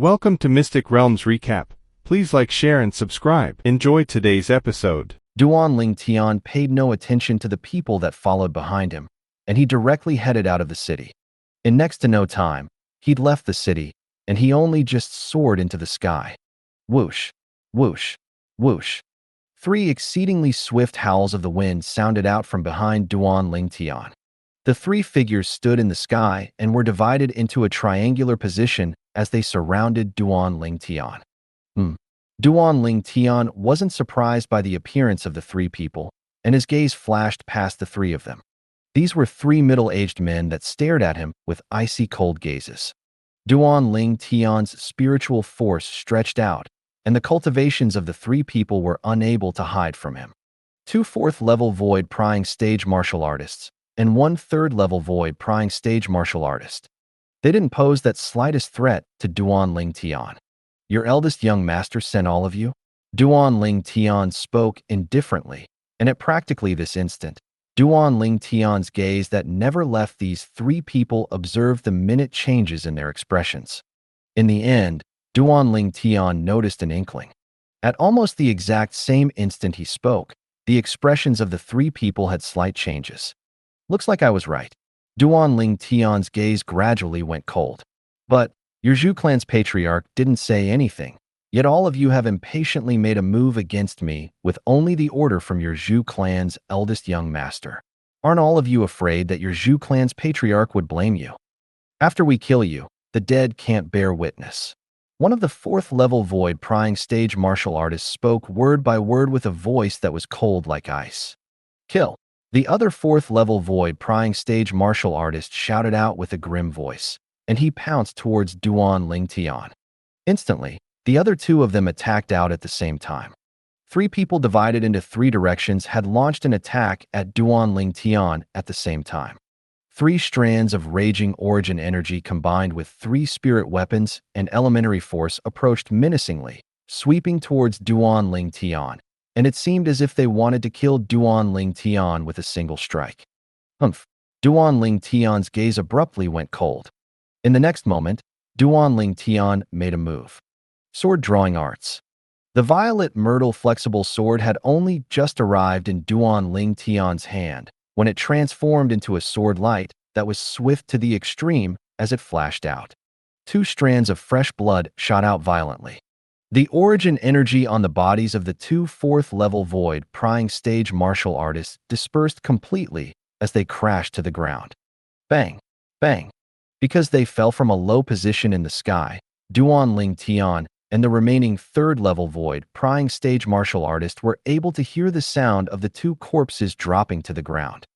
Welcome to Mystic Realms Recap. Please like, share, and subscribe. Enjoy today's episode. Duan Ling Tian paid no attention to the people that followed behind him, and he directly headed out of the city. In next to no time, he'd left the city, and he only just soared into the sky. Whoosh, whoosh, whoosh. 3 exceedingly swift howls of the wind sounded out from behind Duan Ling Tian. The 3 figures stood in the sky and were divided into a triangular position as they surrounded Duan Ling Tian. Duan Ling Tian wasn't surprised by the appearance of the 3 people, and his gaze flashed past the 3 of them. These were 3 middle-aged men that stared at him with icy cold gazes. Duan Ling Tian's spiritual force stretched out, and the cultivations of the 3 people were unable to hide from him. 2 4th-level void prying stage martial artists, and 1 3rd-level void prying stage martial artist. They didn't pose that slightest threat to Duan Ling Tian. "Your eldest young master sent all of you?" Duan Ling Tian spoke indifferently, and at practically this instant, Duan Ling Tian's gaze that never left these 3 people observed the minute changes in their expressions. In the end, Duan Ling Tian noticed an inkling. At almost the exact same instant he spoke, the expressions of the 3 people had slight changes. "Looks like I was right." Duan Ling Tian's gaze gradually went cold. "But your Zhu clan's patriarch didn't say anything, yet all of you have impatiently made a move against me with only the order from your Zhu clan's eldest young master. Aren't all of you afraid that your Zhu clan's patriarch would blame you? After we kill you, the dead can't bear witness." One of the 4th-level void prying stage martial artists spoke word by word with a voice that was cold like ice. "Kill." The other 4th-level void prying stage martial artist shouted out with a grim voice, and he pounced towards Duan Ling Tian. Instantly, the other 2 of them attacked out at the same time. 3 people divided into 3 directions had launched an attack at Duan Ling Tian at the same time. 3 strands of raging origin energy combined with 3 spirit weapons and elementary force approached menacingly, sweeping towards Duan Ling Tian, and it seemed as if they wanted to kill Duan Ling Tian with a single strike. Duan Ling Tian's gaze abruptly went cold. In the next moment, Duan Ling Tian made a move. Sword drawing arts. The violet myrtle flexible sword had only just arrived in Duan Ling Tian's hand when it transformed into a sword light that was swift to the extreme as it flashed out. 2 strands of fresh blood shot out violently. The origin energy on the bodies of the 2 4th-level void prying stage martial artists dispersed completely as they crashed to the ground. Bang! Bang! Because they fell from a low position in the sky, Duan Ling Tian and the remaining 3rd-level void prying stage martial artist were able to hear the sound of the 2 corpses dropping to the ground.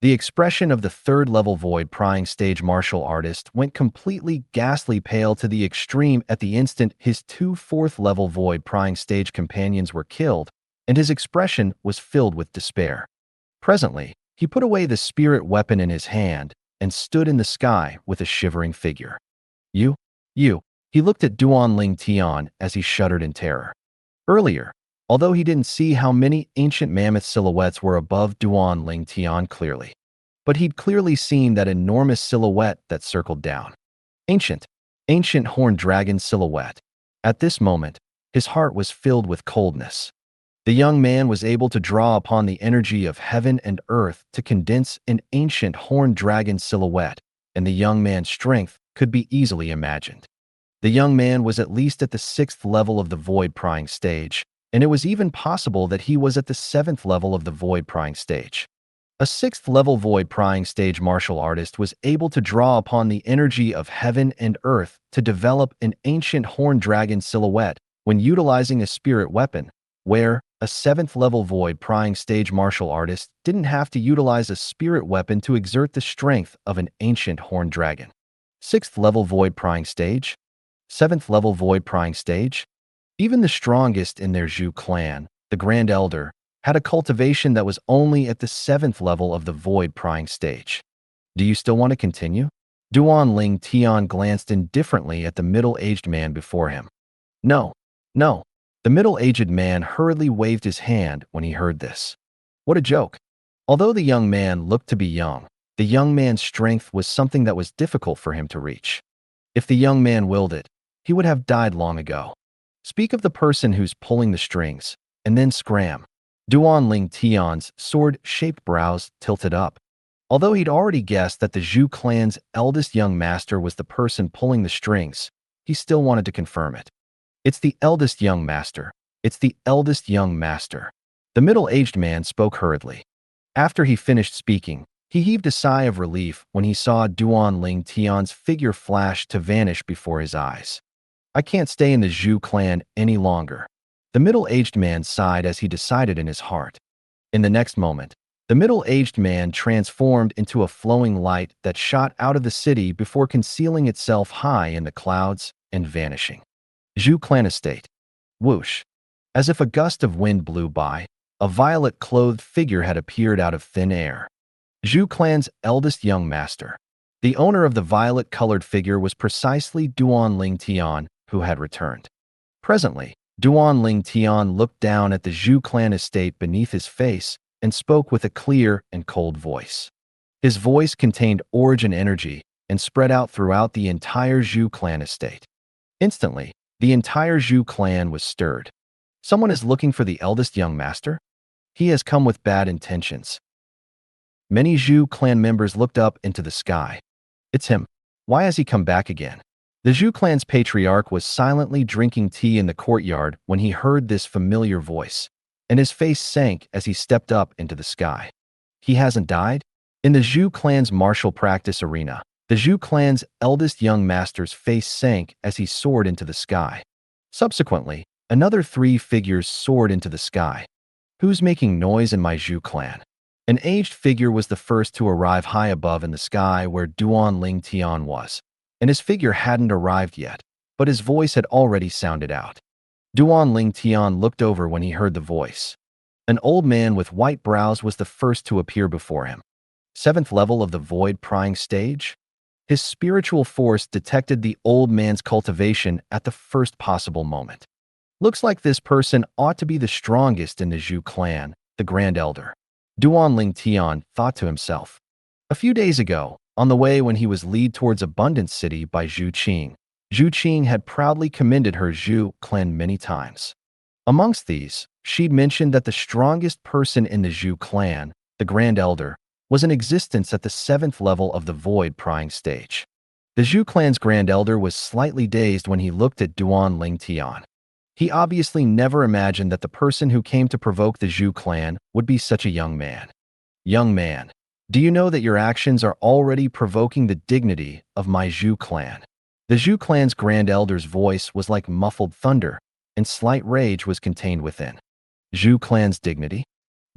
The expression of the 3rd-level void prying stage martial artist went completely ghastly pale to the extreme at the instant his 2 4th-level void prying stage companions were killed, and his expression was filled with despair. Presently, he put away the spirit weapon in his hand and stood in the sky with a shivering figure. You. He looked at Duan Ling Tian as he shuddered in terror. Earlier, although he didn't see how many ancient mammoth silhouettes were above Duan Ling Tian clearly, but he'd clearly seen that enormous silhouette that circled down. Ancient horned dragon silhouette. At this moment, his heart was filled with coldness. The young man was able to draw upon the energy of heaven and earth to condense an ancient horned dragon silhouette, and the young man's strength could be easily imagined. The young man was at least at the 6th level of the void prying stage, and it was even possible that he was at the 7th level of the void prying stage. A 6th-level void prying stage martial artist was able to draw upon the energy of heaven and earth to develop an ancient horned dragon silhouette when utilizing a spirit weapon, where a 7th-level void prying stage martial artist didn't have to utilize a spirit weapon to exert the strength of an ancient horned dragon. 6th-level void prying stage? 7th-level void prying stage? Even the strongest in their Zhu clan, the Grand Elder, had a cultivation that was only at the 7th level of the void prying stage. Do you still want to continue? Duan Ling Tian glanced indifferently at the middle-aged man before him. No. The middle-aged man hurriedly waved his hand when he heard this. What a joke. Although the young man looked to be young, the young man's strength was something that was difficult for him to reach. If the young man willed it, he would have died long ago. Speak of the person who's pulling the strings, and then scram. Duan Ling Tian's sword-shaped brows tilted up. Although he'd already guessed that the Zhu clan's eldest young master was the person pulling the strings, he still wanted to confirm it. It's the eldest young master. It's the eldest young master. The middle-aged man spoke hurriedly. After he finished speaking, he heaved a sigh of relief when he saw Duan Ling Tian's figure flash to vanish before his eyes. I can't stay in the Zhu clan any longer. The middle-aged man sighed as he decided in his heart. In the next moment, the middle-aged man transformed into a flowing light that shot out of the city before concealing itself high in the clouds and vanishing. Zhu clan estate. Whoosh. As if a gust of wind blew by, a violet-clothed figure had appeared out of thin air. Zhu clan's eldest young master. The owner of the violet-colored figure was precisely Duan Ling Tian, who had returned. Presently, Duan Ling Tian looked down at the Zhu clan estate beneath his face and spoke with a clear and cold voice. His voice contained origin energy and spread out throughout the entire Zhu clan estate. Instantly, the entire Zhu clan was stirred. Someone is looking for the eldest young master? He has come with bad intentions. Many Zhu clan members looked up into the sky. It's him. Why has he come back again? The Zhu clan's patriarch was silently drinking tea in the courtyard when he heard this familiar voice, and his face sank as he stepped up into the sky. He hasn't died? In the Zhu clan's martial practice arena, the Zhu clan's eldest young master's face sank as he soared into the sky. Subsequently, another 3 figures soared into the sky. Who's making noise in my Zhu clan? An aged figure was the first to arrive high above in the sky where Duan Ling Tian was, and his figure hadn't arrived yet, but his voice had already sounded out. Duan Ling Tian looked over when he heard the voice. An old man with white brows was the first to appear before him. 7th level of the void prying stage? His spiritual force detected the old man's cultivation at the first possible moment. Looks like this person ought to be the strongest in the Zhu clan, the Grand Elder. Duan Ling Tian thought to himself. A few days ago, on the way when he was led towards Abundance City by Zhu Qing had proudly commended her Zhu clan many times. Amongst these, she'd mentioned that the strongest person in the Zhu clan, the Grand Elder, was in existence at the 7th level of the void prying stage. The Zhu clan's Grand Elder was slightly dazed when he looked at Duan Ling Tian. He obviously never imagined that the person who came to provoke the Zhu clan would be such a young man. Young man, do you know that your actions are already provoking the dignity of my Zhu clan? The Zhu clan's Grand Elder's voice was like muffled thunder, and slight rage was contained within. Zhu clan's dignity?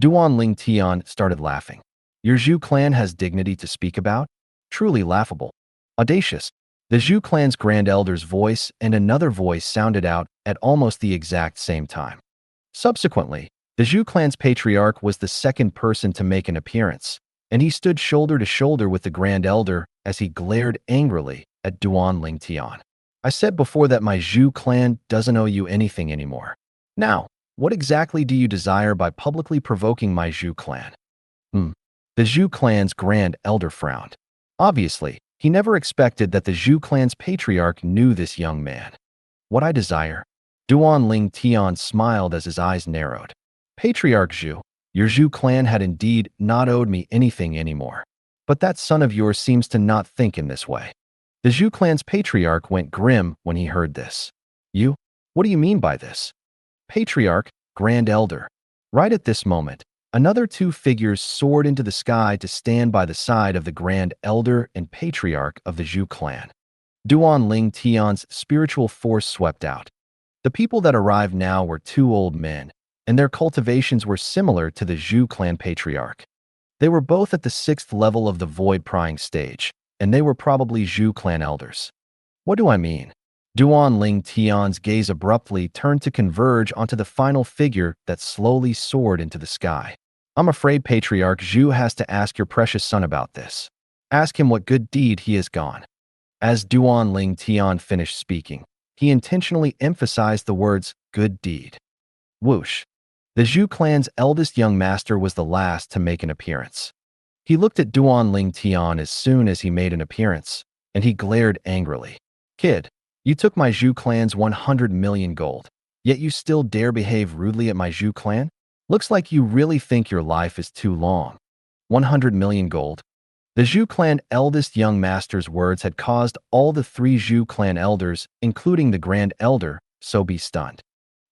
Duan Ling Tian started laughing. Your Zhu clan has dignity to speak about? Truly laughable. Audacious. The Zhu clan's Grand Elder's voice and another voice sounded out at almost the exact same time. Subsequently, the Zhu clan's patriarch was the second person to make an appearance, and he stood shoulder to shoulder with the Grand Elder as he glared angrily at Duan Ling Tian. I said before that my Zhu clan doesn't owe you anything anymore. Now, what exactly do you desire by publicly provoking my Zhu clan? The Zhu clan's Grand Elder frowned. Obviously, he never expected that the Zhu clan's patriarch knew this young man. What I desire? Duan Ling Tian smiled as his eyes narrowed. Patriarch Zhu, your Zhu clan had indeed not owed me anything anymore. But that son of yours seems to not think in this way. The Zhu clan's patriarch went grim when he heard this. You? What do you mean by this? Patriarch, Grand Elder. Right at this moment, another 2 figures soared into the sky to stand by the side of the Grand Elder and Patriarch of the Zhu clan. Duan Ling Tian's spiritual force swept out. The people that arrived now were 2 old men, and their cultivations were similar to the Zhu clan patriarch. They were both at the 6th level of the void prying stage, and they were probably Zhu clan elders. What do I mean? Duan Ling Tian's gaze abruptly turned to converge onto the final figure that slowly soared into the sky. I'm afraid Patriarch Zhu has to ask your precious son about this. Ask him what good deed he has gone. As Duan Ling Tian finished speaking, he intentionally emphasized the words, good deed. Whoosh. The Zhu clan's eldest young master was the last to make an appearance. He looked at Duan Ling Tian as soon as he made an appearance, and he glared angrily. Kid, You took my Zhu clan's 100 million gold, yet you still dare behave rudely at my Zhu clan? Looks like you really think your life is too long. 100 million gold. The Zhu clan eldest young master's words had caused all the three Zhu clan elders, including the Grand Elder, so be stunned.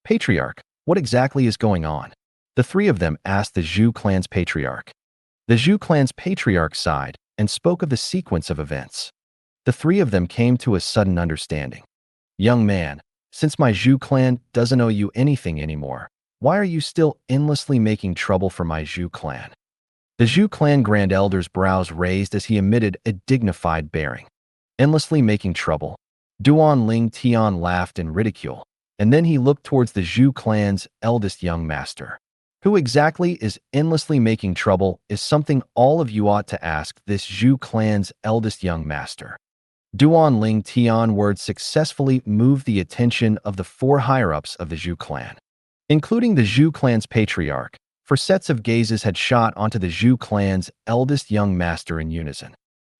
Patriarch, what exactly is going on? The three of them asked the Zhu clan's patriarch. The Zhu clan's patriarch sighed and spoke of the sequence of events. The three of them came to a sudden understanding. Young man, since my Zhu clan doesn't owe you anything anymore, why are you still endlessly making trouble for my Zhu clan? The Zhu clan Grand Elder's brows raised as he emitted a dignified bearing. Endlessly making trouble. Duan Ling Tian laughed in ridicule, and then he looked towards the Zhu clan's eldest young master. Who exactly is endlessly making trouble is something all of you ought to ask this Zhu clan's eldest young master. Duan Ling Tian words successfully moved the attention of the four higher-ups of the Zhu clan, including the Zhu clan's patriarch, for sets of gazes had shot onto the Zhu clan's eldest young master in unison.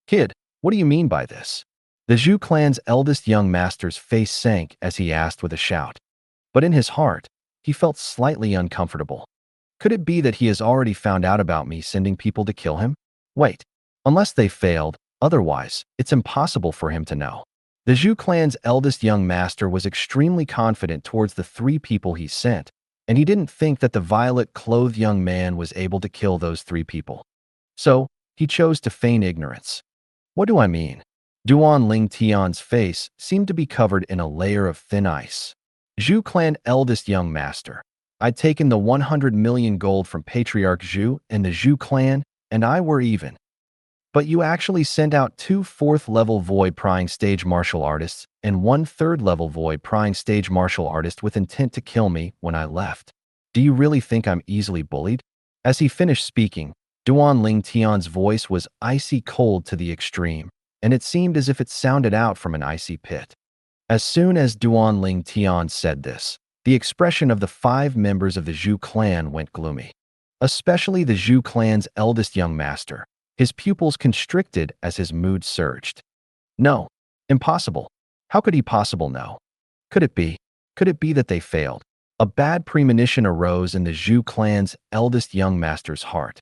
Kid, what do you mean by this? The Zhu clan's eldest young master's face sank as he asked with a shout. But in his heart, he felt slightly uncomfortable. Could it be that he has already found out about me sending people to kill him? Wait, unless they failed, otherwise, it's impossible for him to know. The Zhu clan's eldest young master was extremely confident towards the three people he sent, and he didn't think that the violet-clothed young man was able to kill those three people. So, he chose to feign ignorance. What do I mean? Duan Ling Tian's face seemed to be covered in a layer of thin ice. Zhu clan eldest young master, I'd taken the 100 million gold from Patriarch Zhu and the Zhu clan, and I were even. But you actually sent out 2 4th-level void prying stage martial artists and 1 3rd-level void prying stage martial artist with intent to kill me when I left. Do you really think I'm easily bullied? As he finished speaking, Duan Ling Tian's voice was icy cold to the extreme, and it seemed as if it sounded out from an icy pit. As soon as Duan Ling Tian said this, the expression of the 5 members of the Zhu clan went gloomy. Especially the Zhu clan's eldest young master. His pupils constricted as his mood surged. No, impossible. How could he possibly know? Could it be that they failed? A bad premonition arose in the Zhu clan's eldest young master's heart.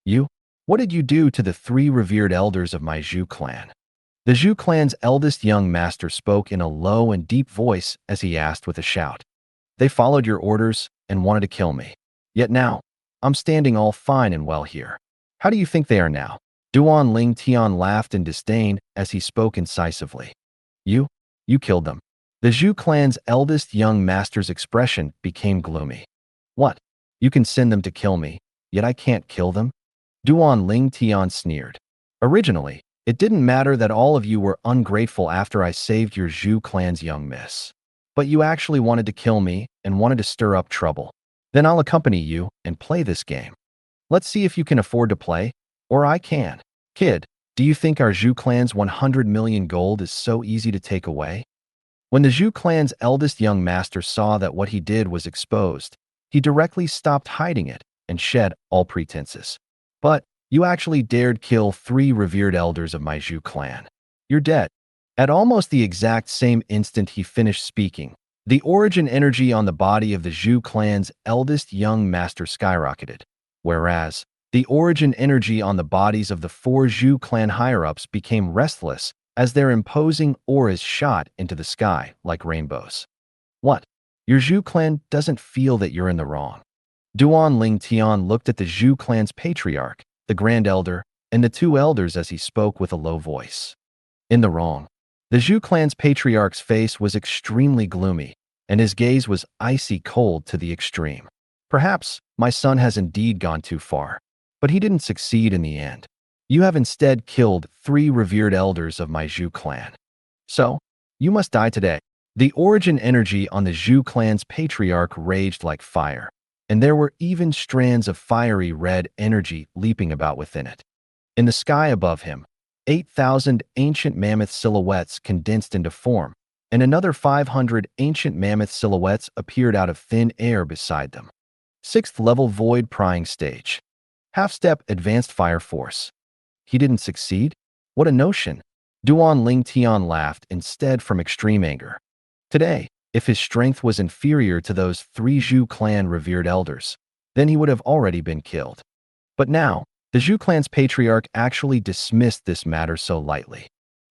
You? What did you do to the 3 revered elders of my Zhu clan? The Zhu clan's eldest young master spoke in a low and deep voice as he asked with a shout. They followed your orders and wanted to kill me. Yet now, I'm standing all fine and well here. How do you think they are now? Duan Ling Tian laughed in disdain as he spoke incisively. You killed them. The Zhu clan's eldest young master's expression became gloomy. What? You can send them to kill me, yet I can't kill them? Duan Ling Tian sneered. Originally, it didn't matter that all of you were ungrateful after I saved your Zhu clan's young miss. But you actually wanted to kill me and wanted to stir up trouble. Then I'll accompany you and play this game. Let's see if you can afford to play, or I can. Kid, do you think our Zhu clan's 100 million gold is so easy to take away? When the Zhu clan's eldest young master saw that what he did was exposed, he directly stopped hiding it and shed all pretenses. But you actually dared kill 3 revered elders of my Zhu clan. You're dead. At almost the exact same instant he finished speaking, the origin energy on the body of the Zhu clan's eldest young master skyrocketed, whereas the origin energy on the bodies of the 4 Zhu clan higher-ups became restless as their imposing auras shot into the sky like rainbows. What? Your Zhu clan doesn't feel that you're in the wrong. Duan Ling Tian looked at the Zhu clan's patriarch, the Grand Elder, and the 2 elders as he spoke with a low voice. In the wrong. The Zhu clan's patriarch's face was extremely gloomy, and his gaze was icy cold to the extreme. Perhaps my son has indeed gone too far, but he didn't succeed in the end. You have instead killed 3 revered elders of my Zhu clan. So, you must die today. The origin energy on the Zhu clan's patriarch raged like fire, and there were even strands of fiery red energy leaping about within it. In the sky above him, 8,000 ancient mammoth silhouettes condensed into form, and another 500 ancient mammoth silhouettes appeared out of thin air beside them. 6th-level void prying stage. Half-step advanced fire force. He didn't succeed? What a notion! Duan Ling Tian laughed instead from extreme anger. Today, if his strength was inferior to those 3 Zhu clan revered elders, then he would have already been killed. But now, the Zhu clan's patriarch actually dismissed this matter so lightly.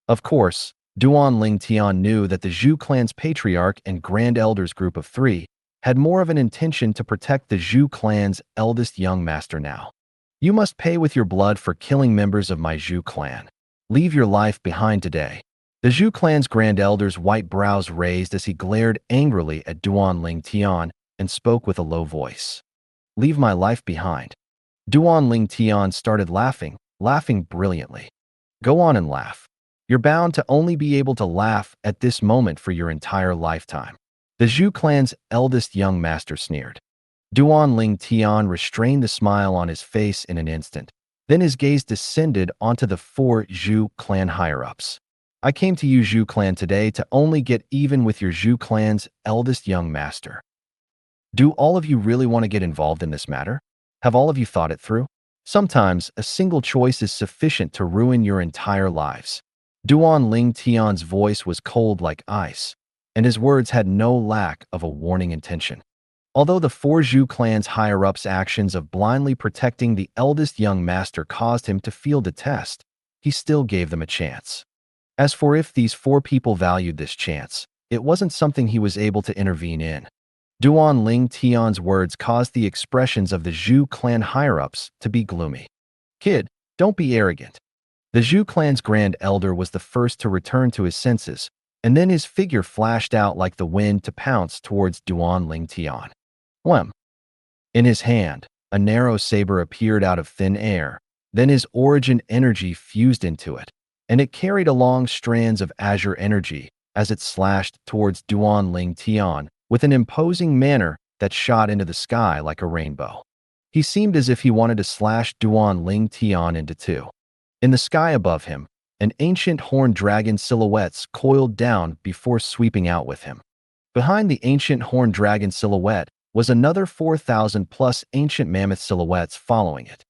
Of course, Duan Ling Tian knew that the Zhu clan's patriarch and grand elders group of 3 had more of an intention to protect the Zhu clan's eldest young master now. You must pay with your blood for killing members of my Zhu clan. Leave your life behind today. The Zhu clan's grand elder's white brows raised as he glared angrily at Duan Ling Tian and spoke with a low voice. Leave my life behind. Duan Ling Tian started laughing brilliantly. Go on and laugh. You're bound to only be able to laugh at this moment for your entire lifetime. The Zhu clan's eldest young master sneered. Duan Ling Tian restrained the smile on his face in an instant. Then his gaze descended onto the 4 Zhu clan higher-ups. I came to you, Zhu clan, today to only get even with your Zhu clan's eldest young master. Do all of you really want to get involved in this matter? Have all of you thought it through? Sometimes a single choice is sufficient to ruin your entire lives. Duan Ling Tian's voice was cold like ice, and his words had no lack of a warning intention. Although the 4 Zhu clan's higher-ups' actions of blindly protecting the eldest young master caused him to feel detest, he still gave them a chance. As for if these 4 people valued this chance, it wasn't something he was able to intervene in. Duan Ling Tian's words caused the expressions of the Zhu clan higher-ups to be gloomy. Kid, don't be arrogant. The Zhu clan's grand elder was the first to return to his senses, and then his figure flashed out like the wind to pounce towards Duan Ling Tian. Wham! In his hand, a narrow saber appeared out of thin air, then his origin energy fused into it, and it carried along strands of azure energy as it slashed towards Duan Ling Tian with an imposing manner that shot into the sky like a rainbow. He seemed as if he wanted to slash Duan Ling Tian into 2. In the sky above him, an ancient horned dragon silhouettes coiled down before sweeping out with him. Behind the ancient horned dragon silhouette was another 4,000+ ancient mammoth silhouettes following it.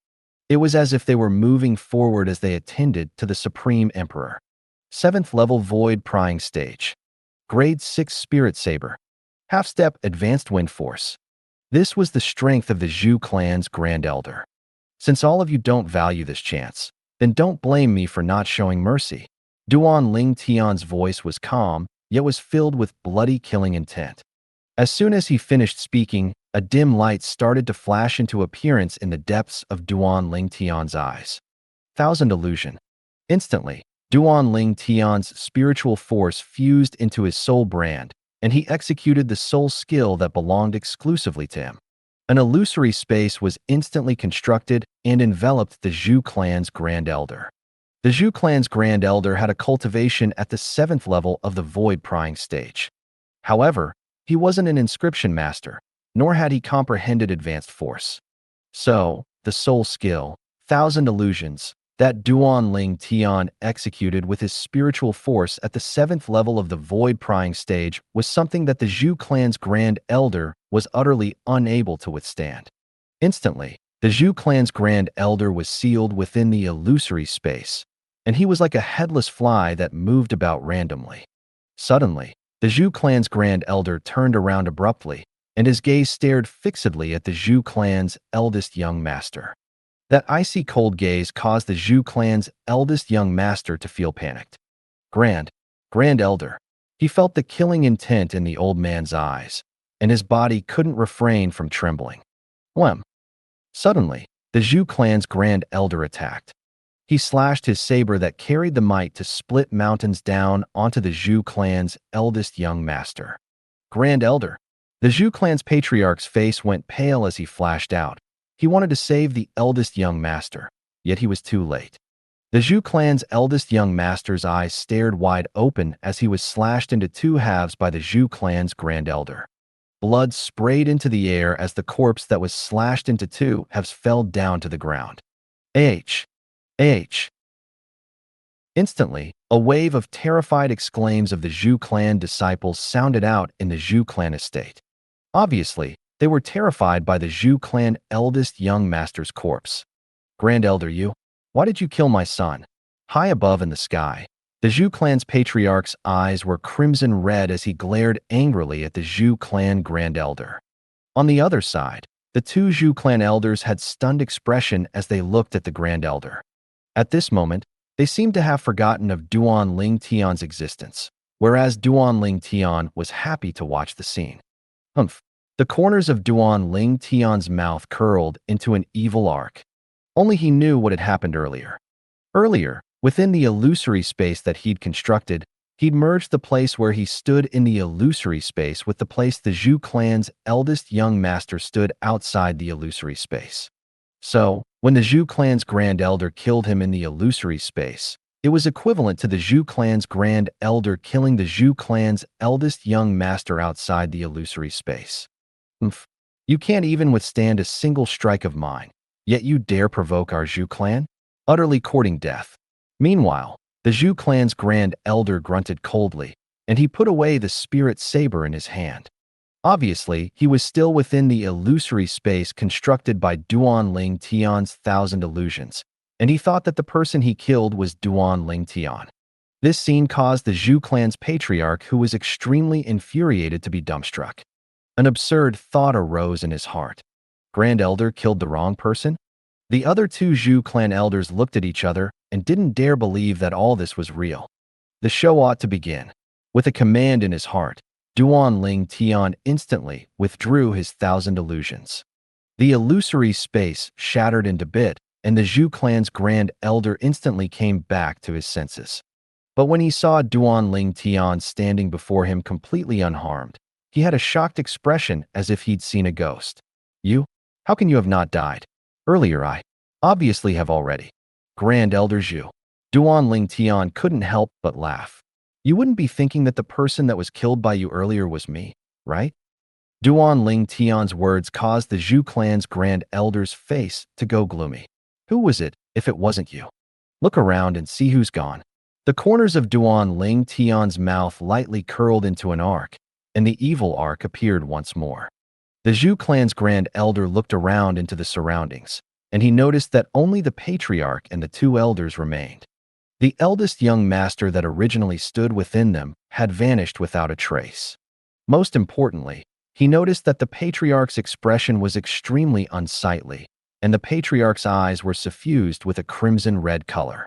It was as if they were moving forward as they attended to the Supreme Emperor. 7th level Void Prying Stage. Grade 6 Spirit Saber. Half-step Advanced Wind Force. This was the strength of the Zhu clan's Grand Elder. Since all of you don't value this chance, then don't blame me for not showing mercy. Duan Ling Tian's voice was calm, yet was filled with bloody killing intent. As soon as he finished speaking, a dim light started to flash into appearance in the depths of Duan Ling Tian's eyes. Thousand Illusion. Instantly, Duan Ling Tian's spiritual force fused into his soul brand, and he executed the soul skill that belonged exclusively to him. An illusory space was instantly constructed and enveloped the Zhu clan's Grand Elder. The Zhu clan's Grand Elder had a cultivation at the 7th level of the Void Prying Stage. However, he wasn't an inscription master, nor had he comprehended advanced force. So, the soul skill, Thousand Illusions, that Duan Ling Tian executed with his spiritual force at the 7th level of the Void Prying Stage was something that the Zhu clan's Grand Elder was utterly unable to withstand. Instantly, the Zhu clan's Grand Elder was sealed within the illusory space, and he was like a headless fly that moved about randomly. Suddenly, the Zhu clan's Grand Elder turned around abruptly, and his gaze stared fixedly at the Zhu clan's eldest young master. That icy cold gaze caused the Zhu clan's eldest young master to feel panicked. Grand Elder. He felt the killing intent in the old man's eyes, and his body couldn't refrain from trembling. Wham! Suddenly, the Zhu clan's Grand Elder attacked. He slashed his saber that carried the might to split mountains down onto the Zhu clan's eldest young master. Grand Elder. The Zhu clan's patriarch's face went pale as he flashed out. He wanted to save the eldest young master, yet he was too late. The Zhu clan's eldest young master's eyes stared wide open as he was slashed into 2 halves by the Zhu clan's Grand Elder. Blood sprayed into the air as the corpse that was slashed into 2 halves fell down to the ground. Instantly, a wave of terrified exclaims of the Zhu clan disciples sounded out in the Zhu clan estate. Obviously, they were terrified by the Zhu clan eldest young master's corpse. Grand Elder, why did you kill my son? High above in the sky, The Zhou clan's patriarch's eyes were crimson red as he glared angrily at the Zhou clan Grand Elder. On the other side, the two Zhou clan elders had stunned expression as they looked at the Grand Elder. At this moment, they seemed to have forgotten of Duan Ling Tian's existence, whereas Duan Ling Tian was happy to watch the scene. Humph. The corners of Duan Ling Tian's mouth curled into an evil arc. Only he knew what had happened earlier. Earlier, within the illusory space that he'd constructed, he'd merged the place where he stood in the illusory space with the place the Zhou clan's eldest young master stood outside the illusory space. So, when the Zhou clan's Grand Elder killed him in the illusory space, it was equivalent to the Zhou clan's Grand Elder killing the Zhou clan's eldest young master outside the illusory space. Oomph. You can't even withstand a single strike of mine, yet you dare provoke our Zhou clan? Utterly courting death. Meanwhile, the Zhou clan's Grand Elder grunted coldly, and he put away the spirit saber in his hand. Obviously, he was still within the illusory space constructed by Duan Ling Tian's 1,000 illusions, and he thought that the person he killed was Duan Ling Tian. This scene caused the Zhou clan's patriarch, who was extremely infuriated, to be dumbstruck. An absurd thought arose in his heart. Grand Elder killed the wrong person? The other two Zhou clan elders looked at each other and didn't dare believe that all this was real. The show ought to begin. With a command in his heart, Duan Ling Tian instantly withdrew his 1,000 illusions. The illusory space shattered into bit, and the Zhou clan's Grand Elder instantly came back to his senses. But when he saw Duan Ling Tian standing before him completely unharmed, he had a shocked expression as if he'd seen a ghost. You? How can you have not died? Earlier I obviously have already. Grand Elder Zhou. Duan Ling Tian couldn't help but laugh. You wouldn't be thinking that the person that was killed by you earlier was me, right? Duan Ling Tian's words caused the Zhou clan's Grand Elder's face to go gloomy. Who was it, if it wasn't you? Look around and see who's gone. The corners of Duan Ling Tian's mouth lightly curled into an arc, and the evil arc appeared once more. The Zhou clan's Grand Elder looked around into the surroundings, and he noticed that only the patriarch and the two elders remained. The eldest young master that originally stood within them had vanished without a trace. Most importantly, he noticed that the patriarch's expression was extremely unsightly, and the patriarch's eyes were suffused with a crimson red color.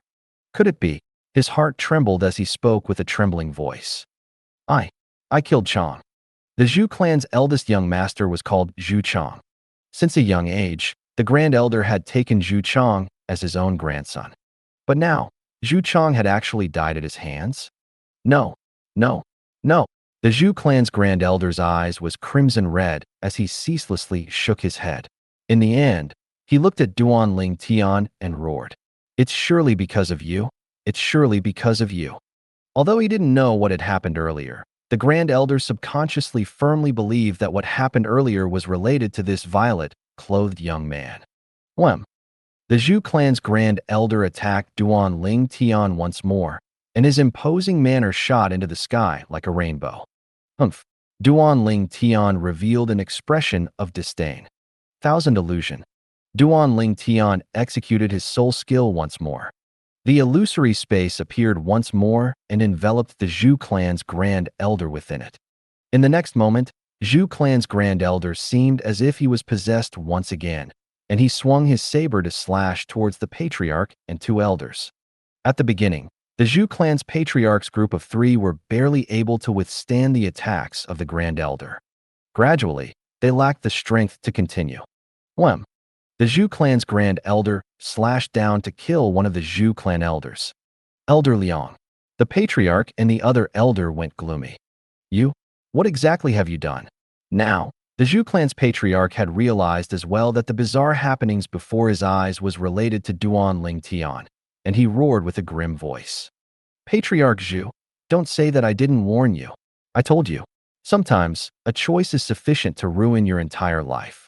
Could it be? His heart trembled as he spoke with a trembling voice. I killed Chang. The Zhou clan's eldest young master was called Zhu Chang. Since a young age, the Grand Elder had taken Zhu Chang as his own grandson. But now, Zhu Chang had actually died at his hands? No. The Zhou clan's Grand Elder's eyes was crimson red as he ceaselessly shook his head. In the end, he looked at Duan Ling Tian and roared. It's surely because of you. It's surely because of you. Although he didn't know what had happened earlier, the Grand Elder subconsciously firmly believed that what happened earlier was related to this violet-clothed young man. Whem. The Zhou clan's Grand Elder attacked Duan Ling Tian once more, and his imposing manner shot into the sky like a rainbow. Humph. Duan Ling Tian revealed an expression of disdain. 1,000 illusion. Duan Ling Tian executed his soul skill once more. The illusory space appeared once more and enveloped the Zhou clan's Grand Elder within it. In the next moment, Zhou clan's Grand Elder seemed as if he was possessed once again, and he swung his saber to slash towards the patriarch and two elders. At the beginning, the Zhou clan's patriarch's group of 3 were barely able to withstand the attacks of the Grand Elder. Gradually, they lacked the strength to continue. Whem. The Zhou clan's Grand Elder slashed down to kill one of the Zhou clan elders. Elder Liang. The patriarch and the other elder went gloomy. You? What exactly have you done? Now, the Zhou clan's patriarch had realized as well that the bizarre happenings before his eyes was related to Duan Ling Tian, and he roared with a grim voice. Patriarch Zhou, don't say that I didn't warn you. I told you. Sometimes, a choice is sufficient to ruin your entire life.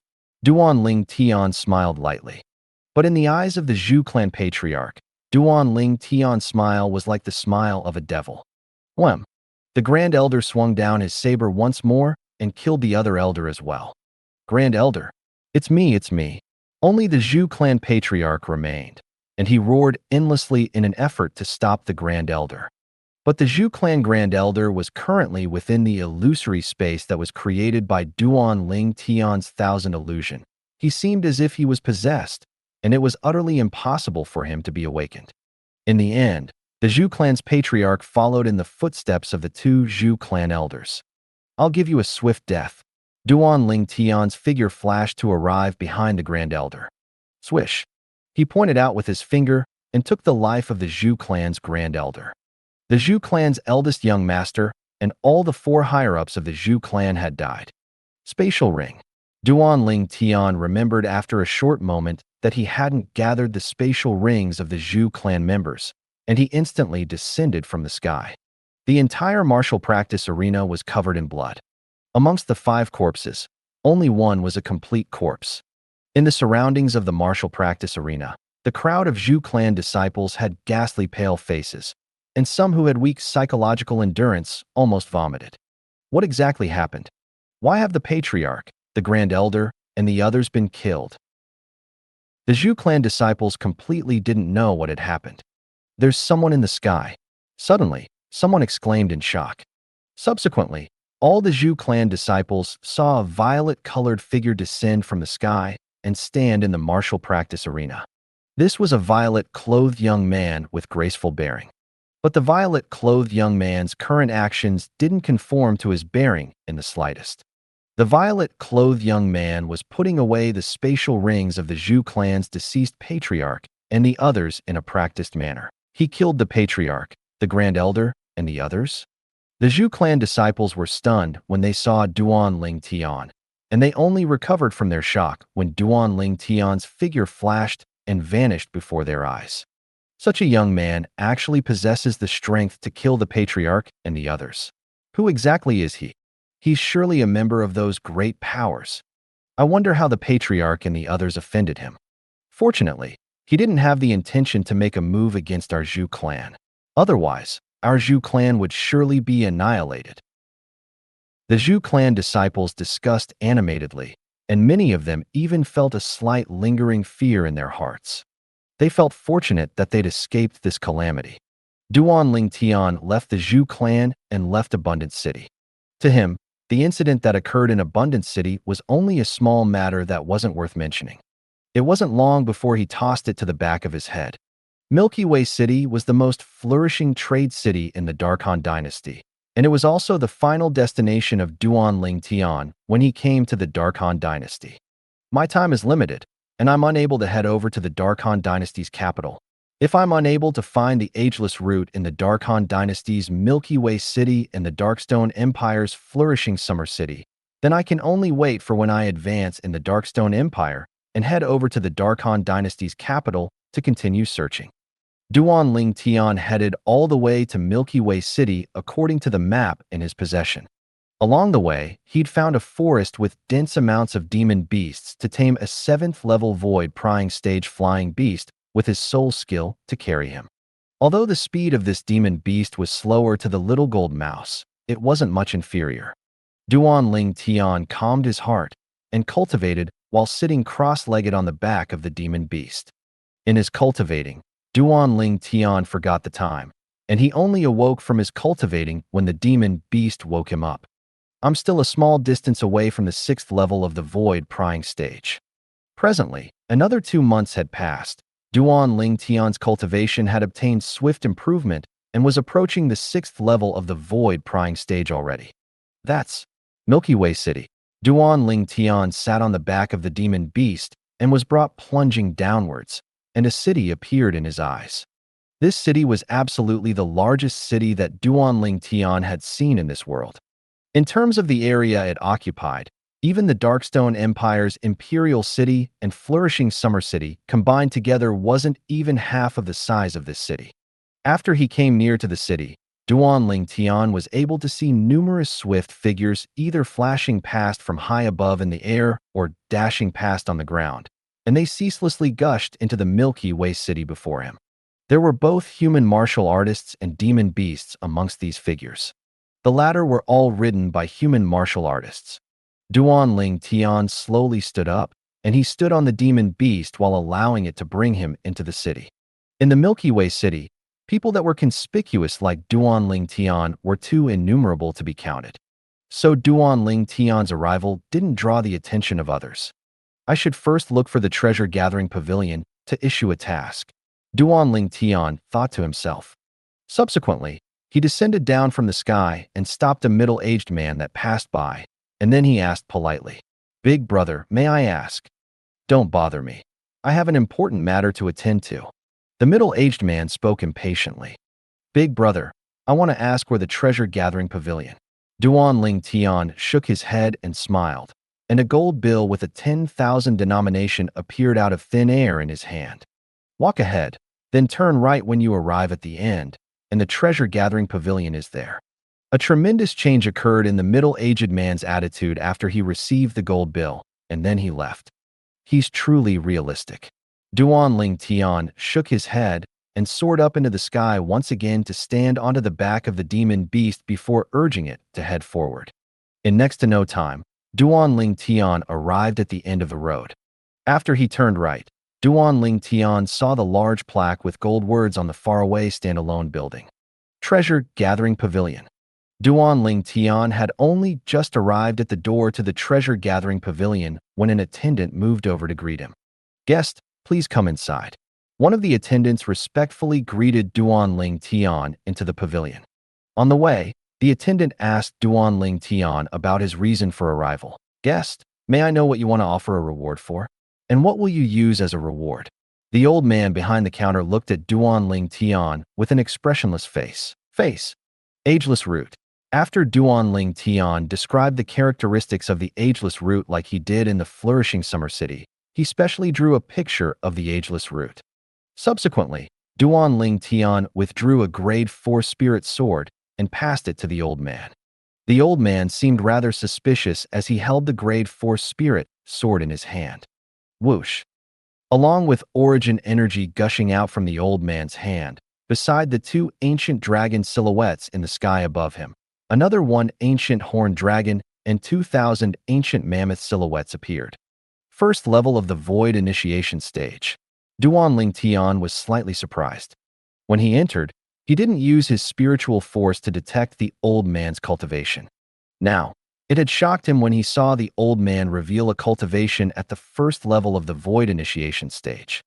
Duan Ling Tian smiled lightly. But in the eyes of the Zhou clan patriarch, Duan Ling Tian's smile was like the smile of a devil. Whem. The Grand Elder swung down his saber once more and killed the other elder as well. Grand Elder. It's me. Only the Zhou clan patriarch remained, and he roared endlessly in an effort to stop the Grand Elder. But the Zhu clan Grand Elder was currently within the illusory space that was created by Duan Ling Tian's thousand illusion. He seemed as if he was possessed, and it was utterly impossible for him to be awakened. In the end, the Zhu clan's patriarch followed in the footsteps of the two Zhu clan elders. "I'll give you a swift death." Duan Ling Tian's figure flashed to arrive behind the Grand Elder. Swish! He pointed out with his finger and took the life of the Zhu clan's Grand Elder. The Zhu clan's eldest young master and all the four higher-ups of the Zhu clan had died. Spatial ring. Duan Ling Tian remembered after a short moment that he hadn't gathered the spatial rings of the Zhu clan members, and he instantly descended from the sky. The entire martial practice arena was covered in blood. Amongst the 5 corpses, only one was a complete corpse. In the surroundings of the martial practice arena, the crowd of Zhu clan disciples had ghastly pale faces, and some who had weak psychological endurance almost vomited. What exactly happened? Why have the patriarch, the Grand Elder, and the others been killed? The Zhu clan disciples completely didn't know what had happened. "There's someone in the sky." Suddenly, someone exclaimed in shock. Subsequently, all the Zhu clan disciples saw a violet-colored figure descend from the sky and stand in the martial practice arena. This was a violet-clothed young man with graceful bearing. But the violet-clothed young man's current actions didn't conform to his bearing in the slightest. The violet-clothed young man was putting away the spatial rings of the Zhu clan's deceased patriarch and the others in a practiced manner. He killed the patriarch, the Grand Elder, and the others? The Zhu clan disciples were stunned when they saw Duan Ling Tian, and they only recovered from their shock when Duan Ling Tian's figure flashed and vanished before their eyes. Such a young man actually possesses the strength to kill the patriarch and the others. Who exactly is he? He's surely a member of those great powers. I wonder how the patriarch and the others offended him. Fortunately, he didn't have the intention to make a move against our Zhu clan. Otherwise, our Zhu clan would surely be annihilated. The Zhu clan disciples discussed animatedly, and many of them even felt a slight lingering fear in their hearts. They felt fortunate that they'd escaped this calamity. Duan Ling Tian left the Zhu clan and left Abundant City. To him, the incident that occurred in Abundant City was only a small matter that wasn't worth mentioning. It wasn't long before he tossed it to the back of his head. Milky Way City was the most flourishing trade city in the Darkhan dynasty, and it was also the final destination of Duan Ling Tian when he came to the Darkhan dynasty. "My time is limited, and I'm unable to head over to the Darkhan dynasty's capital. If I'm unable to find the ageless root in the Darkhan dynasty's Milky Way City and the Darkstone Empire's flourishing Summer City, then I can only wait for when I advance in the Darkstone Empire and head over to the Darkhan dynasty's capital to continue searching." Duan Ling Tian headed all the way to Milky Way City according to the map in his possession. Along the way, he'd found a forest with dense amounts of demon beasts to tame a 7th-level void prying stage flying beast with his soul skill to carry him. Although the speed of this demon beast was slower to the little gold mouse, it wasn't much inferior. Duan Ling Tian calmed his heart and cultivated while sitting cross-legged on the back of the demon beast. In his cultivating, Duan Ling Tian forgot the time, and he only awoke from his cultivating when the demon beast woke him up. "I'm still a small distance away from the 6th level of the void prying stage." Presently, another 2 months had passed. Duan Ling Tian's cultivation had obtained swift improvement and was approaching the 6th level of the void prying stage already. That's Milky Way City. Duan Ling Tian sat on the back of the demon beast and was brought plunging downwards, and a city appeared in his eyes. This city was absolutely the largest city that Duan Ling Tian had seen in this world. In terms of the area it occupied, even the Darkstone Empire's Imperial City and flourishing Summer City combined together wasn't even half of the size of this city. After he came near to the city, Duan Ling Tian was able to see numerous swift figures either flashing past from high above in the air or dashing past on the ground, and they ceaselessly gushed into the Milky Way City before him. There were both human martial artists and demon beasts amongst these figures. The latter were all ridden by human martial artists. Duan Ling Tian slowly stood up, and he stood on the demon beast while allowing it to bring him into the city. In the Milky Way City, People that were conspicuous like Duan Ling Tian were too innumerable to be counted. So Duan Ling Tian's arrival didn't draw the attention of others. I should first look for the treasure-gathering pavilion to issue a task, Duan Ling Tian thought to himself. Subsequently, he descended down from the sky and stopped a middle-aged man that passed by, and then he asked politely, "Big brother, may I ask?" "Don't bother me. I have an important matter to attend to." The middle-aged man spoke impatiently. "Big brother, I want to ask where the treasure-gathering pavilion." Duan Ling Tian shook his head and smiled, and a gold bill with a 10,000 denomination appeared out of thin air in his hand. "Walk ahead, then turn right when you arrive at the end, and the treasure-gathering pavilion is there." A tremendous change occurred in the middle-aged man's attitude after he received the gold bill, and then he left. He's truly realistic. Duan Ling Tian shook his head and soared up into the sky once again to stand onto the back of the demon beast before urging it to head forward. In next to no time, Duan Ling Tian arrived at the end of the road. After he turned right, Duan Ling Tian saw the large plaque with gold words on the faraway standalone building. Treasure Gathering Pavilion. Duan Ling Tian had only just arrived at the door to the Treasure Gathering Pavilion when an attendant moved over to greet him. "Guest, please come inside." One of the attendants respectfully greeted Duan Ling Tian into the pavilion. On the way, the attendant asked Duan Ling Tian about his reason for arrival. "Guest, may I know what you want to offer a reward for? And what will you use as a reward?" The old man behind the counter looked at Duan Ling Tian with an expressionless face. Ageless root. After Duan Ling Tian described the characteristics of the ageless root like he did in the flourishing summer city, he specially drew a picture of the ageless root. Subsequently, Duan Ling Tian withdrew a grade 4 spirit sword and passed it to the old man. The old man seemed rather suspicious as he held the grade 4 spirit sword in his hand. Whoosh! Along with origin energy gushing out from the old man's hand, beside the two ancient dragon silhouettes in the sky above him, another one ancient horned dragon and 2,000 ancient mammoth silhouettes appeared. First level of the void initiation stage. Duan Ling Tian was slightly surprised. When he entered, he didn't use his spiritual force to detect the old man's cultivation. Now, it had shocked him when he saw the old man reveal a cultivation at the first level of the void initiation stage.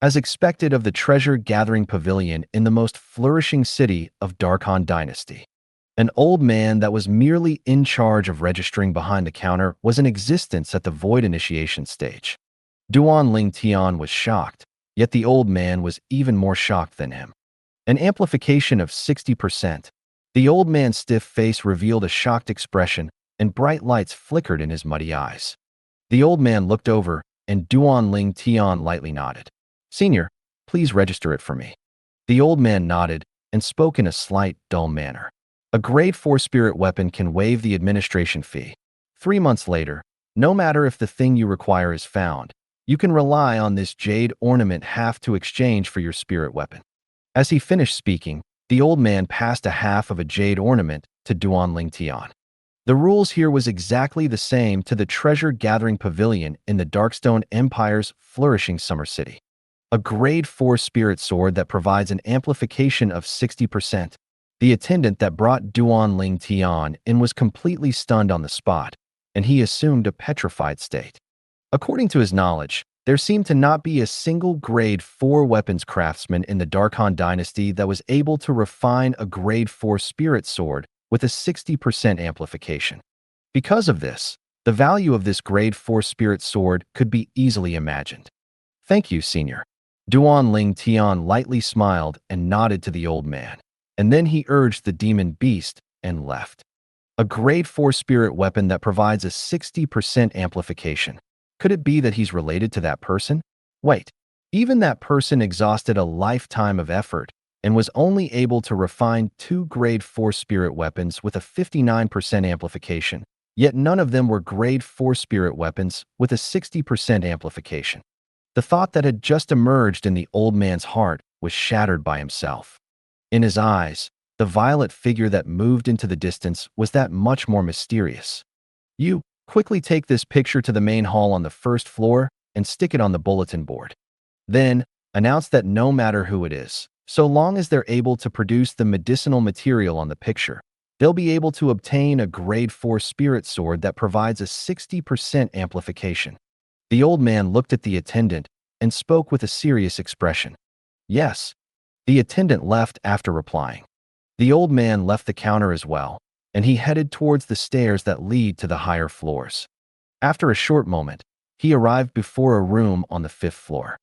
As expected of the treasure-gathering pavilion in the most flourishing city of Darkhan Dynasty, an old man that was merely in charge of registering behind the counter was in existence at the void initiation stage. Duan Ling Tian was shocked, yet the old man was even more shocked than him. An amplification of 60%. The old man's stiff face revealed a shocked expression, and bright lights flickered in his muddy eyes. The old man looked over, and Duan Ling Tian lightly nodded. "Senior, please register it for me." The old man nodded and spoke in a slight, dull manner. "A grade 4 spirit weapon can waive the administration fee. 3 months later, no matter if the thing you require is found, you can rely on this jade ornament half to exchange for your spirit weapon." As he finished speaking, the old man passed a half of a jade ornament to Duan Ling Tian. The rules here was exactly the same to the treasure-gathering pavilion in the Darkstone Empire's flourishing summer city. A grade 4 spirit sword that provides an amplification of 60%. The attendant that brought Duan Ling Tian in was completely stunned on the spot, and he assumed a petrified state. According to his knowledge, there seemed to not be a single grade 4 weapons craftsman in the Darkhan Dynasty that was able to refine a grade 4 spirit sword with a 60% amplification. Because of this, the value of this grade 4 spirit sword could be easily imagined. "Thank you, senior." Duan Ling Tian lightly smiled and nodded to the old man, and then he urged the demon beast and left. A grade 4 spirit weapon that provides a 60% amplification. Could it be that he's related to that person? Wait, even that person exhausted a lifetime of effort and was only able to refine 2 grade 4 spirit weapons with a 59% amplification, yet none of them were grade 4 spirit weapons with a 60% amplification. The thought that had just emerged in the old man's heart was shattered by himself. In his eyes, the violet figure that moved into the distance was that much more mysterious. "You, quickly take this picture to the main hall on the first floor and stick it on the bulletin board. Then, announce that no matter who it is, So long as they're able to produce the medicinal material on the picture, they'll be able to obtain a grade 4 spirit sword that provides a 60% amplification. The old man looked at the attendant and spoke with a serious expression. Yes. The attendant left after replying. The old man left the counter as well, and he headed towards the stairs that lead to the higher floors. After a short moment, he arrived before a room on the 5th floor.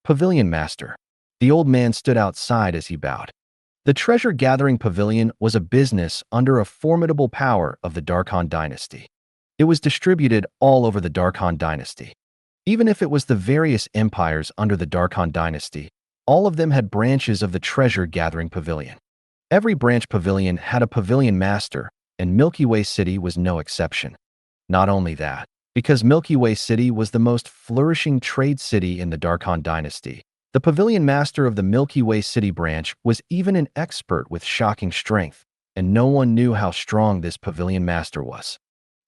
Pavilion Master. The old man stood outside as he bowed. The treasure-gathering pavilion was a business under a formidable power of the Darkhan dynasty. It was distributed all over the Darkhan dynasty. Even if it was the various empires under the Darkhan dynasty, all of them had branches of the treasure-gathering pavilion. Every branch pavilion had a pavilion master, and Milky Way City was no exception. Not only that, because Milky Way City was the most flourishing trade city in the Darkhan dynasty, the pavilion master of the Milky Way City branch was even an expert with shocking strength, and no one knew how strong this pavilion master was.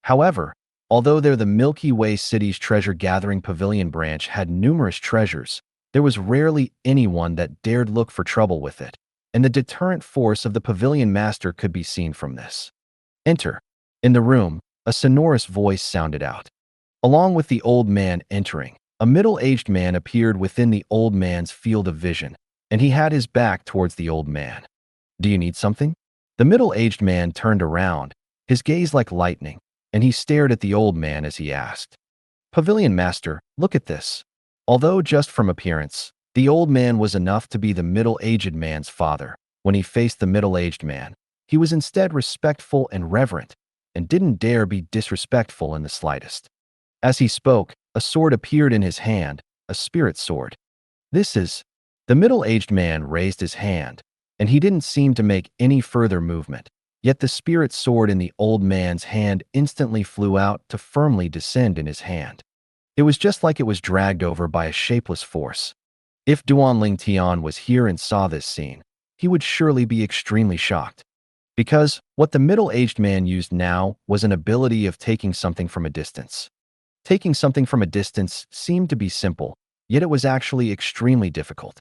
However, although the Milky Way City's treasure-gathering pavilion branch had numerous treasures, there was rarely anyone that dared look for trouble with it, and the deterrent force of the pavilion master could be seen from this. Enter. In the room, a sonorous voice sounded out. Along with the old man entering, a middle-aged man appeared within the old man's field of vision, and he had his back towards the old man. Do you need something? The middle-aged man turned around, his gaze like lightning, and he stared at the old man as he asked, "Pavilion Master, look at this." Although just from appearance, the old man was enough to be the middle-aged man's father. When he faced the middle-aged man, he was instead respectful and reverent, and didn't dare be disrespectful in the slightest. As he spoke, a sword appeared in his hand, a spirit sword. This is... The middle-aged man raised his hand, and he didn't seem to make any further movement. Yet the spirit sword in the old man's hand instantly flew out to firmly descend in his hand. It was just like it was dragged over by a shapeless force. If Duanling Tian was here and saw this scene, he would surely be extremely shocked. Because what the middle-aged man used now was an ability of taking something from a distance. Taking something from a distance seemed to be simple, yet it was actually extremely difficult.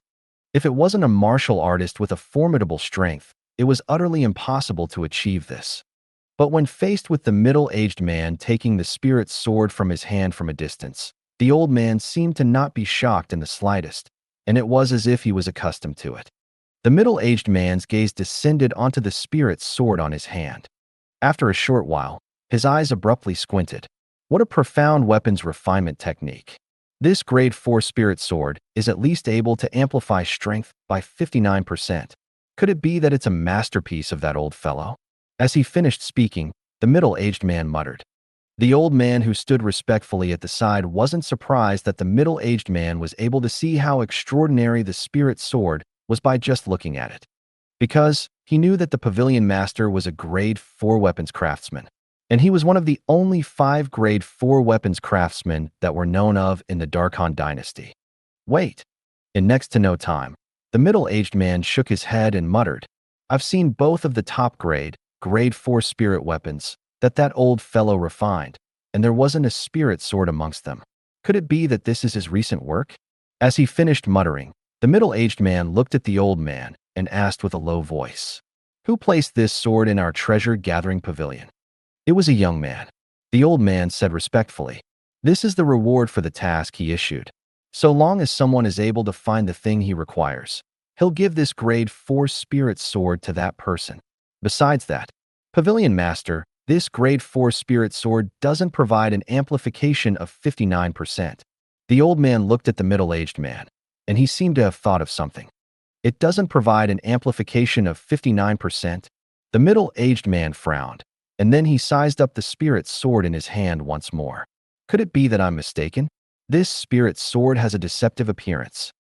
If it wasn't a martial artist with a formidable strength, it was utterly impossible to achieve this. But when faced with the middle-aged man taking the spirit sword from his hand from a distance, the old man seemed to not be shocked in the slightest, and it was as if he was accustomed to it. The middle-aged man's gaze descended onto the spirit sword on his hand. After a short while, his eyes abruptly squinted. What a profound weapons refinement technique. This grade 4 spirit sword is at least able to amplify strength by 59%. Could it be that it's a masterpiece of that old fellow? As he finished speaking, the middle-aged man muttered. The old man who stood respectfully at the side wasn't surprised that the middle-aged man was able to see how extraordinary the spirit sword was by just looking at it. Because he knew that the pavilion master was a grade 4 weapons craftsman, and he was one of the only 5 grade 4 weapons craftsmen that were known of in the Darkhan dynasty. Wait. In next to no time, the middle-aged man shook his head and muttered, "I've seen both of the top grade 4 spirit weapons that old fellow refined, and there wasn't a spirit sword amongst them. Could it be that this is his recent work?" As he finished muttering, the middle-aged man looked at the old man and asked with a low voice, "Who placed this sword in our treasure-gathering pavilion?" It was a young man. The old man said respectfully, "This is the reward for the task he issued. So long as someone is able to find the thing he requires, he'll give this grade 4 spirit sword to that person. Besides that, Pavilion Master, this grade 4 spirit sword doesn't provide an amplification of 59%. The old man looked at the middle-aged man, and he seemed to have thought of something. It doesn't provide an amplification of 59%? The middle-aged man frowned, and then he sized up the spirit sword in his hand once more. Could it be that I'm mistaken? This spirit sword has a deceptive appearance.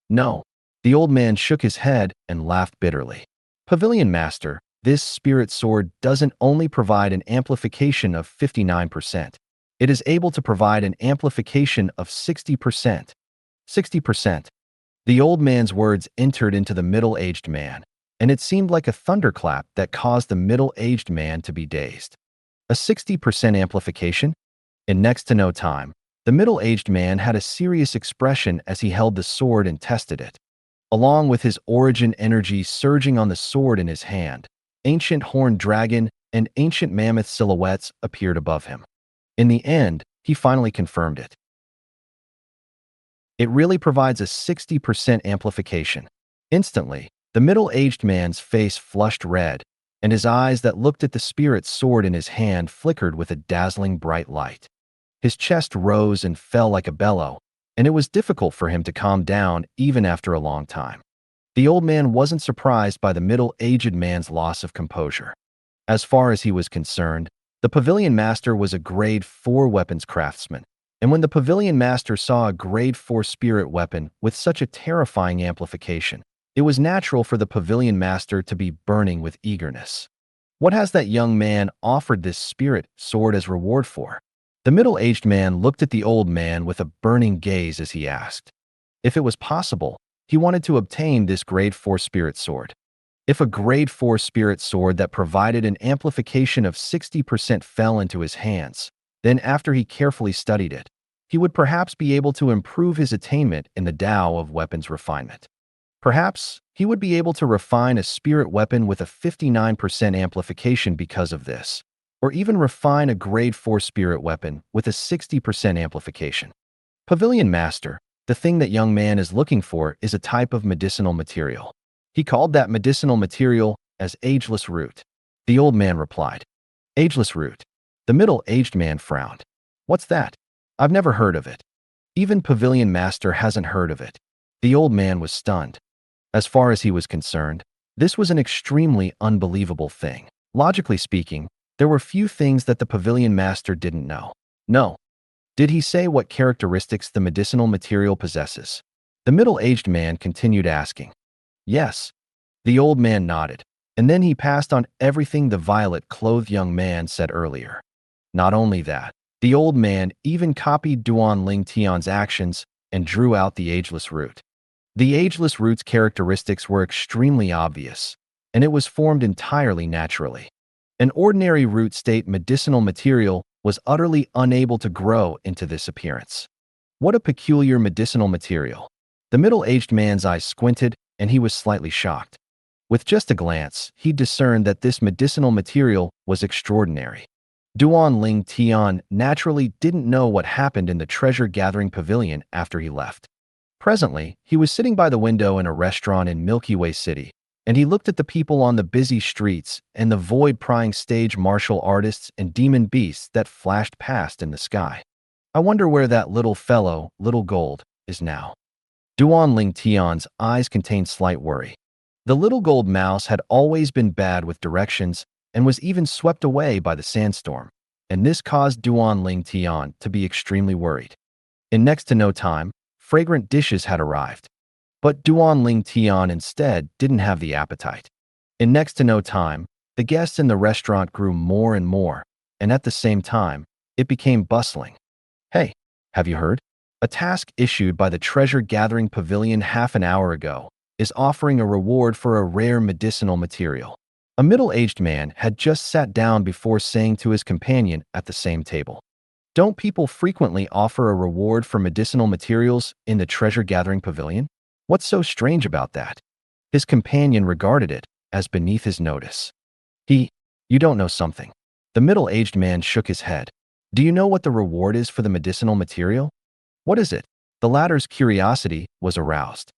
No. The old man shook his head and laughed bitterly. Pavilion Master, this spirit sword doesn't only provide an amplification of 59%. It is able to provide an amplification of 60%. 60%. The old man's words entered into the middle-aged man, and it seemed like a thunderclap that caused the middle-aged man to be dazed. A 60% amplification? In next to no time, the middle-aged man had a serious expression as he held the sword and tested it. Along with his origin energy surging on the sword in his hand, ancient horned dragon and ancient mammoth silhouettes appeared above him. In the end, he finally confirmed it. It really provides a 60% amplification. Instantly, the middle-aged man's face flushed red, and his eyes that looked at the spirit sword in his hand flickered with a dazzling bright light. His chest rose and fell like a bellow, and it was difficult for him to calm down even after a long time. The old man wasn't surprised by the middle-aged man's loss of composure. As far as he was concerned, the pavilion master was a grade 4 weapons craftsman, and when the pavilion master saw a grade 4 spirit weapon with such a terrifying amplification, it was natural for the pavilion master to be burning with eagerness. What has that young man offered this spirit sword as reward for? The middle-aged man looked at the old man with a burning gaze as he asked. If it was possible, he wanted to obtain this grade 4 spirit sword. If a grade 4 spirit sword that provided an amplification of 60% fell into his hands, then after he carefully studied it, he would perhaps be able to improve his attainment in the Tao of weapons refinement. Perhaps he would be able to refine a spirit weapon with a 59% amplification because of this, or even refine a grade 4 spirit weapon with a 60% amplification. Pavilion Master, the thing that young man is looking for is a type of medicinal material. He called that medicinal material as ageless root. The old man replied, "Ageless root." The middle-aged man frowned. "What's that? I've never heard of it." Even Pavilion Master hasn't heard of it. The old man was stunned. As far as he was concerned, this was an extremely unbelievable thing. Logically speaking, there were few things that the Pavilion Master didn't know. No. Did he say what characteristics the medicinal material possesses? The middle-aged man continued asking. Yes. The old man nodded, and then he passed on everything the violet-clothed young man said earlier. Not only that, the old man even copied Duan Ling Tian's actions and drew out the ageless root. The ageless root's characteristics were extremely obvious, and it was formed entirely naturally. An ordinary root state medicinal material was utterly unable to grow into this appearance. What a peculiar medicinal material. The middle-aged man's eyes squinted, and he was slightly shocked. With just a glance, he discerned that this medicinal material was extraordinary. Duan Ling Tian naturally didn't know what happened in the treasure-gathering pavilion after he left. Presently, he was sitting by the window in a restaurant in Milky Way City, and he looked at the people on the busy streets and the void-prying stage martial artists and demon beasts that flashed past in the sky. I wonder where that little fellow, Little Gold, is now. Duan Ling Tian's eyes contained slight worry. The little gold mouse had always been bad with directions and was even swept away by the sandstorm, and this caused Duan Ling Tian to be extremely worried. In next to no time, fragrant dishes had arrived. But Duan Ling Tian instead didn't have the appetite. In next to no time, the guests in the restaurant grew more and more, and at the same time, it became bustling. Hey, have you heard? A task issued by the treasure-gathering pavilion half an hour ago is offering a reward for a rare medicinal material. A middle-aged man had just sat down before saying to his companion at the same table, "Don't people frequently offer a reward for medicinal materials in the treasure-gathering pavilion? What's so strange about that?" His companion regarded it as beneath his notice. You don't know something." The middle-aged man shook his head. "Do you know what the reward is for the medicinal material?" "What is it?" The latter's curiosity was aroused.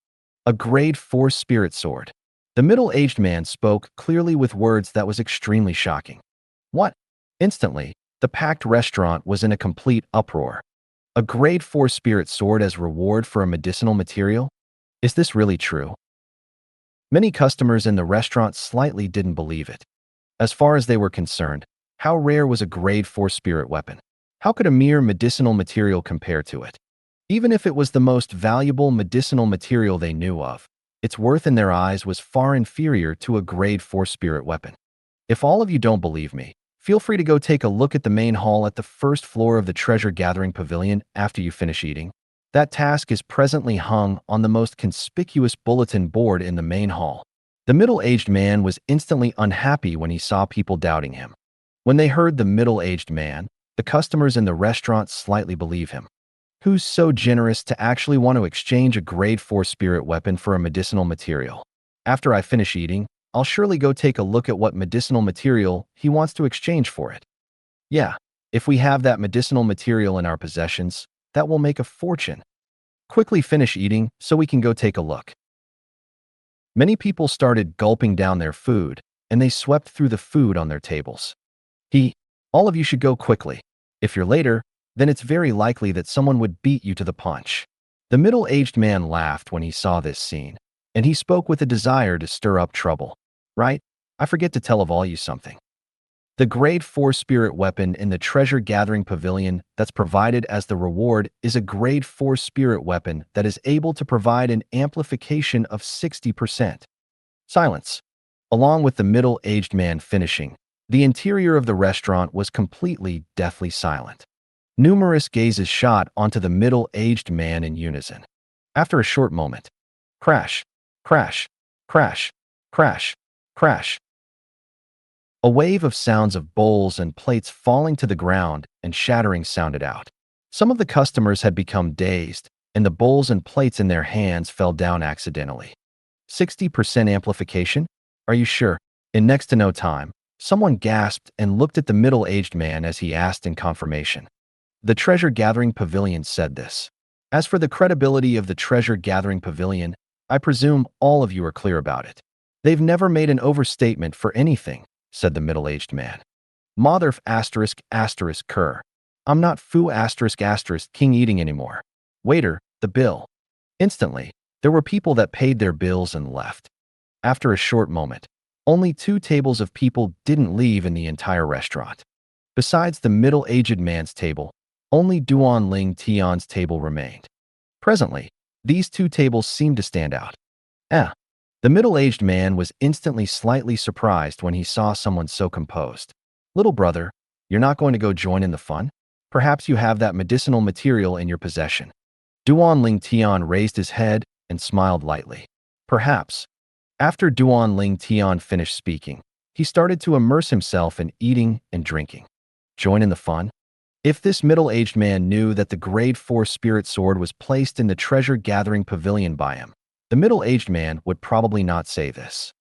"A grade 4 spirit sword." The middle-aged man spoke clearly with words that was extremely shocking. "What?" Instantly, the packed restaurant was in a complete uproar. A grade 4 spirit sword as reward for a medicinal material? Is this really true? Many customers in the restaurant slightly didn't believe it. As far as they were concerned, how rare was a grade 4 spirit weapon? How could a mere medicinal material compare to it? Even if it was the most valuable medicinal material they knew of, its worth in their eyes was far inferior to a grade 4 spirit weapon. If all of you don't believe me, feel free to go take a look at the main hall at the first floor of the treasure-gathering pavilion after you finish eating. That task is presently hung on the most conspicuous bulletin board in the main hall. The middle-aged man was instantly unhappy when he saw people doubting him. When they heard the middle-aged man, the customers in the restaurant slightly believed him. Who's so generous to actually want to exchange a grade 4 spirit weapon for a medicinal material? After I finish eating, I'll surely go take a look at what medicinal material he wants to exchange for it. Yeah, if we have that medicinal material in our possessions, that will make a fortune. Quickly finish eating so we can go take a look. Many people started gulping down their food, and they swept through the food on their tables. All of you should go quickly. If you're later, then it's very likely that someone would beat you to the punch. The middle-aged man laughed when he saw this scene, and he spoke with a desire to stir up trouble. Right? I forget to tell all you something. The grade 4 spirit weapon in the treasure-gathering pavilion that's provided as the reward is a grade 4 spirit weapon that is able to provide an amplification of 60%. Silence. Along with the middle-aged man finishing, the interior of the restaurant was completely deathly silent. Numerous gazes shot onto the middle-aged man in unison. After a short moment, crash, crash, crash, crash, crash. A wave of sounds of bowls and plates falling to the ground and shattering sounded out. Some of the customers had become dazed, and the bowls and plates in their hands fell down accidentally. 60% amplification? Are you sure? In next to no time, someone gasped and looked at the middle-aged man as he asked in confirmation. The treasure-gathering pavilion said this. As for the credibility of the treasure-gathering pavilion, I presume all of you are clear about it. They've never made an overstatement for anything, said the middle-aged man. Motherf *** cur. I'm not foo *** king eating anymore. Waiter, the bill. Instantly, there were people that paid their bills and left. After a short moment, only 2 tables of people didn't leave in the entire restaurant. Besides the middle-aged man's table, only Duan Ling Tian's table remained. Presently, these 2 tables seemed to stand out. The middle-aged man was instantly slightly surprised when he saw someone so composed. Little brother, you're not going to go join in the fun? Perhaps you have that medicinal material in your possession. Duan Ling Tian raised his head and smiled lightly. Perhaps. After Duan Ling Tian finished speaking, he started to immerse himself in eating and drinking. Join in the fun? If this middle-aged man knew that the grade 4 spirit sword was placed in the treasure-gathering pavilion by him, the middle-aged man would probably not say this.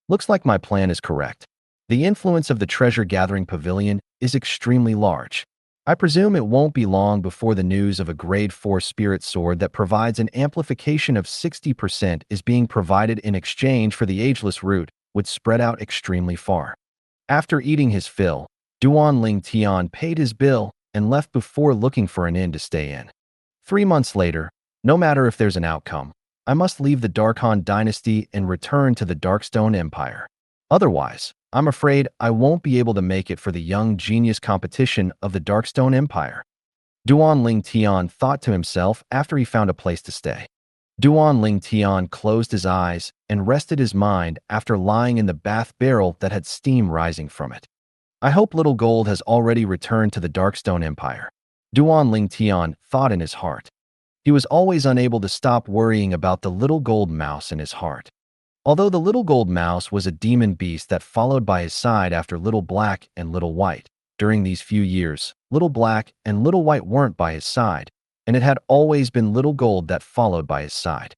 Looks like my plan is correct. The influence of the treasure-gathering pavilion is extremely large. I presume it won't be long before the news of a grade 4 spirit sword that provides an amplification of 60% is being provided in exchange for the ageless root would spread out extremely far. After eating his fill, Duan Ling Tian paid his bill and left before looking for an inn to stay in. 3 months later, no matter if there's an outcome, I must leave the Darkhan dynasty and return to the Darkstone Empire. Otherwise, I'm afraid I won't be able to make it for the young genius competition of the Darkstone Empire. Duan Ling Tian thought to himself after he found a place to stay. Duan Ling Tian closed his eyes and rested his mind after lying in the bath barrel that had steam rising from it. I hope Little Gold has already returned to the Darkstone Empire. Duan Ling Tian thought in his heart. He was always unable to stop worrying about the little gold mouse in his heart. Although the little gold mouse was a demon beast that followed by his side after Little Black and Little White, during these few years, Little Black and Little White weren't by his side, and it had always been Little Gold that followed by his side.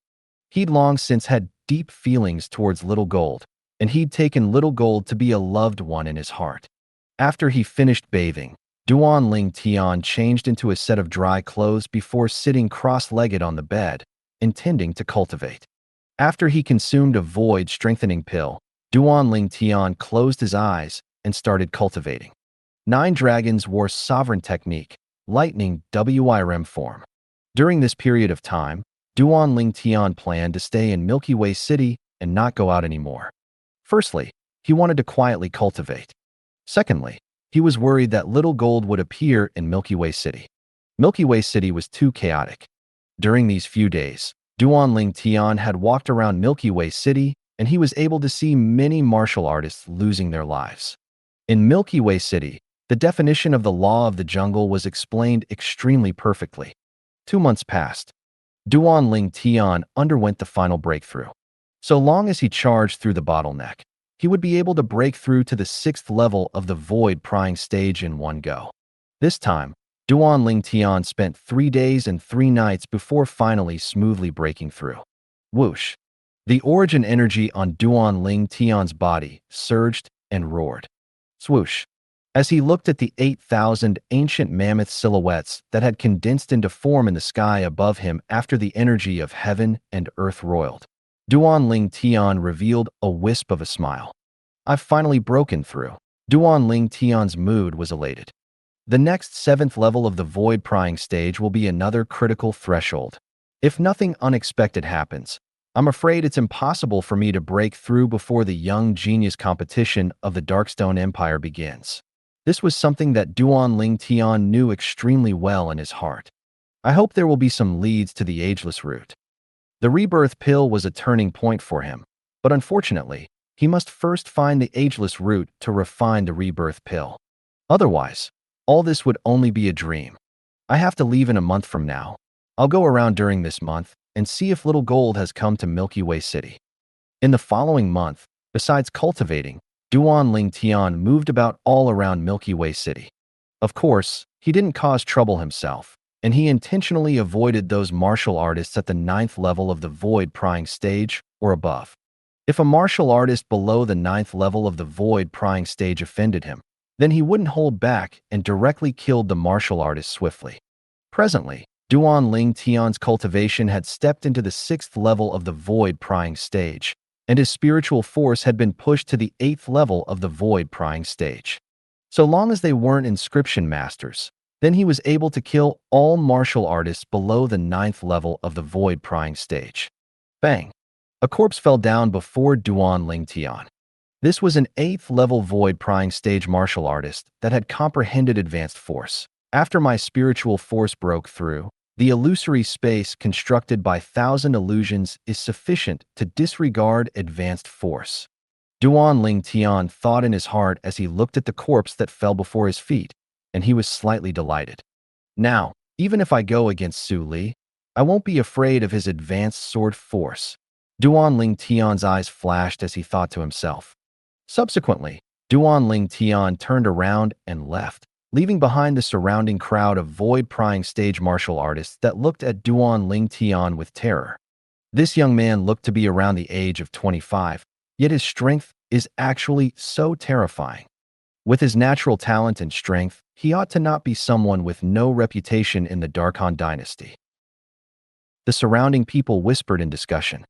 He'd long since had deep feelings towards Little Gold, and he'd taken Little Gold to be a loved one in his heart. After he finished bathing, Duan Ling Tian changed into a set of dry clothes before sitting cross-legged on the bed, intending to cultivate. After he consumed a void-strengthening pill, Duan Ling Tian closed his eyes and started cultivating. 9 dragons wore sovereign technique, lightning WIRM form. During this period of time, Duan Ling Tian planned to stay in Milky Way City and not go out anymore. Firstly, he wanted to quietly cultivate. Secondly, he was worried that Little Gold would appear in Milky Way City. Milky Way City was too chaotic. During these few days, Duan Ling Tian had walked around Milky Way City, and he was able to see many martial artists losing their lives. In Milky Way City, the definition of the law of the jungle was explained extremely perfectly. 2 months passed. Duan Ling Tian underwent the final breakthrough. So long as he charged through the bottleneck, he would be able to break through to the 6th level of the void prying stage in one go. This time, Duan Ling Tian spent 3 days and 3 nights before finally smoothly breaking through. Whoosh! The origin energy on Duan Ling Tian's body surged and roared. Swoosh! As he looked at the 8,000 ancient mammoth silhouettes that had condensed into form in the sky above him after the energy of heaven and earth roiled, Duan Ling Tian revealed a wisp of a smile. I've finally broken through. Duan Ling Tian's mood was elated. The next 7th level of the void prying stage will be another critical threshold. If nothing unexpected happens, I'm afraid it's impossible for me to break through before the young genius competition of the Darkstone Empire begins. This was something that Duan Ling Tian knew extremely well in his heart. I hope there will be some leads to the ageless route. The rebirth pill was a turning point for him, but unfortunately, he must first find the ageless route to refine the rebirth pill. Otherwise, all this would only be a dream. I have to leave in a month from now. I'll go around during this month and see if Little Gold has come to Milky Way City. In the following month, besides cultivating, Duan Ling Tian moved about all around Milky Way City. Of course, he didn't cause trouble himself, and he intentionally avoided those martial artists at the 9th level of the void prying stage or above. If a martial artist below the 9th level of the void prying stage offended him, then he wouldn't hold back and directly killed the martial artist swiftly. Presently, Duan Ling Tian's cultivation had stepped into the 6th level of the void prying stage, and his spiritual force had been pushed to the 8th level of the void prying stage. So long as they weren't inscription masters, then he was able to kill all martial artists below the 9th level of the void prying stage. Bang! A corpse fell down before Duan Ling Tian. This was an 8th level void prying stage martial artist that had comprehended advanced force. After my spiritual force broke through, the illusory space constructed by 1,000 illusions is sufficient to disregard advanced force. Duan Ling Tian thought in his heart as he looked at the corpse that fell before his feet, and he was slightly delighted. Now, even if I go against Su Li, I won't be afraid of his advanced sword force. Duan Ling Tian's eyes flashed as he thought to himself. Subsequently, Duan Ling Tian turned around and left, leaving behind the surrounding crowd of void-prying stage martial artists that looked at Duan Ling Tian with terror. This young man looked to be around the age of 25, yet his strength is actually so terrifying. With his natural talent and strength, he ought to not be someone with no reputation in the Darkhan dynasty. The surrounding people whispered in discussion.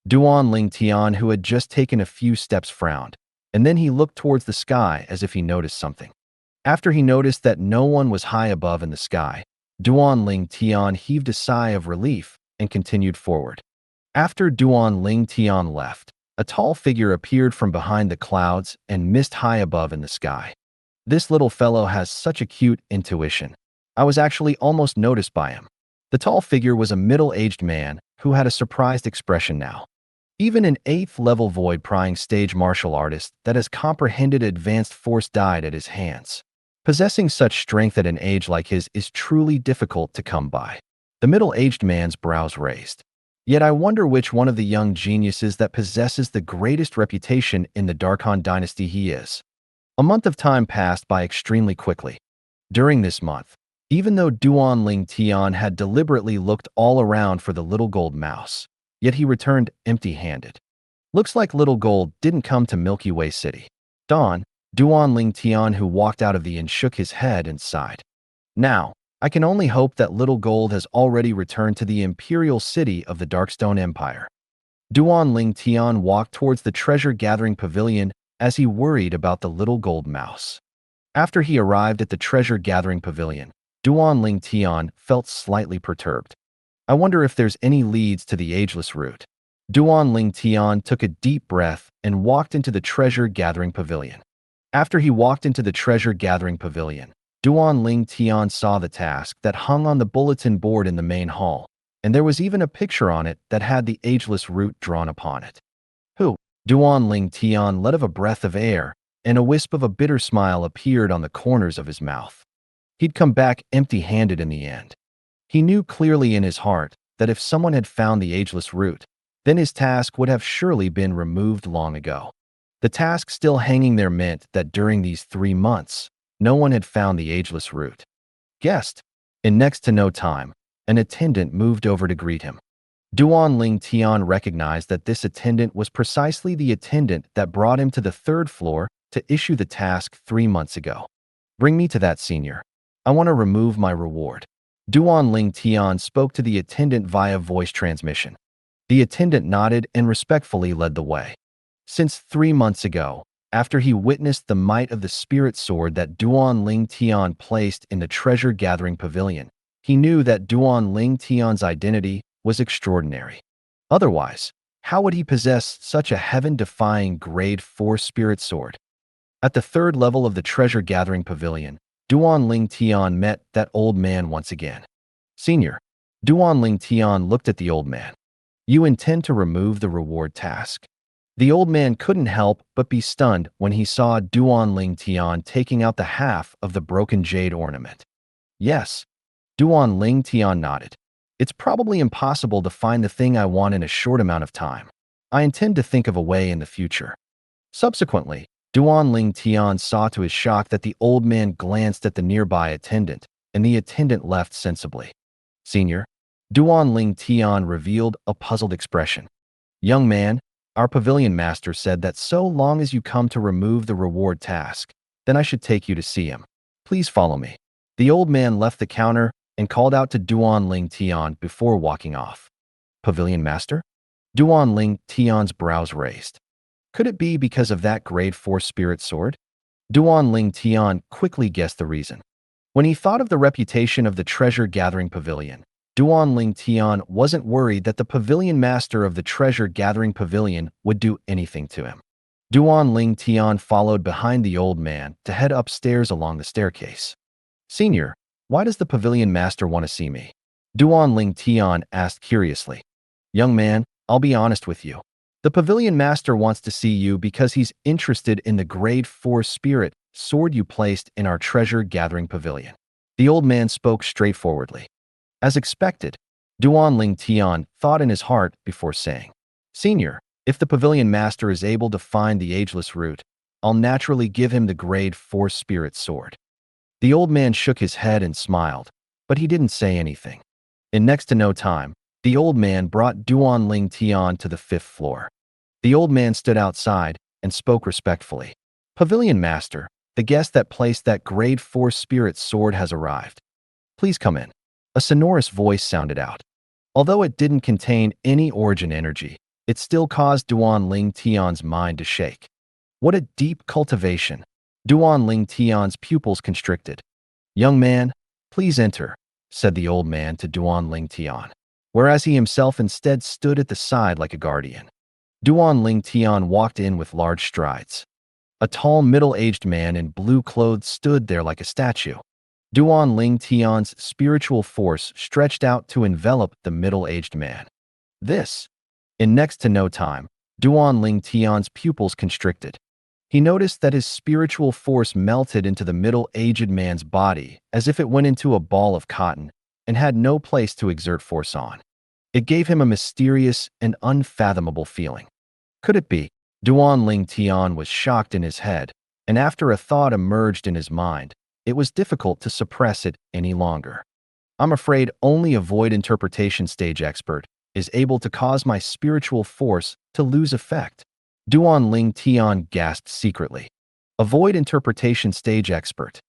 Duan Ling Tian, who had just taken a few steps, frowned, and then he looked towards the sky as if he noticed something. After he noticed that no one was high above in the sky, Duan Ling Tian heaved a sigh of relief and continued forward. After Duan Ling Tian left, a tall figure appeared from behind the clouds and missed high above in the sky. This little fellow has such acute intuition. I was actually almost noticed by him. The tall figure was a middle-aged man who had a surprised expression now. Even an 8th level void prying stage martial artist that has comprehended advanced force died at his hands. Possessing such strength at an age like his is truly difficult to come by. The middle-aged man's brows raised. Yet I wonder which one of the young geniuses that possesses the greatest reputation in the Darkhan dynasty he is. A month of time passed by extremely quickly. During this month, even though Duan Ling Tian had deliberately looked all around for the little gold mouse, yet he returned empty-handed. Looks like Little Gold didn't come to Milky Way City. Duan Ling Tian, who walked out of the inn, shook his head and sighed. Now, I can only hope that Little Gold has already returned to the imperial city of the Darkstone Empire. Duan Ling Tian walked towards the treasure-gathering pavilion as he worried about the little gold mouse. After he arrived at the treasure-gathering pavilion, Duan Ling Tian felt slightly perturbed. I wonder if there's any leads to the ageless route. Duan Ling Tian took a deep breath and walked into the treasure-gathering pavilion. After he walked into the treasure-gathering pavilion, Duan Ling Tian saw the task that hung on the bulletin board in the main hall, and there was even a picture on it that had the ageless route drawn upon it. Duan Ling Tian let out a breath of air, and a wisp of a bitter smile appeared on the corners of his mouth. He'd come back empty-handed in the end. He knew clearly in his heart that if someone had found the ageless route, then his task would have surely been removed long ago. The task still hanging there meant that during these 3 months, no one had found the ageless route. guest. In next to no time, an attendant moved over to greet him. Duan Ling Tian recognized that this attendant was precisely the attendant that brought him to the third floor to issue the task 3 months ago. Bring me to that senior. I want to remove my reward. Duan Ling Tian spoke to the attendant via voice transmission. The attendant nodded and respectfully led the way. Since 3 months ago, after he witnessed the might of the spirit sword that Duan Ling Tian placed in the treasure-gathering pavilion, he knew that Duan Ling Tian's identity was extraordinary. Otherwise, how would he possess such a heaven-defying grade 4 spirit sword? At the third level of the treasure-gathering pavilion, Duan Ling Tian met that old man once again. Senior, Duan Ling Tian looked at the old man. You intend to remove the reward task. The old man couldn't help but be stunned when he saw Duan Ling Tian taking out the half of the broken jade ornament. Yes, Duan Ling Tian nodded. It's probably impossible to find the thing I want in a short amount of time. I intend to think of a way in the future. Subsequently, Duan Ling Tian saw to his shock that the old man glanced at the nearby attendant, and the attendant left sensibly. Senior, Duan Ling Tian revealed a puzzled expression. Young man, our pavilion master said that so long as you come to remove the reward task, then I should take you to see him. Please follow me. The old man left the counter and called out to Duan Ling Tian before walking off. Pavilion master? Duan Ling Tian's brows raised. Could it be because of that grade 4 spirit sword? Duan Ling Tian quickly guessed the reason. When he thought of the reputation of the treasure-gathering pavilion, Duan Ling Tian wasn't worried that the pavilion master of the treasure-gathering pavilion would do anything to him. Duan Ling Tian followed behind the old man to head upstairs along the staircase. Senior, why does the pavilion master want to see me? Duan Ling Tian asked curiously. Young man, I'll be honest with you. The pavilion master wants to see you because he's interested in the grade 4 spirit sword you placed in our treasure-gathering pavilion. The old man spoke straightforwardly. As expected, Duan Ling Tian thought in his heart before saying, Senior, if the pavilion master is able to find the ageless root, I'll naturally give him the grade 4 spirit sword. The old man shook his head and smiled, but he didn't say anything. In next to no time, the old man brought Duan Ling Tian to the 5th floor. The old man stood outside and spoke respectfully. Pavilion master, the guest that placed that grade 4 spirit sword has arrived. Please come in. A sonorous voice sounded out. Although it didn't contain any origin energy, it still caused Duan Ling Tian's mind to shake. What a deep cultivation. Duan Ling Tian's pupils constricted. Young man, please enter, said the old man to Duan Ling Tian, whereas he himself instead stood at the side like a guardian. Duan Ling Tian walked in with large strides. A tall, middle-aged man in blue clothes stood there like a statue. Duan Ling Tian's spiritual force stretched out to envelop the middle-aged man. In next to no time, Duan Ling Tian's pupils constricted. He noticed that his spiritual force melted into the middle-aged man's body as if it went into a ball of cotton and had no place to exert force on. It gave him a mysterious and unfathomable feeling. Could it be? Duan Ling Tian was shocked in his head, and after a thought emerged in his mind, it was difficult to suppress it any longer. I'm afraid only a void interpretation stage expert is able to cause my spiritual force to lose effect. Duan Ling Tian gasped secretly. A void interpretation stage expert.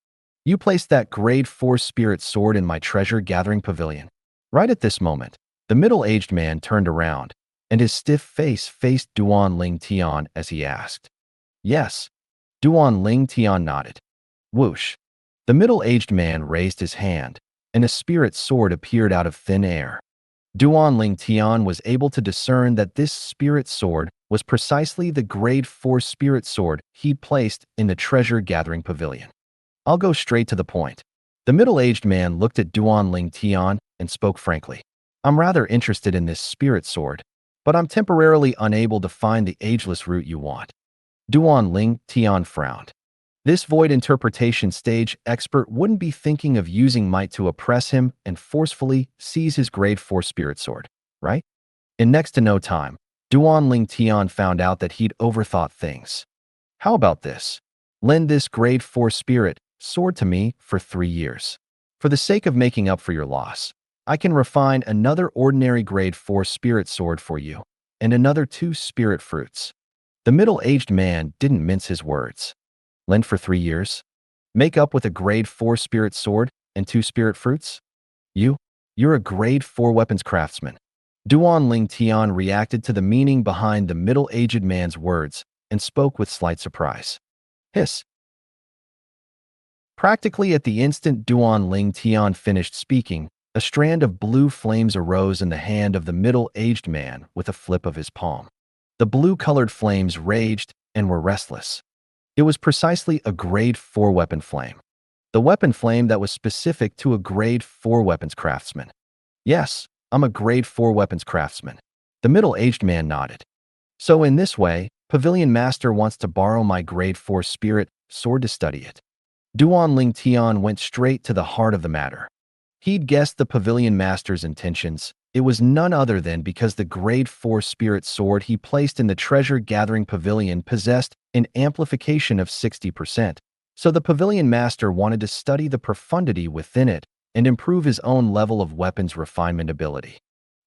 You placed that grade 4 spirit sword in my treasure-gathering pavilion. Right at this moment, the middle-aged man turned around, and his stiff face faced Duan Ling Tian as he asked. Yes. Duan Ling Tian nodded. Whoosh. The middle-aged man raised his hand, and a spirit sword appeared out of thin air. Duan Ling Tian was able to discern that this spirit sword was precisely the grade 4 spirit sword he'd placed in the treasure-gathering pavilion. I'll go straight to the point. The middle-aged man looked at Duan Ling Tian and spoke frankly. I'm rather interested in this spirit sword, but I'm temporarily unable to find the ageless root you want. Duan Ling Tian frowned. This void interpretation stage expert wouldn't be thinking of using might to oppress him and forcefully seize his grade 4 spirit sword, right? In next to no time, Duan Ling Tian found out that he'd overthought things. How about this? Lend this grade 4 spirit sword to me for 3 years. For the sake of making up for your loss, I can refine another ordinary grade 4 spirit sword for you, and another 2 spirit fruits. The middle-aged man didn't mince his words. Lend for 3 years? Make up with a grade 4 spirit sword and 2 spirit fruits? You're a grade 4 weapons craftsman. Duan Ling Tian reacted to the meaning behind the middle-aged man's words and spoke with slight surprise. Hiss. Practically at the instant Duan Ling Tian finished speaking, a strand of blue flames arose in the hand of the middle-aged man with a flip of his palm. The blue-colored flames raged and were restless. It was precisely a grade 4 weapon flame. The weapon flame that was specific to a grade 4 weapons craftsman. Yes, I'm a grade 4 weapons craftsman. The middle-aged man nodded. So in this way, Pavilion Master wants to borrow my grade 4 spirit sword to study it. Duan Ling Tian went straight to the heart of the matter. He'd guessed the Pavilion Master's intentions. It was none other than because the grade 4 spirit sword he placed in the treasure-gathering pavilion possessed an amplification of 60%. So the Pavilion Master wanted to study the profundity within it and improve his own level of weapons refinement ability.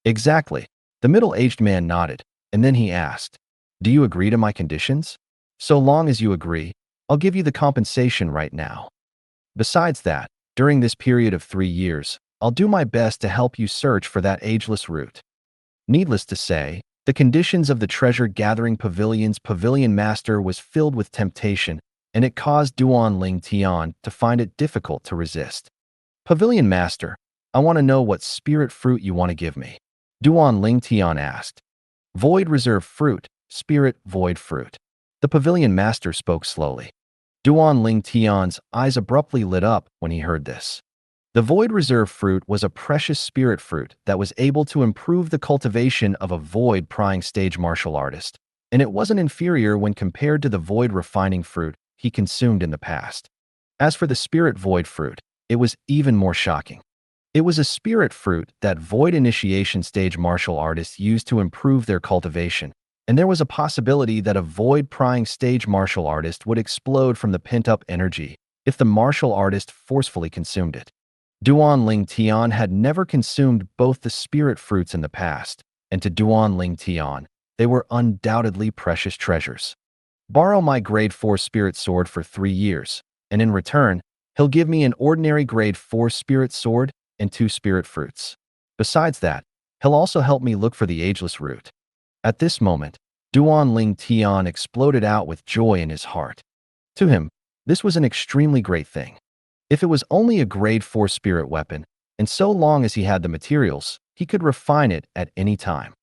Exactly. The middle-aged man nodded, and then he asked, "Do you agree to my conditions? So long as you agree, I'll give you the compensation right now. Besides that, during this period of 3 years, I'll do my best to help you search for that ageless root." Needless to say, the conditions of the treasure-gathering pavilion's Pavilion Master was filled with temptation, and it caused Duan Ling Tian to find it difficult to resist. "Pavilion Master, I want to know what spirit fruit you want to give me," Duan Ling Tian asked. "Void Reserve Fruit, Spirit Void Fruit." The Pavilion Master spoke slowly. Duan Ling Tian's eyes abruptly lit up when he heard this. The Void Reserve Fruit was a precious spirit fruit that was able to improve the cultivation of a void prying stage martial artist, and it wasn't inferior when compared to the void refining fruit he consumed in the past. As for the Spirit Void Fruit, it was even more shocking. It was a spirit fruit that void initiation stage martial artists used to improve their cultivation, and there was a possibility that a void prying stage martial artist would explode from the pent-up energy if the martial artist forcefully consumed it. Duan Ling Tian had never consumed both the spirit fruits in the past, and to Duan Ling Tian, they were undoubtedly precious treasures. "Borrow my grade 4 spirit sword for 3 years, and in return, he'll give me an ordinary grade 4 spirit sword and 2 spirit fruits. Besides that, he'll also help me look for the ageless root." At this moment, Duan Ling Tian exploded out with joy in his heart. To him, this was an extremely great thing. If it was only a grade 4 spirit weapon, and so long as he had the materials, he could refine it at any time.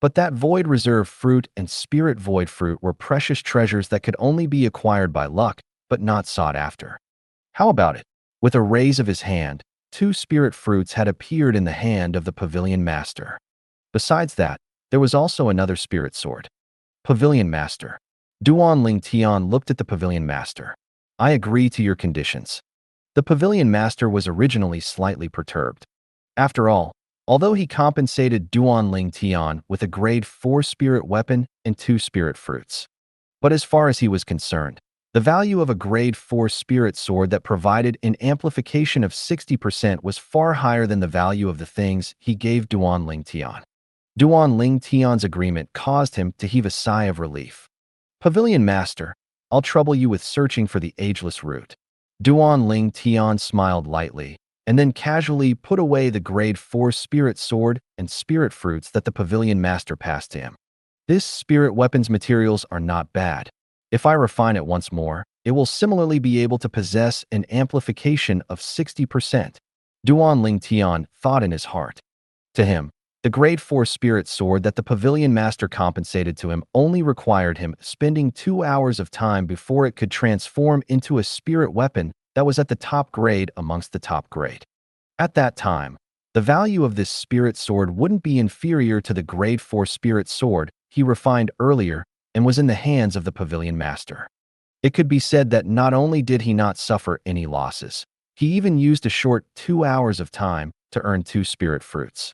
But that Void Reserve Fruit and Spirit Void Fruit were precious treasures that could only be acquired by luck, but not sought after. How about it? With a raise of his hand, 2 spirit fruits had appeared in the hand of the Pavilion Master. Besides that, there was also another spirit sword. "Pavilion Master." Duan Ling Tian looked at the Pavilion Master. "I agree to your conditions." The Pavilion Master was originally slightly perturbed. After all, although he compensated Duan Ling Tian with a grade 4 spirit weapon and 2 spirit fruits. But as far as he was concerned, the value of a grade 4 spirit sword that provided an amplification of 60% was far higher than the value of the things he gave Duan Ling Tian. Duan Ling Tian's agreement caused him to heave a sigh of relief. "Pavilion Master, I'll trouble you with searching for the ageless root." Duan Ling Tian smiled lightly, and then casually put away the grade 4 spirit sword and spirit fruits that the Pavilion Master passed to him. "This spirit weapons materials are not bad. If I refine it once more, it will similarly be able to possess an amplification of 60%. Duan Ling Tian thought in his heart. To him, the grade 4 spirit sword that the Pavilion Master compensated to him only required him spending 2 hours of time before it could transform into a spirit weapon that was at the top grade amongst the top grade. At that time, the value of this spirit sword wouldn't be inferior to the grade 4 spirit sword he refined earlier and was in the hands of the Pavilion Master. It could be said that not only did he not suffer any losses, he even used a short 2 hours of time to earn 2 spirit fruits.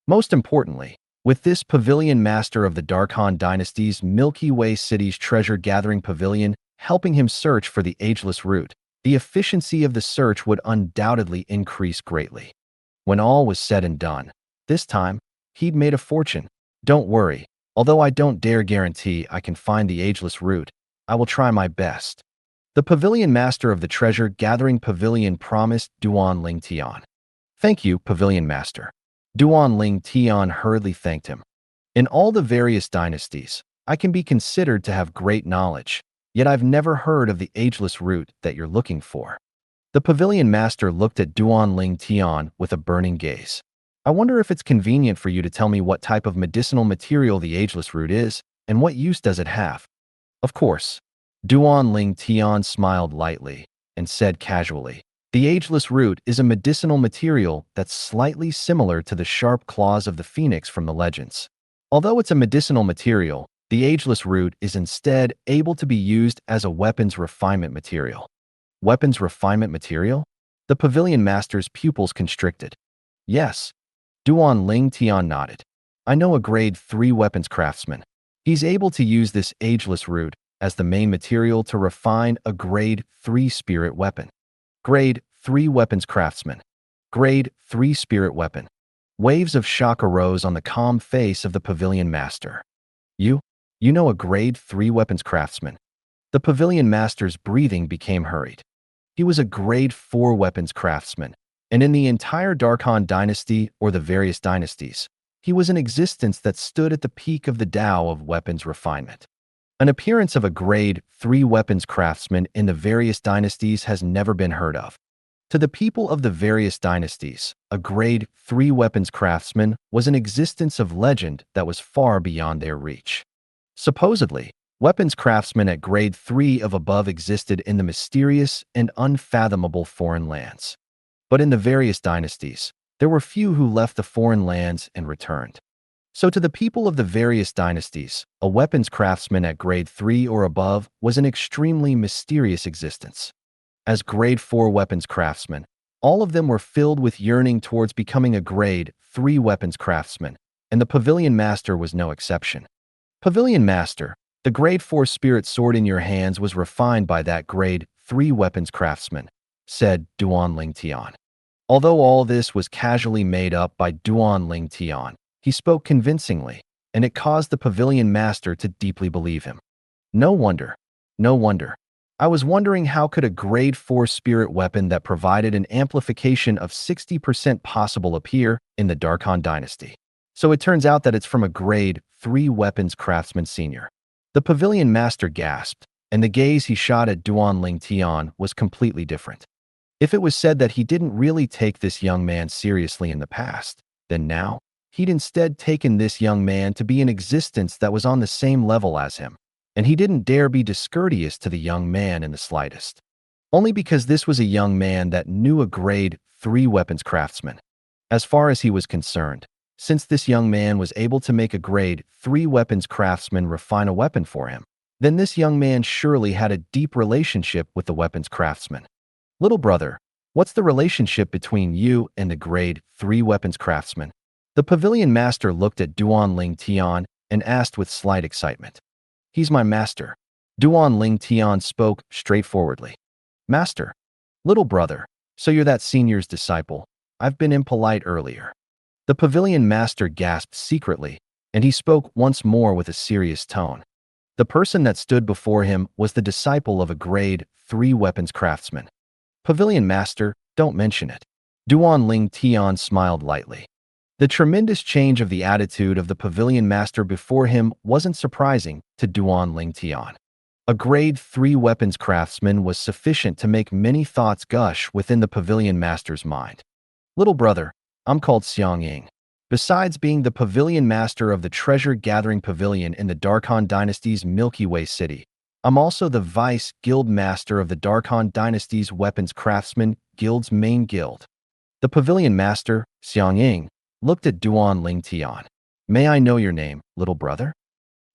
Most importantly, with this Pavilion Master of the Dark Han Dynasty's Milky Way City's treasure-gathering pavilion helping him search for the ageless root, the efficiency of the search would undoubtedly increase greatly. When all was said and done, this time, he'd made a fortune. Don't worry, although I don't dare guarantee I can find the ageless root, I will try my best. The pavilion master of the treasure-gathering pavilion promised Duan Ling Tian. Thank you, pavilion master. Duan Ling Tian hurriedly thanked him. In all the various dynasties, I can be considered to have great knowledge, yet I've never heard of the ageless root that you're looking for. The pavilion master looked at Duan Ling Tian with a burning gaze. I wonder if it's convenient for you to tell me what type of medicinal material the ageless root is, and what use does it have? Of course. Duan Ling Tian smiled lightly and said casually, the ageless root is a medicinal material that's slightly similar to the sharp claws of the phoenix from the legends. Although it's a medicinal material, the ageless root is instead able to be used as a weapons refinement material. Weapons refinement material? The pavilion master's pupils constricted. Yes. Duan Ling Tian nodded. I know a grade 3 weapons craftsman. He's able to use this ageless root as the main material to refine a grade 3 spirit weapon. Grade 3 weapons craftsman. Grade 3 spirit weapon. Waves of shock arose on the calm face of the pavilion master. You know a grade 3 weapons craftsman. The pavilion master's breathing became hurried. He was a grade 4 weapons craftsman, and in the entire Darkhan dynasty or the various dynasties, he was an existence that stood at the peak of the Tao of weapons refinement. An appearance of a grade 3 weapons craftsman in the various dynasties has never been heard of. To the people of the various dynasties, a grade 3 weapons craftsman was an existence of legend that was far beyond their reach. Supposedly, weapons craftsmen at grade 3 of above existed in the mysterious and unfathomable foreign lands. But in the various dynasties, there were few who left the foreign lands and returned. So to the people of the various dynasties, a weapons craftsman at grade 3 or above was an extremely mysterious existence. As grade 4 weapons craftsmen, all of them were filled with yearning towards becoming a grade 3 weapons craftsman, and the pavilion master was no exception. Pavilion master, the grade 4 spirit sword in your hands was refined by that grade 3 weapons craftsman, said Duan Ling Tian. Although all this was casually made up by Duan Ling Tian, he spoke convincingly, and it caused the pavilion master to deeply believe him. No wonder. I was wondering how could a grade 4 spirit weapon that provided an amplification of 60% possible appear in the Darkhan dynasty. So it turns out that it's from a grade 3 weapons craftsman senior. The pavilion master gasped, and the gaze he shot at Duan Ling Tian was completely different. If it was said that he didn't really take this young man seriously in the past, then now, he'd instead taken this young man to be an existence that was on the same level as him, and he didn't dare be discourteous to the young man in the slightest. Only because this was a young man that knew a grade 3 weapons craftsman. As far as he was concerned, since this young man was able to make a grade 3 weapons craftsman refine a weapon for him, then this young man surely had a deep relationship with the weapons craftsman. Little brother, what's the relationship between you and the grade 3 weapons craftsman? The pavilion master looked at Duan Ling Tian and asked with slight excitement. He's my master. Duan Ling Tian spoke straightforwardly. Master. Little brother, so you're that senior's disciple. I've been impolite earlier. The pavilion master gasped secretly, and he spoke once more with a serious tone. The person that stood before him was the disciple of a grade 3 weapons craftsman. Pavilion master, don't mention it. Duan Ling Tian smiled lightly. The tremendous change of the attitude of the pavilion master before him wasn't surprising to Duan Ling Tian. A grade 3 weapons craftsman was sufficient to make many thoughts gush within the pavilion master's mind. Little brother, I'm called Xiang Ying. Besides being the pavilion master of the treasure-gathering pavilion in the Darkhan dynasty's Milky Way city, I'm also the vice guild master of the Darkhan dynasty's weapons craftsman guild's main guild. The pavilion master, Xiang Ying, looked at Duan Ling Tian. May I know your name, little brother?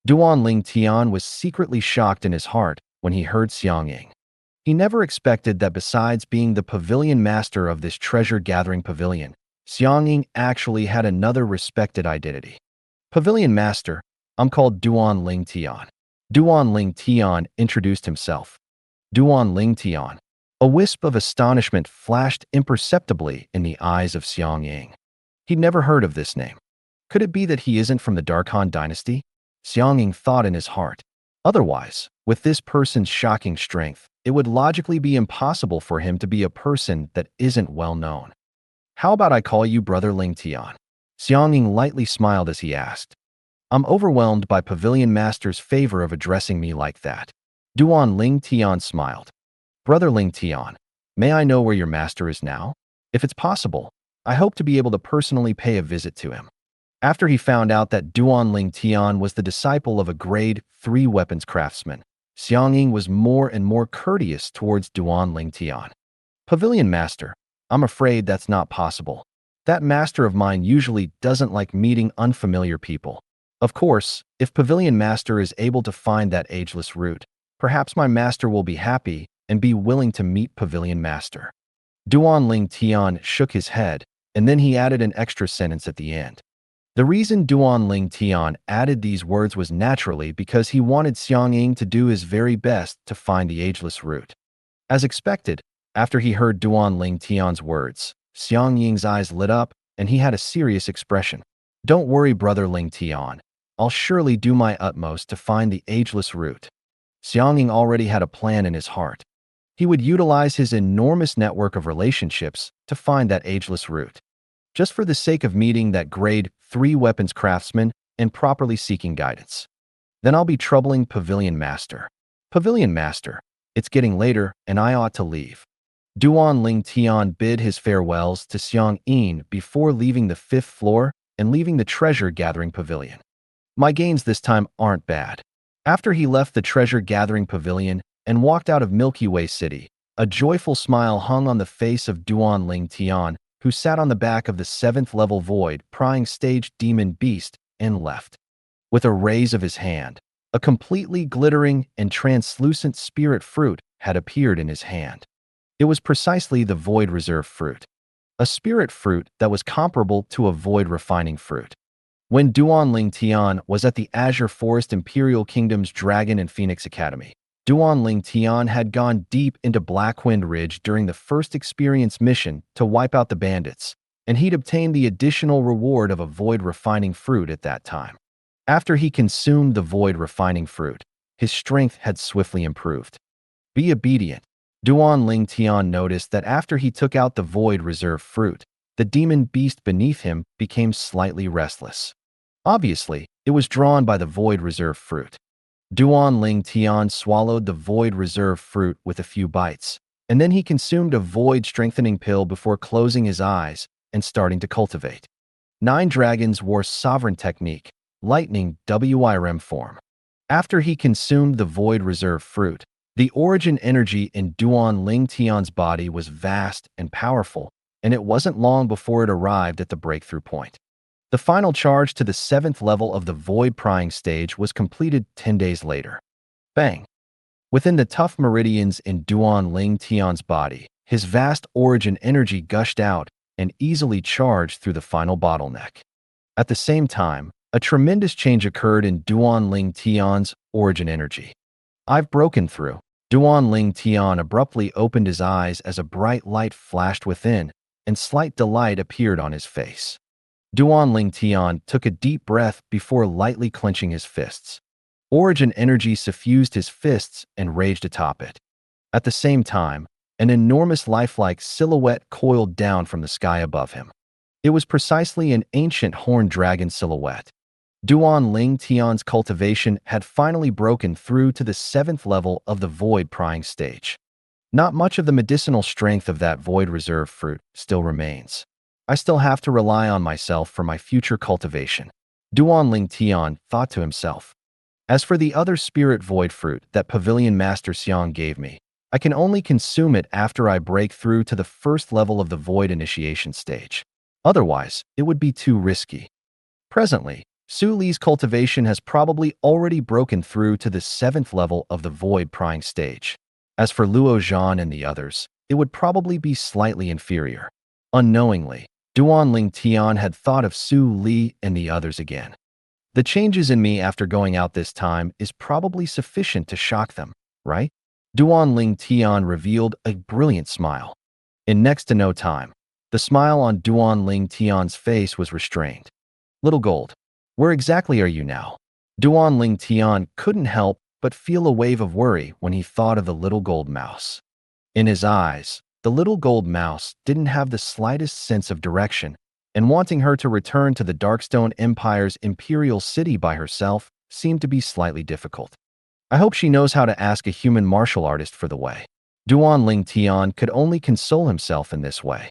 Duan Ling Tian was secretly shocked in his heart when he heard Xiang Ying. He never expected that besides being the pavilion master of this treasure-gathering pavilion, Xiang Ying actually had another respected identity. Pavilion master, I'm called Duan Ling Tian. Duan Ling Tian introduced himself. Duan Ling Tian. A wisp of astonishment flashed imperceptibly in the eyes of Xiang Ying. He'd never heard of this name. Could it be that he isn't from the Dark Han dynasty? Xiang Ying thought in his heart. Otherwise, with this person's shocking strength, it would logically be impossible for him to be a person that isn't well known. How about I call you Brother Ling Tian? Xiang Ying lightly smiled as he asked. I'm overwhelmed by Pavilion Master's favor of addressing me like that. Duan Ling Tian smiled. Brother Ling Tian, may I know where your master is now? If it's possible, I hope to be able to personally pay a visit to him. After he found out that Duan Ling Tian was the disciple of a grade 3 weapons craftsman, Xiang Ying was more and more courteous towards Duan Ling Tian. Pavilion Master, I'm afraid that's not possible. That master of mine usually doesn't like meeting unfamiliar people. Of course, if Pavilion Master is able to find that ageless root, perhaps my master will be happy and be willing to meet Pavilion Master. Duan Ling Tian shook his head, and then he added an extra sentence at the end. The reason Duan Ling Tian added these words was naturally because he wanted Xiang Ying to do his very best to find the ageless root. As expected, after he heard Duan Ling Tian's words, Xiang Ying's eyes lit up and he had a serious expression. Don't worry, Brother Ling Tian. I'll surely do my utmost to find the ageless root. Xiang Ying already had a plan in his heart. He would utilize his enormous network of relationships to find that ageless root. Just for the sake of meeting that grade 3 weapons craftsman and properly seeking guidance. Then I'll be troubling Pavilion Master. Pavilion Master, it's getting later and I ought to leave. Duan Ling Tian bid his farewells to Xiang Ying before leaving the 5th floor and leaving the treasure-gathering pavilion. My gains this time aren't bad. After he left the treasure-gathering pavilion and walked out of Milky Way City, a joyful smile hung on the face of Duan Ling Tian, who sat on the back of the 7th level void prying stage demon beast and left. With a raise of his hand, a completely glittering and translucent spirit fruit had appeared in his hand. It was precisely the void reserve fruit, a spirit fruit that was comparable to a void refining fruit. When Duan Ling Tian was at the Azure Forest Imperial Kingdom's Dragon and Phoenix Academy, Duan Ling Tian had gone deep into Blackwind Ridge during the first experience mission to wipe out the bandits, and he'd obtained the additional reward of a void refining fruit at that time. After he consumed the void refining fruit, his strength had swiftly improved. Be obedient. Duan Ling Tian noticed that after he took out the void reserve fruit, the demon beast beneath him became slightly restless. Obviously, it was drawn by the void reserve fruit. Duan Ling Tian swallowed the void reserve fruit with a few bites, and then he consumed a void strengthening pill before closing his eyes and starting to cultivate. 9 Dragons War Sovereign Technique, Lightning WIRM form. After he consumed the void reserve fruit, the origin energy in Duan Ling Tian's body was vast and powerful, and it wasn't long before it arrived at the breakthrough point. The final charge to the 7th level of the void prying stage was completed 10 days later. Bang! Within the tough meridians in Duan Ling Tian's body, his vast origin energy gushed out and easily charged through the final bottleneck. At the same time, a tremendous change occurred in Duan Ling Tian's origin energy. I've broken through. Duan Ling Tian abruptly opened his eyes as a bright light flashed within, and slight delight appeared on his face. Duan Ling Tian took a deep breath before lightly clenching his fists. Origin energy suffused his fists and raged atop it. At the same time, an enormous lifelike silhouette coiled down from the sky above him. It was precisely an ancient horned dragon silhouette. Duan Ling Tian's cultivation had finally broken through to the 7th level of the void prying stage. Not much of the medicinal strength of that void reserve fruit still remains. I still have to rely on myself for my future cultivation. Duan Ling Tian thought to himself. As for the other spirit void fruit that Pavilion Master Xiang gave me, I can only consume it after I break through to the 1st level of the void initiation stage. Otherwise, it would be too risky. Presently, Su Li's cultivation has probably already broken through to the 7th level of the void prying stage. As for Luo Zhan and the others, it would probably be slightly inferior. Unknowingly, Duan Ling Tian had thought of Su Li and the others again. The changes in me after going out this time is probably sufficient to shock them, right? Duan Ling Tian revealed a brilliant smile. In next to no time, the smile on Duan Ling Tian's face was restrained. Little Gold, where exactly are you now? Duan Ling Tian couldn't help but feel a wave of worry when he thought of the little gold mouse. In his eyes, the little gold mouse didn't have the slightest sense of direction, and wanting her to return to the Darkstone Empire's imperial city by herself seemed to be slightly difficult. I hope she knows how to ask a human martial artist for the way. Duan Ling Tian could only console himself in this way.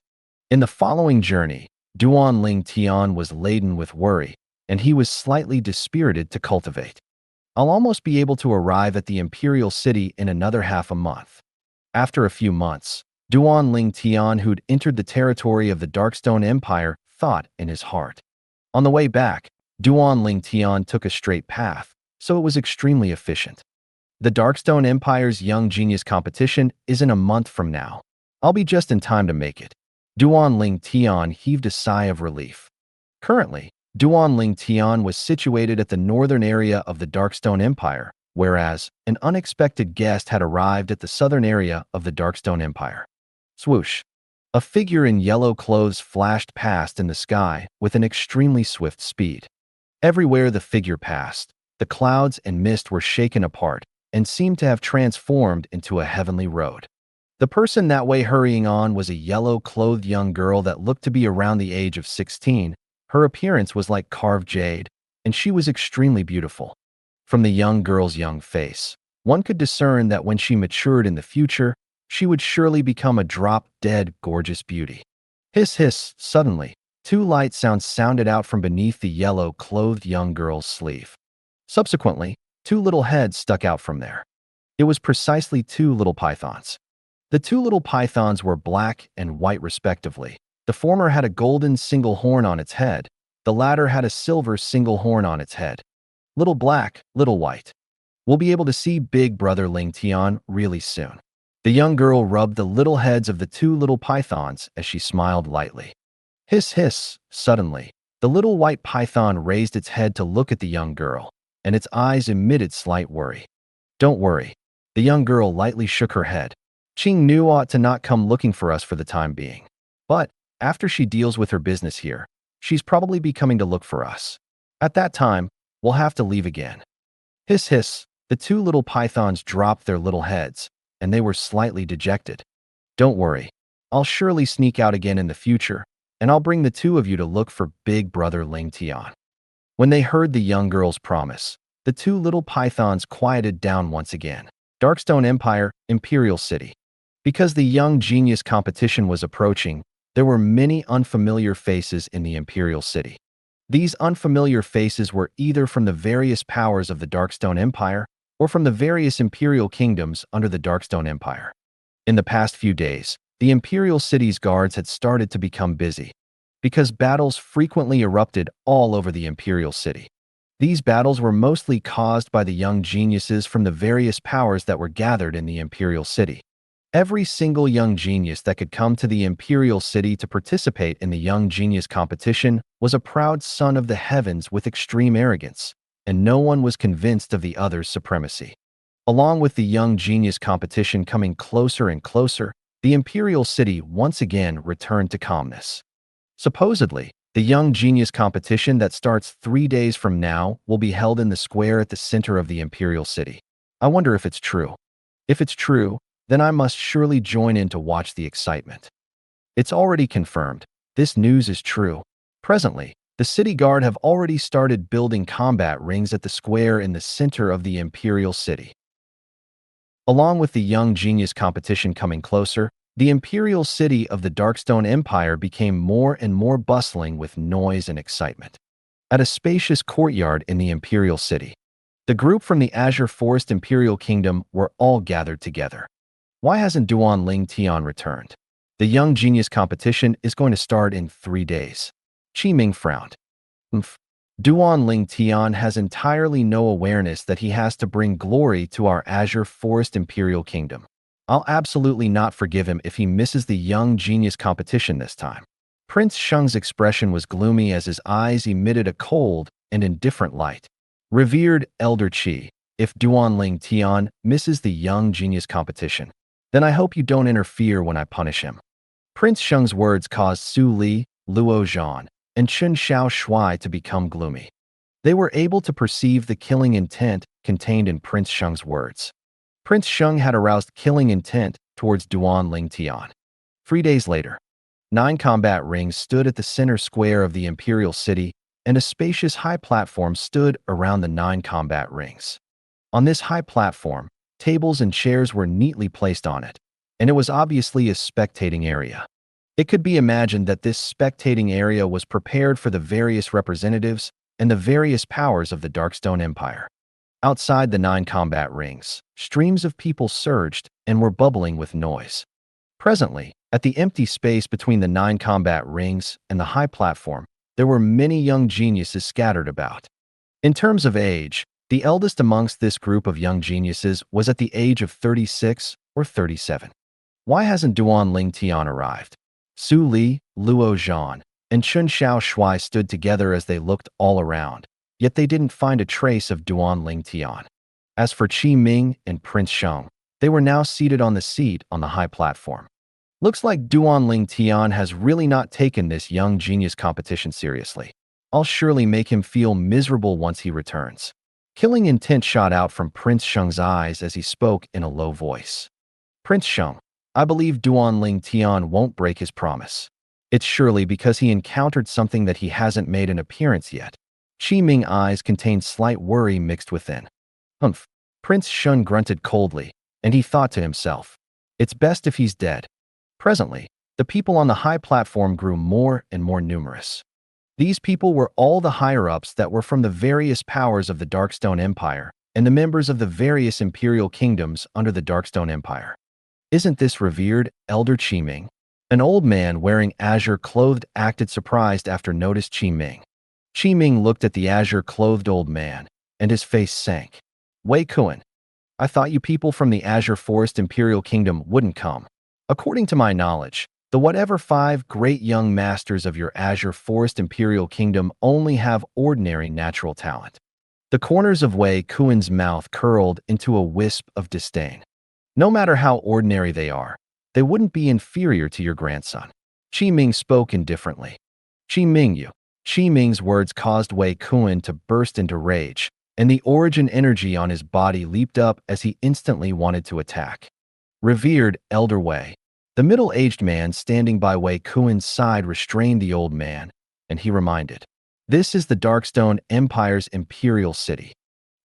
In the following journey, Duan Ling Tian was laden with worry, and he was slightly dispirited to cultivate. I'll almost be able to arrive at the imperial city in another half a month. After a few months, Duan Ling Tian, who'd entered the territory of the Darkstone Empire, thought in his heart. On the way back, Duan Ling Tian took a straight path, so it was extremely efficient. The Darkstone Empire's Young Genius competition is in a month from now. I'll be just in time to make it. Duan Ling Tian heaved a sigh of relief. Currently, Duan Ling Tian was situated at the northern area of the Darkstone Empire, whereas an unexpected guest had arrived at the southern area of the Darkstone Empire. Swoosh! A figure in yellow clothes flashed past in the sky with an extremely swift speed. Everywhere the figure passed, the clouds and mist were shaken apart and seemed to have transformed into a heavenly road. The person that way hurrying on was a yellow-clothed young girl that looked to be around the age of 16. Her appearance was like carved jade, and she was extremely beautiful. From the young girl's young face, one could discern that when she matured in the future, she would surely become a drop-dead gorgeous beauty. Hiss hiss, suddenly, two light sounds sounded out from beneath the yellow-clothed young girl's sleeve. Subsequently, two little heads stuck out from there. It was precisely two little pythons. The two little pythons were black and white respectively. The former had a golden single horn on its head. The latter had a silver single horn on its head. Little black, little white. We'll be able to see Big Brother Ling Tian really soon. The young girl rubbed the little heads of the two little pythons as she smiled lightly. Hiss hiss, suddenly, the little white python raised its head to look at the young girl, and its eyes emitted slight worry. Don't worry. The young girl lightly shook her head. Qing Nu ought to not come looking for us for the time being. But, after she deals with her business here, she's probably be coming to look for us. At that time, we'll have to leave again. Hiss hiss, the two little pythons dropped their little heads, and they were slightly dejected. Don't worry. I'll surely sneak out again in the future, and I'll bring the two of you to look for Big Brother Ling Tian. When they heard the young girl's promise, the two little pythons quieted down once again. Darkstone Empire, Imperial City. Because the Young Genius competition was approaching, there were many unfamiliar faces in the Imperial City. These unfamiliar faces were either from the various powers of the Darkstone Empire or from the various imperial kingdoms under the Darkstone Empire. In the past few days, the Imperial City's guards had started to become busy, because battles frequently erupted all over the Imperial City. These battles were mostly caused by the young geniuses from the various powers that were gathered in the Imperial City. Every single young genius that could come to the Imperial City to participate in the Young Genius competition was a proud son of the heavens with extreme arrogance, and no one was convinced of the other's supremacy. Along with the Young Genius competition coming closer and closer, the Imperial City once again returned to calmness. Supposedly, the Young Genius competition that starts 3 days from now will be held in the square at the center of the Imperial City. I wonder if it's true. If it's true, then I must surely join in to watch the excitement. It's already confirmed. This news is true. Presently, the city guard have already started building combat rings at the square in the center of the Imperial City. Along with the Young Genius competition coming closer, the Imperial City of the Darkstone Empire became more and more bustling with noise and excitement. At a spacious courtyard in the Imperial City, the group from the Azure Forest Imperial Kingdom were all gathered together. Why hasn't Duan Ling Tian returned? The Young Genius competition is going to start in 3 days. Qi Ming frowned. Duan Ling Tian has entirely no awareness that he has to bring glory to our Azure Forest Imperial Kingdom. I'll absolutely not forgive him if he misses the Young Genius competition this time. Prince Sheng's expression was gloomy as his eyes emitted a cold and indifferent light. Revered Elder Qi, if Duanling Tian misses the young genius competition, then I hope you don't interfere when I punish him." Prince Sheng's words caused Su Li, Luo Zhan, and Chun Xiao Shuai to become gloomy. They were able to perceive the killing intent contained in Prince Sheng's words. Prince Sheng had aroused killing intent towards Duanling Tian. 3 days later, 9 combat rings stood at the center square of the imperial city, and a spacious high platform stood around the 9 combat rings. On this high platform, tables and chairs were neatly placed on it, and it was obviously a spectating area. It could be imagined that this spectating area was prepared for the various representatives and the various powers of the Darkstone Empire. Outside the 9 combat rings, streams of people surged and were bubbling with noise. Presently, at the empty space between the 9 combat rings and the high platform, there were many young geniuses scattered about. In terms of age, the eldest amongst this group of young geniuses was at the age of 36 or 37. Why hasn't Duanling Tian arrived? Su Li, Luo Zhan, and Chun Xiao Shuai stood together as they looked all around, yet they didn't find a trace of Duanling Tian. As for Qi Ming and Prince Sheng, they were now seated on the seat on the high platform. Looks like Duanling Tian has really not taken this young genius competition seriously. I'll surely make him feel miserable once he returns. Killing intent shot out from Prince Sheng's eyes as he spoke in a low voice. Prince Sheng, I believe Duanling Tian won't break his promise. It's surely because he encountered something that he hasn't made an appearance yet. Qi Ming's eyes contained slight worry mixed within. Humph. Prince Shun grunted coldly, and he thought to himself, it's best if he's dead. Presently, the people on the high platform grew more and more numerous. These people were all the higher-ups that were from the various powers of the Darkstone Empire and the members of the various imperial kingdoms under the Darkstone Empire. Isn't this revered Elder Qi Ming? An old man wearing azure-clothed acted surprised after noticed Qi Ming. Qi Ming looked at the azure-clothed old man, and his face sank. Wei Kuan, I thought you people from the Azure Forest Imperial Kingdom wouldn't come. According to my knowledge, the whatever 5 great young masters of your Azure Forest Imperial Kingdom only have ordinary natural talent. The corners of Wei Kuan's mouth curled into a wisp of disdain. No matter how ordinary they wouldn't be inferior to your grandson. Qi Ming spoke indifferently. Qi Ming's words caused Wei Kuan to burst into rage, and the origin energy on his body leaped up as he instantly wanted to attack. Revered Elder Wei. The middle-aged man standing by Wei Kuan's side restrained the old man, and he reminded, this is the Darkstone Empire's imperial city.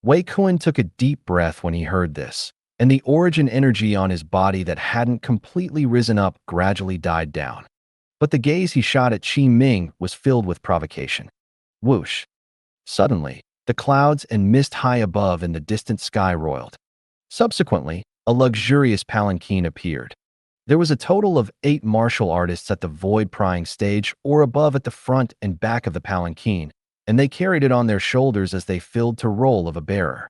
Wei Kuan took a deep breath when he heard this, and the origin energy on his body that hadn't completely risen up gradually died down. But the gaze he shot at Qi Ming was filled with provocation. Whoosh! Suddenly, the clouds and mist high above in the distant sky roiled. Subsequently, a luxurious palanquin appeared. There was a total of 8 martial artists at the void prying stage or above at the front and back of the palanquin, and they carried it on their shoulders as they filled to roll of a bearer.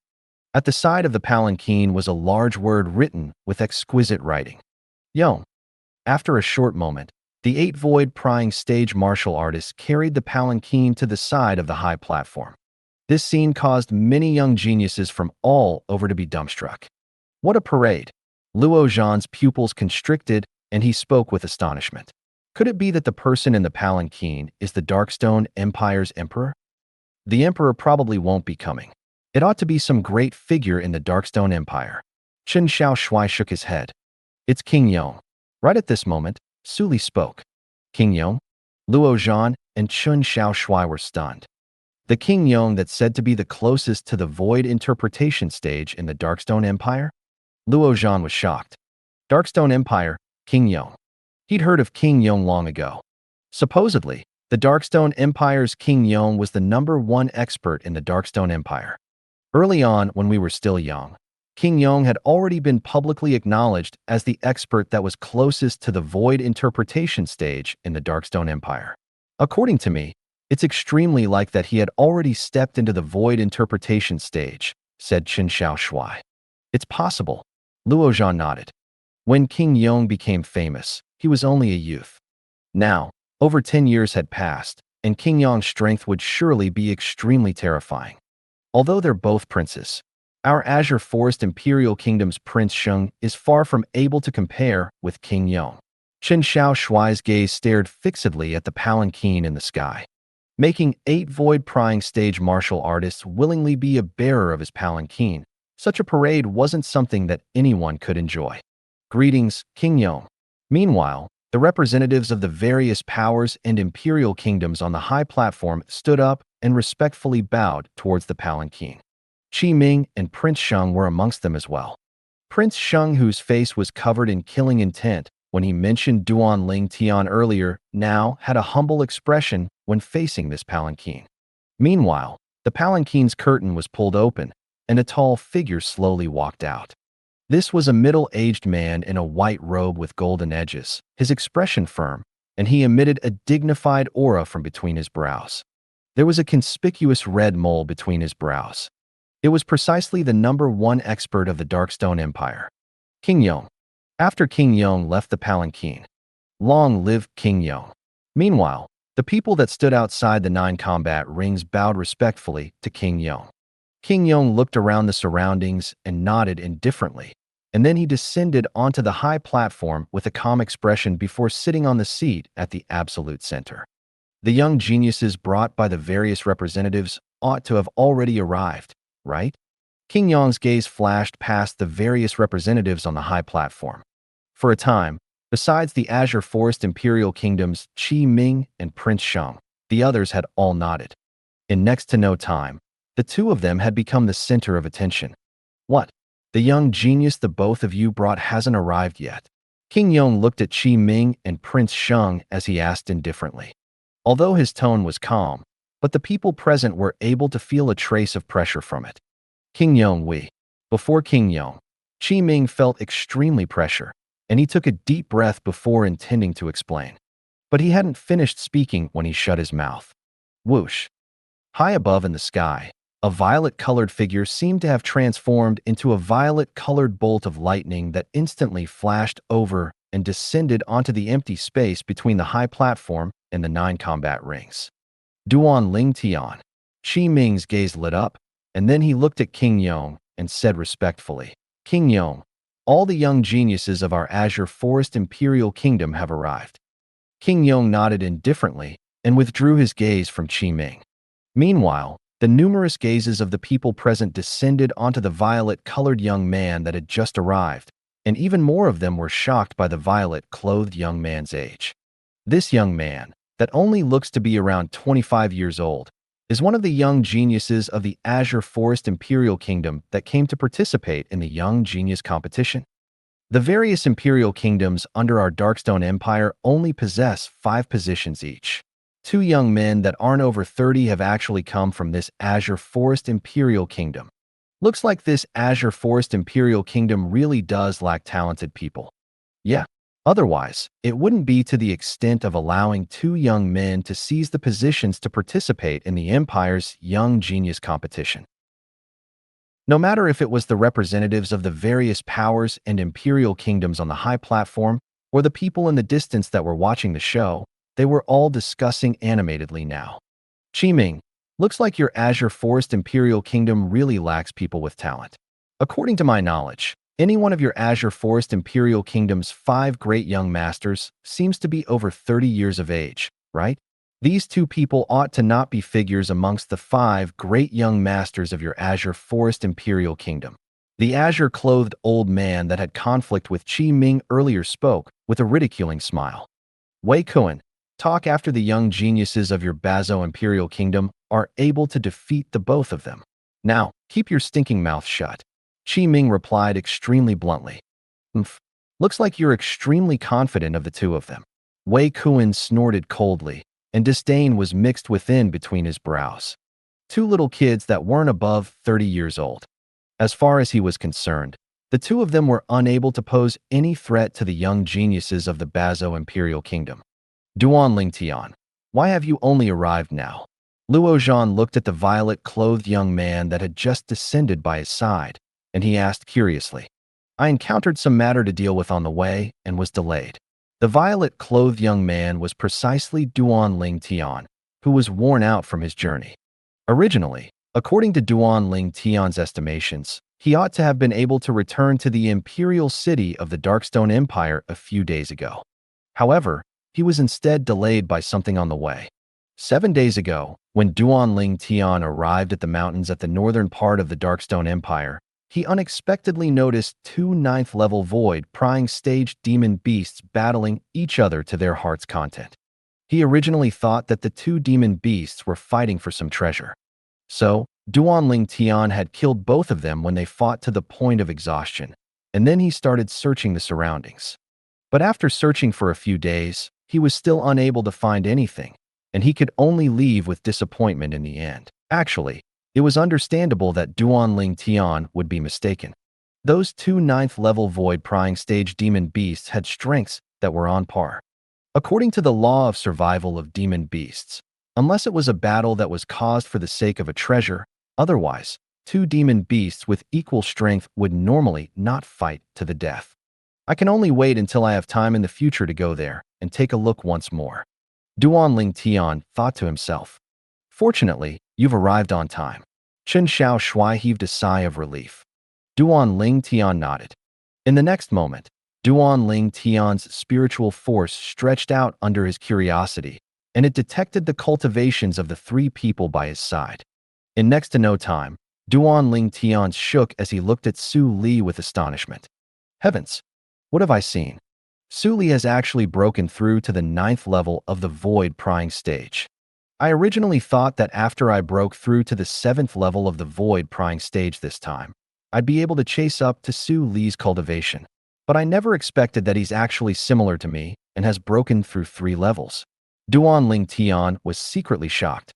At the side of the palanquin was a large word written with exquisite writing. Yong. After a short moment, the 8 void prying stage martial artists carried the palanquin to the side of the high platform. This scene caused many young geniuses from all over to be dumbstruck. What a parade! Luo Zhan's pupils constricted, and he spoke with astonishment. Could it be that the person in the palanquin is the Darkstone Empire's emperor? The emperor probably won't be coming. It ought to be some great figure in the Darkstone Empire. Chun Xiao Shuai shook his head. It's King Yong. Right at this moment, Su Li spoke. King Yong? Luo Zhan and Chun Xiao Shuai were stunned. The King Yong that's said to be the closest to the void interpretation stage in the Darkstone Empire? Luo Zhan was shocked. Darkstone Empire, King Yong. He'd heard of King Yong long ago. Supposedly, the Darkstone Empire's King Yong was the #1 expert in the Darkstone Empire. Early on, when we were still young, King Yong had already been publicly acknowledged as the expert that was closest to the void interpretation stage in the Darkstone Empire. According to me, it's extremely like that he had already stepped into the void interpretation stage, said Chun Xiao Shuai. It's possible. Luo Zhan nodded. When King Yong became famous, he was only a youth. Now, over 10 years had passed, and King Yong's strength would surely be extremely terrifying. Although they're both princes, Our Azure Forest Imperial Kingdom's Prince Sheng is far from able to compare with King Yong. Chen Xiao Shuai's gaze stared fixedly at the palanquin in the sky, making 8 void-prying stage martial artists willingly be a bearer of his palanquin. Such a parade wasn't something that anyone could enjoy. Greetings, King Yong. Meanwhile, the representatives of the various powers and imperial kingdoms on the high platform stood up and respectfully bowed towards the palanquin. Qi Ming and Prince Sheng were amongst them as well. Prince Sheng, whose face was covered in killing intent when he mentioned Duan Ling Tian earlier, now had a humble expression when facing this palanquin. Meanwhile, the palanquin's curtain was pulled open, and a tall figure slowly walked out. This was a middle-aged man in a white robe with golden edges, his expression firm, and he emitted a dignified aura from between his brows. There was a conspicuous red mole between his brows. It was precisely the #1 expert of the Darkstone Empire, King Yong. After King Yong left the palanquin, long live King Yong. Meanwhile, the people that stood outside the 9 combat rings bowed respectfully to King Yong. King Yong looked around the surroundings and nodded indifferently, and then he descended onto the high platform with a calm expression before sitting on the seat at the absolute center. The young geniuses brought by the various representatives ought to have already arrived, right? King Yong's gaze flashed past the various representatives on the high platform. For a time, besides the Azure Forest Imperial Kingdoms, Qi Ming and Prince Sheng, the others had all nodded. In next to no time, the two of them had become the center of attention. What? The young genius the both of you brought hasn't arrived yet? King Yong looked at Qi Ming and Prince Sheng as he asked indifferently. Although his tone was calm, but the people present were able to feel a trace of pressure from it. King Yong, we. Before King Yong, Qi Ming felt extremely pressure, and he took a deep breath before intending to explain. But he hadn't finished speaking when he shut his mouth. Whoosh! High above in the sky, a violet-colored figure seemed to have transformed into a violet-colored bolt of lightning that instantly flashed over and descended onto the empty space between the high platform and the 9 combat rings. Duan Ling Tian. Qi Ming's gaze lit up, and then he looked at King Yong and said respectfully, King Yong, all the young geniuses of our Azure Forest Imperial Kingdom have arrived. King Yong nodded indifferently and withdrew his gaze from Qi Ming. Meanwhile, the numerous gazes of the people present descended onto the violet-colored young man that had just arrived, and even more of them were shocked by the violet-clothed young man's age. This young man, that only looks to be around 25 years old, is one of the young geniuses of the Azure Forest Imperial Kingdom that came to participate in the Young Genius competition. The various Imperial Kingdoms under our Darkstone Empire only possess 5 positions each. 2 young men that aren't over 30 have actually come from this Azure Forest Imperial Kingdom. Looks like this Azure Forest Imperial Kingdom really does lack talented people. Yeah. Otherwise, it wouldn't be to the extent of allowing 2 young men to seize the positions to participate in the Empire's Young Genius competition. No matter if it was the representatives of the various powers and imperial kingdoms on the high platform or the people in the distance that were watching the show, they were all discussing animatedly now. Qi Ming, looks like your Azure Forest Imperial Kingdom really lacks people with talent. According to my knowledge, any one of your Azure Forest Imperial Kingdom's 5 great young masters seems to be over 30 years of age, right? These 2 people ought to not be figures amongst the 5 great young masters of your Azure Forest Imperial Kingdom. The azure-clothed old man that had conflict with Qi Ming earlier spoke with a ridiculing smile. Wei Kuan, talk after the young geniuses of your Bazo Imperial Kingdom are able to defeat the both of them. Now, keep your stinking mouth shut. Qi Ming replied extremely bluntly. Looks like you're extremely confident of the 2 of them. Wei Kuan snorted coldly, and disdain was mixed within between his brows. 2 little kids that weren't above 30 years old. As far as he was concerned, the 2 of them were unable to pose any threat to the young geniuses of the Bazo Imperial Kingdom. Duan Ling Tian, why have you only arrived now? Luo Zhan looked at the violet-clothed young man that had just descended by his side, and he asked curiously, I encountered some matter to deal with on the way and was delayed. The violet-clothed young man was precisely Duan Ling Tian, who was worn out from his journey. Originally, according to Duan Ling Tian's estimations, He ought to have been able to return to the imperial city of the Darkstone Empire a few days ago. However, he was instead delayed by something on the way. 7 days ago, when Duanling Tian arrived at the mountains at the northern part of the Darkstone Empire, he unexpectedly noticed 2 9th-level void prying stage demon beasts battling each other to their heart's content. He originally thought that the 2 demon beasts were fighting for some treasure. So, Duanling Tian had killed both of them when they fought to the point of exhaustion, and then he started searching the surroundings. But after searching for a few days, he was still unable to find anything, and he could only leave with disappointment in the end. Actually, it was understandable that Duanling Tian would be mistaken. Those 2 9th-level void-prying stage demon beasts had strengths that were on par. According to the law of survival of demon beasts, unless it was a battle that was caused for the sake of a treasure, otherwise, 2 demon beasts with equal strength would normally not fight to the death. I can only wait until I have time in the future to go there and take a look once more. Duanling Tian thought to himself. Fortunately, you've arrived on time. Chen Xiao Shui heaved a sigh of relief. Duanling Tian nodded. In the next moment, Duanling Tian's spiritual force stretched out under his curiosity, and it detected the cultivations of the 3 people by his side. In next to no time, Duanling Tian shook as he looked at Su Li with astonishment. Heavens! What have I seen? Su Li has actually broken through to the 9th level of the void prying stage. I originally thought that after I broke through to the 7th level of the void prying stage this time, I'd be able to chase up to Su Li's cultivation. But I never expected that he's actually similar to me and has broken through 3 levels. Duanling Tian was secretly shocked.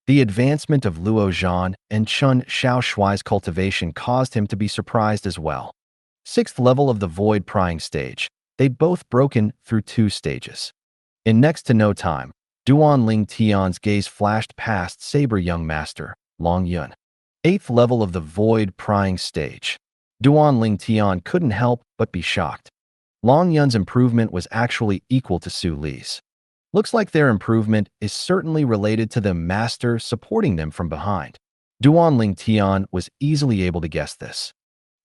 The advancement of Luo Zhan and Chen Xiao Shui's cultivation caused him to be surprised as well. 6th level of the void prying stage, they'd both broken through 2 stages. In next to no time, Duanling Tian's gaze flashed past Saber Young Master, Long Yun. 8th level of the void prying stage. Duanling Tian couldn't help but be shocked. Long Yun's improvement was actually equal to Su Li's. Looks like their improvement is certainly related to the master supporting them from behind. Duanling Tian was easily able to guess this.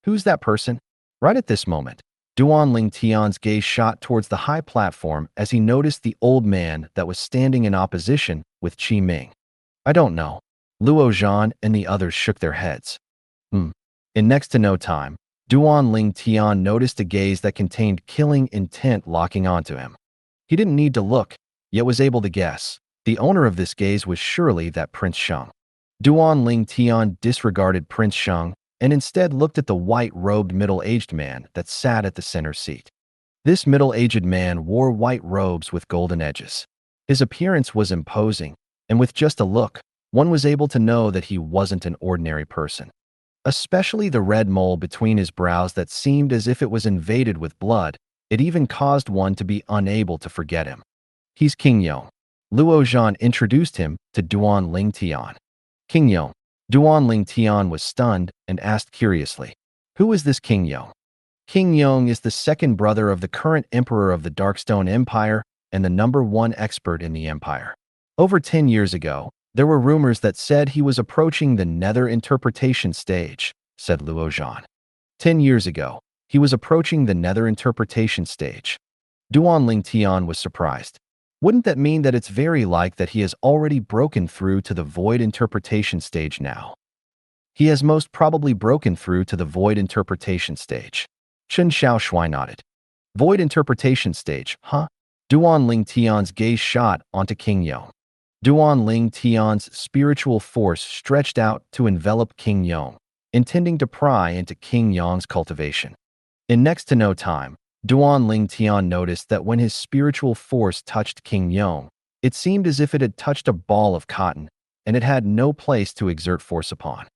Who's that person? Right at this moment, Duanling Tian's gaze shot towards the high platform as he noticed the old man that was standing in opposition with Qi Ming. I don't know. Luo Zhan and the others shook their heads. In next to no time, Duanling Tian noticed a gaze that contained killing intent locking onto him. He didn't need to look, yet was able to guess. The owner of this gaze was surely that Prince Sheng. Duanling Tian disregarded Prince Sheng and instead looked at the white-robed middle-aged man that sat at the center seat. This middle-aged man wore white robes with golden edges. His appearance was imposing, and with just a look, one was able to know that he wasn't an ordinary person. Especially the red mole between his brows that seemed as if it was invaded with blood, it even caused one to be unable to forget him. He's King Yong. Luo Zhan introduced him to Duanling Tian. King Yong. Duanling Tian was stunned and asked curiously, who is this King Yong? King Yong is the 2nd brother of the current emperor of the Darkstone Empire and the #1 expert in the empire. Over 10 years ago, there were rumors that said he was approaching the nether interpretation stage, said Luo Zhan. 10 years ago, he was approaching the nether interpretation stage. Duanling Tian was surprised. Wouldn't that mean that it's very likely that he has already broken through to the void interpretation stage now? He has most probably broken through to the void interpretation stage. Chen Xiao Shui nodded. Void interpretation stage, huh? Duanling Tian's gaze shot onto King Yong. Duanling Tian's spiritual force stretched out to envelop King Yong, intending to pry into King Yong's cultivation. In next to no time, Duanling Tian noticed that when his spiritual force touched King Yong, it seemed as if it had touched a ball of cotton, and it had no place to exert force upon.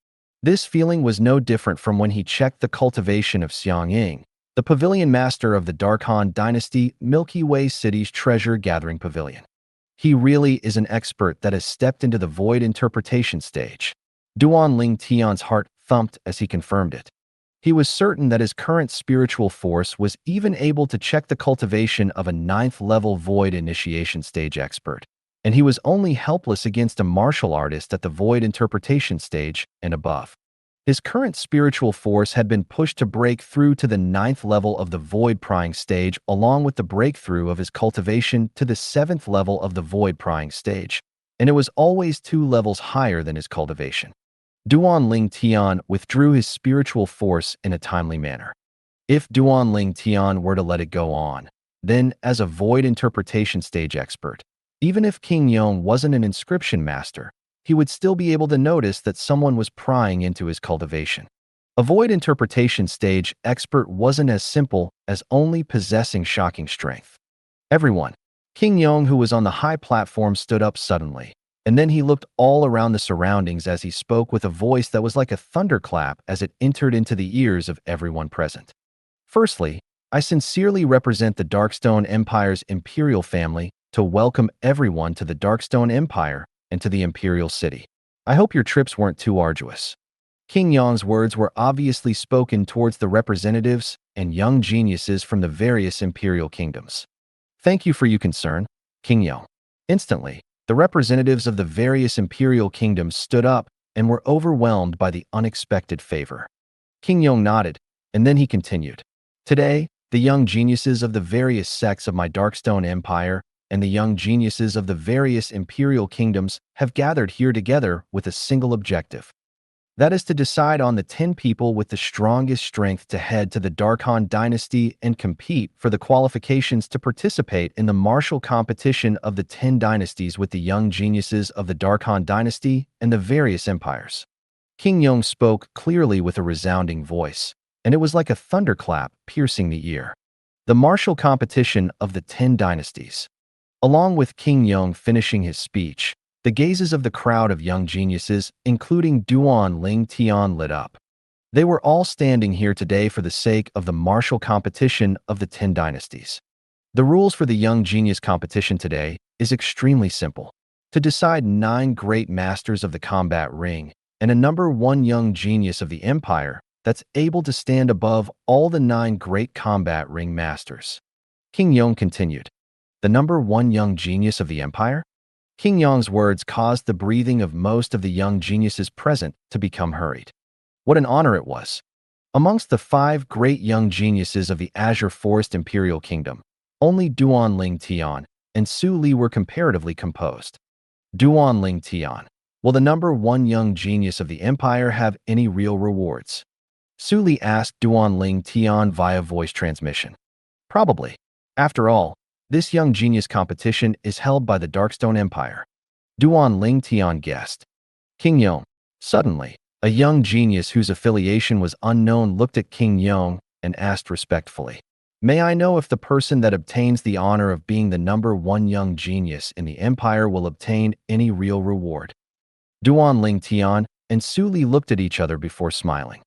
This feeling was no different from when he checked the cultivation of Xiang Ying, the pavilion master of the Darkhan Dynasty Milky Way City's treasure-gathering pavilion. He really is an expert that has stepped into the void interpretation stage. Duanling Tian's heart thumped as he confirmed it. He was certain that his current spiritual force was even able to check the cultivation of a 9th-level void initiation stage expert, and he was only helpless against a martial artist at the void interpretation stage and above. His current spiritual force had been pushed to break through to the 9th level of the void prying stage, along with the breakthrough of his cultivation to the 7th level of the void prying stage, and it was always 2 levels higher than his cultivation. Duan Ling Tian withdrew his spiritual force in a timely manner. If Duan Ling Tian were to let it go on, then, as a void interpretation stage expert, even if King Yong wasn't an inscription master, he would still be able to notice that someone was prying into his cultivation. A void interpretation stage expert wasn't as simple as only possessing shocking strength. Everyone, King Yong, who was on the high platform, stood up suddenly, and then he looked all around the surroundings as he spoke with a voice that was like a thunderclap as it entered into the ears of everyone present. Firstly, I sincerely represent the Darkstone Empire's imperial family to welcome everyone to the Darkstone Empire and to the Imperial City. I hope your trips weren't too arduous. King Yong's words were obviously spoken towards the representatives and young geniuses from the various imperial kingdoms. Thank you for your concern, King Yong. Instantly, the representatives of the various imperial kingdoms stood up and were overwhelmed by the unexpected favor. King Yong nodded, and then he continued. Today, the young geniuses of the various sects of my Darkstone Empire and the young geniuses of the various imperial kingdoms have gathered here together with a single objective. That is to decide on the 10 people with the strongest strength to head to the Darkhan dynasty and compete for the qualifications to participate in the martial competition of the 10 dynasties with the young geniuses of the Darkhan dynasty and the various empires. King Yong spoke clearly with a resounding voice, and it was like a thunderclap piercing the ear. The martial competition of the 10 dynasties. Along with King Yong finishing his speech, the gazes of the crowd of young geniuses, including Duan Ling Tian, lit up. They were all standing here today for the sake of the martial competition of the 10 dynasties. The rules for the young genius competition today is extremely simple. To decide 9 great masters of the combat ring and a number 1 young genius of the empire that's able to stand above all the 9 great combat ring masters. King Yong continued. The number 1 young genius of the empire? King Yong's words caused the breathing of most of the young geniuses present to become hurried. What an honor it was! Amongst the 5 great young geniuses of the Azure Forest Imperial Kingdom, only Duan Ling Tian and Su Li were comparatively composed. Duan Ling Tian, will the number 1 young genius of the empire have any real rewards? Su Li asked Duan Ling Tian via voice transmission. Probably. After all, this young genius competition is held by the Darkstone Empire. Duan Ling Tian guessed. King Yong. Suddenly, a young genius whose affiliation was unknown looked at King Yong and asked respectfully, May I know if the person that obtains the honor of being the number 1 young genius in the empire will obtain any real reward? Duan Ling Tian and Su Li looked at each other before smiling.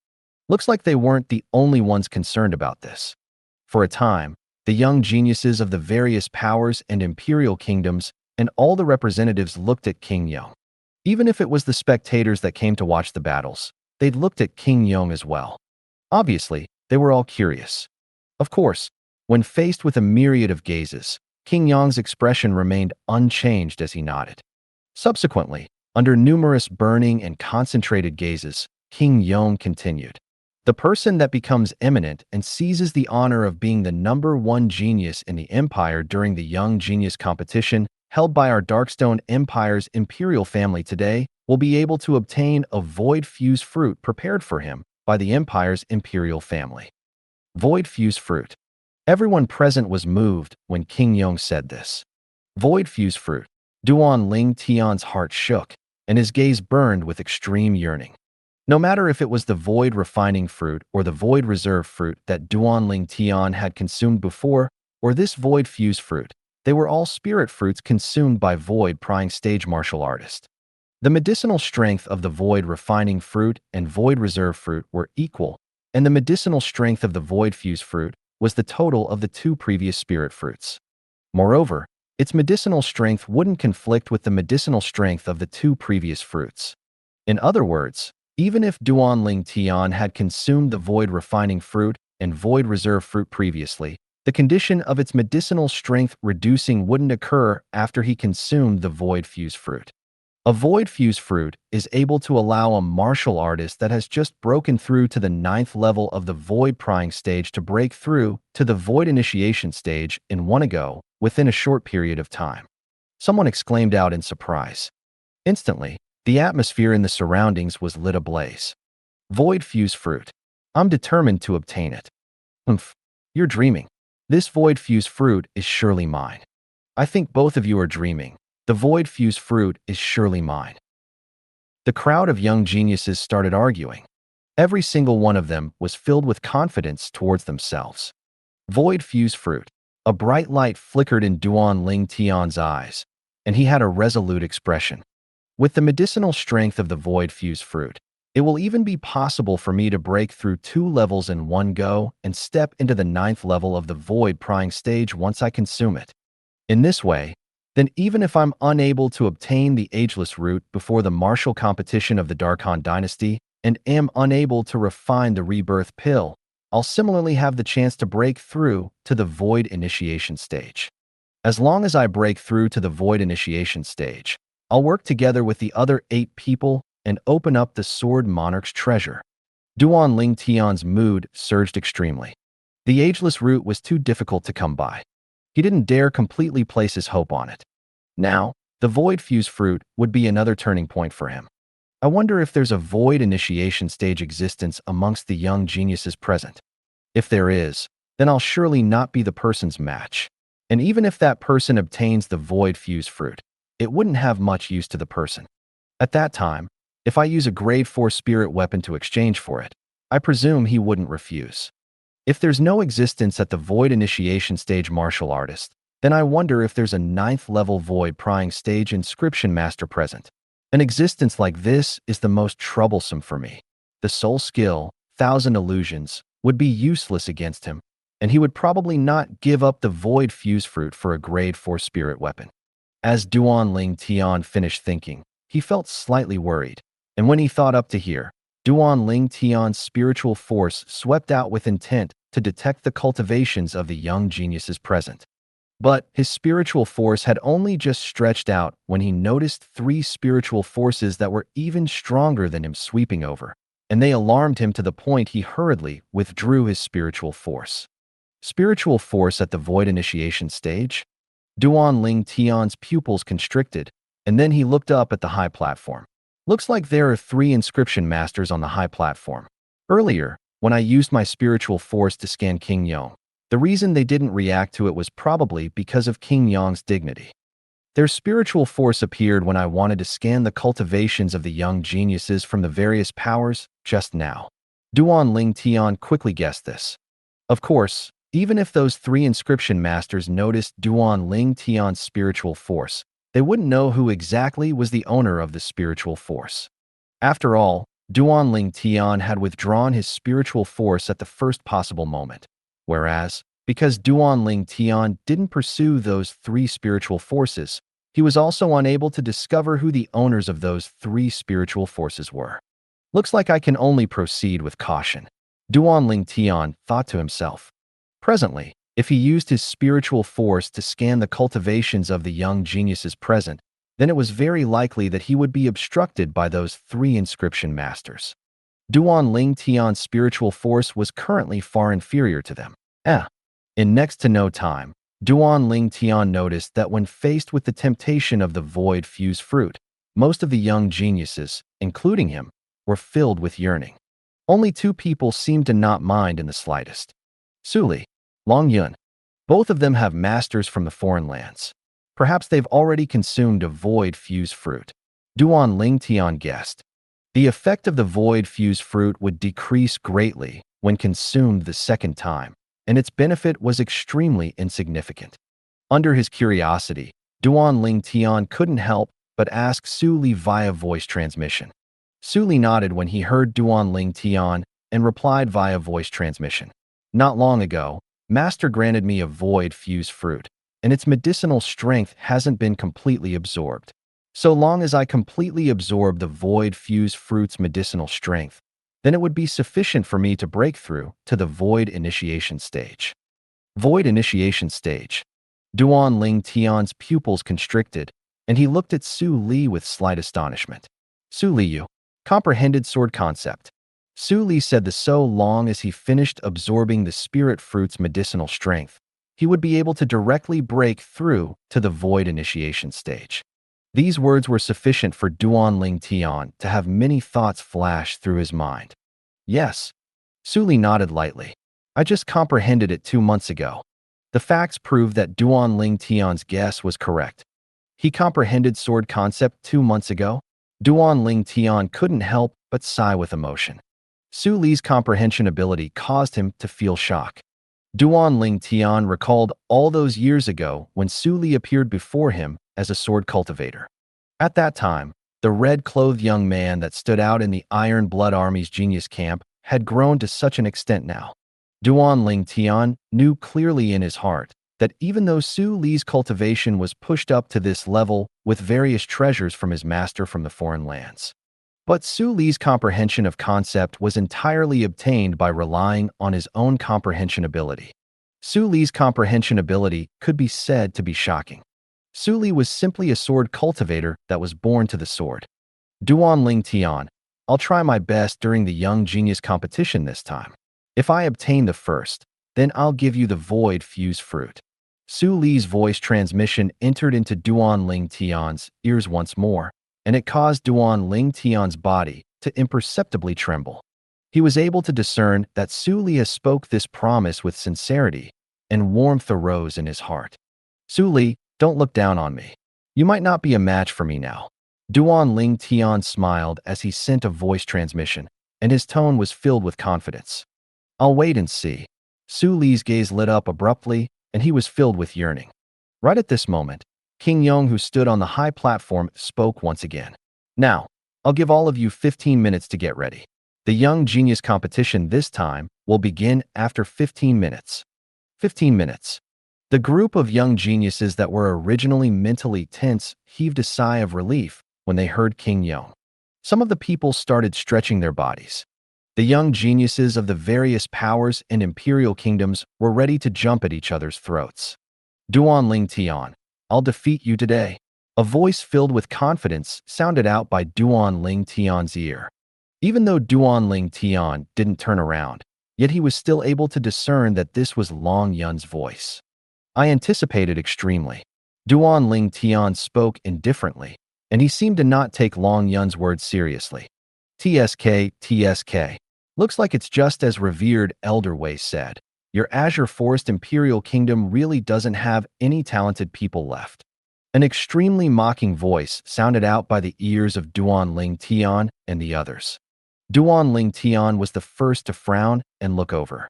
Looks like they weren't the only ones concerned about this. For a time, the young geniuses of the various powers and imperial kingdoms and all the representatives looked at King Yong. Even if it was the spectators that came to watch the battles, they'd looked at King Yong as well. Obviously, they were all curious. Of course, when faced with a myriad of gazes, King Yong's expression remained unchanged as he nodded. Subsequently, under numerous burning and concentrated gazes, King Yong continued. The person that becomes eminent and seizes the honor of being the number 1 genius in the empire during the young genius competition held by our Darkstone Empire's imperial family today will be able to obtain a void fuse fruit prepared for him by the empire's imperial family. Void fuse fruit. Everyone present was moved when King Yong said this. Void fuse fruit. Duan Ling Tian's heart shook, and his gaze burned with extreme yearning. No matter if it was the void refining fruit or the void reserve fruit that Duan Ling Tian had consumed before, or this void fuse fruit, they were all spirit fruits consumed by void prying stage martial artist. The medicinal strength of the void refining fruit and void reserve fruit were equal, and the medicinal strength of the void fuse fruit was the total of the 2 previous spirit fruits. Moreover, its medicinal strength wouldn't conflict with the medicinal strength of the 2 previous fruits. In other words, even if Duan Ling Tian had consumed the void refining fruit and void reserve fruit previously, the condition of its medicinal strength reducing wouldn't occur after he consumed the void fuse fruit. A void fuse fruit is able to allow a martial artist that has just broken through to the 9th level of the void prying stage to break through to the void initiation stage in one go within a short period of time. Someone exclaimed out in surprise. Instantly, the atmosphere in the surroundings was lit ablaze. Void fuse fruit. I'm determined to obtain it. Humph, you're dreaming. This void fuse fruit is surely mine. I think both of you are dreaming. The void fuse fruit is surely mine. The crowd of young geniuses started arguing. Every single one of them was filled with confidence towards themselves. Void fuse fruit. A bright light flickered in Duan Ling Tian's eyes, and he had a resolute expression. With the medicinal strength of the void fuse fruit, it will even be possible for me to break through 2 levels in one go and step into the 9th level of the void prying stage once I consume it. In this way, then even if I'm unable to obtain the ageless root before the martial competition of the Darkhan dynasty and am unable to refine the rebirth pill, I'll similarly have the chance to break through to the void initiation stage. As long as I break through to the void initiation stage, I'll work together with the other 8 people and open up the Sword Monarch's treasure. Duan Ling Tian's mood surged extremely. The ageless root was too difficult to come by. He didn't dare completely place his hope on it. Now, the void fuse fruit would be another turning point for him. I wonder if there's a void initiation stage existence amongst the young geniuses present. If there is, then I'll surely not be the person's match. And even if that person obtains the void fuse fruit, it wouldn't have much use to the person. At that time, if I use a grade 4 spirit weapon to exchange for it, I presume he wouldn't refuse. If there's no existence at the void initiation stage martial artist, then I wonder if there's a 9th level void prying stage inscription master present. An existence like this is the most troublesome for me. The soul skill, 1,000 illusions, would be useless against him, and he would probably not give up the void fuse fruit for a grade 4 spirit weapon. As Duan Ling Tian finished thinking, he felt slightly worried, and when he thought up to here, Duan Ling Tian's spiritual force swept out with intent to detect the cultivations of the young geniuses present. But his spiritual force had only just stretched out when he noticed 3 spiritual forces that were even stronger than him sweeping over, and they alarmed him to the point he hurriedly withdrew his spiritual force. Spiritual force at the void initiation stage? Duan Ling Tian's pupils constricted, and then he looked up at the high platform. Looks like there are 3 inscription masters on the high platform. Earlier, when I used my spiritual force to scan King Yong, the reason they didn't react to it was probably because of King Yong's dignity. Their spiritual force appeared when I wanted to scan the cultivations of the young geniuses from the various powers just now. Duan Ling Tian quickly guessed this. Of course, even if those 3 inscription masters noticed Duan Ling Tian's spiritual force, they wouldn't know who exactly was the owner of the spiritual force. After all, Duan Ling Tian had withdrawn his spiritual force at the first possible moment. Whereas, because Duan Ling Tian didn't pursue those 3 spiritual forces, he was also unable to discover who the owners of those 3 spiritual forces were. Looks like I can only proceed with caution, Duan Ling Tian thought to himself. Presently, if he used his spiritual force to scan the cultivations of the young geniuses present, then it was very likely that he would be obstructed by those 3 inscription masters. Duan Ling Tian's spiritual force was currently far inferior to them. In next to no time, Duan Ling Tian noticed that when faced with the temptation of the void fuse fruit, most of the young geniuses, including him, were filled with yearning. Only 2 people seemed to not mind in the slightest. Suli, Long Yun. Both of them have masters from the foreign lands. Perhaps they've already consumed a void fuse fruit. Duan Ling Tian guessed. The effect of the void fuse fruit would decrease greatly when consumed the second time, and its benefit was extremely insignificant. Under his curiosity, Duan Ling Tian couldn't help but ask Su Li via voice transmission. Su Li nodded when he heard Duan Ling Tian and replied via voice transmission. Not long ago, Master granted me a void fuse fruit, and its medicinal strength hasn't been completely absorbed. So long as I completely absorb the void fuse fruit's medicinal strength, then it would be sufficient for me to break through to the void initiation stage. Void initiation stage. Duan Ling Tian's pupils constricted, and he looked at Su Li with slight astonishment. Su Li, you comprehended sword concept. Su Li said that so long as he finished absorbing the spirit fruit's medicinal strength, he would be able to directly break through to the void initiation stage. These words were sufficient for Duan Ling Tian to have many thoughts flash through his mind. Yes. Su Li nodded lightly. I just comprehended it 2 months ago. The facts prove that Duan Ling Tian's guess was correct. He comprehended sword concept 2 months ago. Duan Ling Tian couldn't help but sigh with emotion. Su Li's comprehension ability caused him to feel shock. Duan Ling Tian recalled all those years ago when Su Li appeared before him as a sword cultivator. At that time, the red-clothed young man that stood out in the Iron Blood Army's genius camp had grown to such an extent now. Duan Ling Tian knew clearly in his heart that even though Su Li's cultivation was pushed up to this level with various treasures from his master from the foreign lands, but Su Li's comprehension of concept was entirely obtained by relying on his own comprehension ability. Su Li's comprehension ability could be said to be shocking. Su Li was simply a sword cultivator that was born to the sword. Duan Ling Tian, I'll try my best during the Young Genius competition this time. If I obtain the first, then I'll give you the Void Fuse Fruit. Su Li's voice transmission entered into Duan Ling Tian's ears once more, and it caused Duan Ling Tian's body to imperceptibly tremble. He was able to discern that Su Li spoke this promise with sincerity, and warmth arose in his heart. Su Li, don't look down on me. You might not be a match for me now. Duan Ling Tian smiled as he sent a voice transmission, and his tone was filled with confidence. I'll wait and see. Su Li's gaze lit up abruptly, and he was filled with yearning. Right at this moment, King Yong, who stood on the high platform, spoke once again. Now, I'll give all of you 15 minutes to get ready. The Young Genius competition this time will begin after 15 minutes. 15 minutes. The group of young geniuses that were originally mentally tense heaved a sigh of relief when they heard King Yong. Some of the people started stretching their bodies. The young geniuses of the various powers and imperial kingdoms were ready to jump at each other's throats. Duan Ling Tian, I'll defeat you today. A voice filled with confidence sounded out by Duan Ling Tian's ear. Even though Duan Ling Tian didn't turn around, yet he was still able to discern that this was Long Yun's voice. I anticipated extremely. Duan Ling Tian spoke indifferently, and he seemed to not take Long Yun's words seriously. TSK. Looks like it's just as revered Elder Wei said. Your Azure Forest Imperial Kingdom really doesn't have any talented people left. An extremely mocking voice sounded out by the ears of Duan Ling Tian and the others. Duan Ling Tian was the first to frown and look over.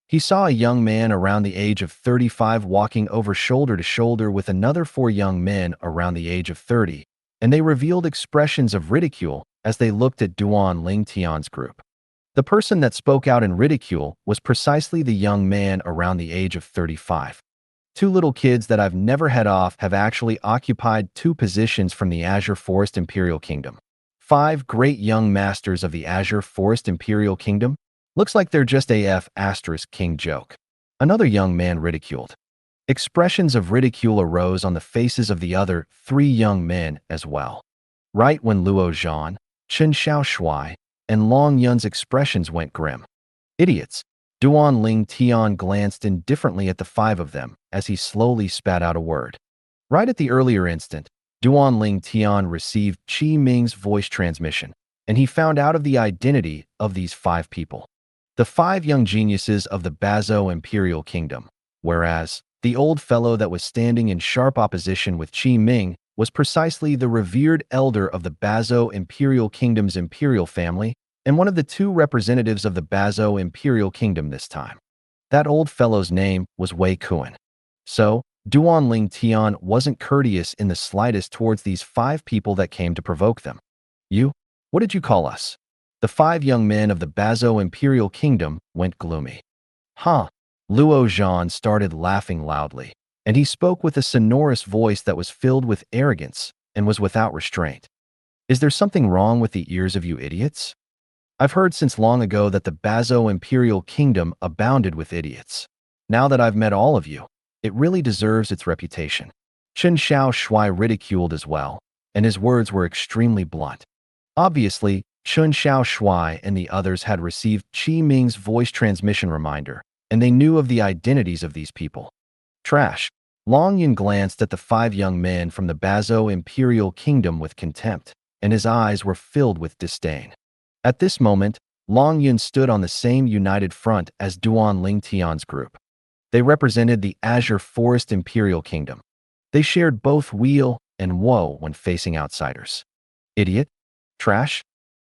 He saw a young man around the age of 35 walking over shoulder to shoulder with another 4 young men around the age of 30, and they revealed expressions of ridicule as they looked at Duan Ling Tian's group. The person that spoke out in ridicule was precisely the young man around the age of 35. 2 little kids that I've never had off have actually occupied 2 positions from the Azure Forest Imperial Kingdom. 5 great young masters of the Azure Forest Imperial Kingdom? Looks like they're just AF * king joke. Another young man ridiculed. Expressions of ridicule arose on the faces of the other 3 young men as well. Right when Luo Zhan, Chen Xiaoshui, and Long Yun's expressions went grim. Idiots. Duan Ling Tian glanced indifferently at the 5 of them as he slowly spat out a word. Right at the earlier instant, Duan Ling Tian received Qi Ming's voice transmission, and he found out of the identity of these 5 people. The 5 young geniuses of the Bazo Imperial Kingdom, whereas the old fellow that was standing in sharp opposition with Qi Ming was precisely the revered elder of the Bazo Imperial Kingdom's imperial family and one of the 2 representatives of the Bazo Imperial Kingdom this time. That old fellow's name was Wei Kuan. So, Duan Ling Tian wasn't courteous in the slightest towards these 5 people that came to provoke them. You? What did you call us? The 5 young men of the Bazo Imperial Kingdom went gloomy. Huh? Luo Zhan started laughing loudly, and he spoke with a sonorous voice that was filled with arrogance and was without restraint. Is there something wrong with the ears of you idiots? I've heard since long ago that the Bazo Imperial Kingdom abounded with idiots. Now that I've met all of you, it really deserves its reputation. Chen Xiao Shui ridiculed as well, and his words were extremely blunt. Obviously, Chen Xiao Shui and the others had received Qi Ming's voice transmission reminder, and they knew of the identities of these people. Trash. Long Yun glanced at the 5 young men from the Bazo Imperial Kingdom with contempt, and his eyes were filled with disdain. At this moment, Long Yun stood on the same united front as Duan Ling Tian's group. They represented the Azure Forest Imperial Kingdom. They shared both weal and woe when facing outsiders. Idiot? Trash?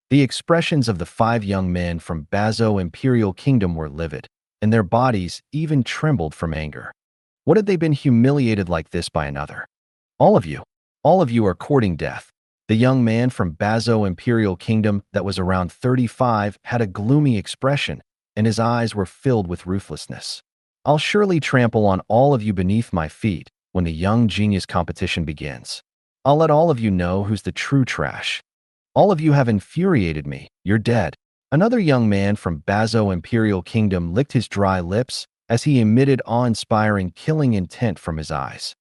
The expressions of the 5 young men from Bazo Imperial Kingdom were livid, and their bodies even trembled from anger. What had they been humiliated like this by another? All of you are courting death. The young man from Bazo Imperial Kingdom that was around 35 had a gloomy expression, and his eyes were filled with ruthlessness. I'll surely trample on all of you beneath my feet when the young genius competition begins. I'll let all of you know who's the true trash. All of you have infuriated me. You're dead. Another young man from Bazo Imperial Kingdom licked his dry lips as he emitted awe-inspiring killing intent from his eyes.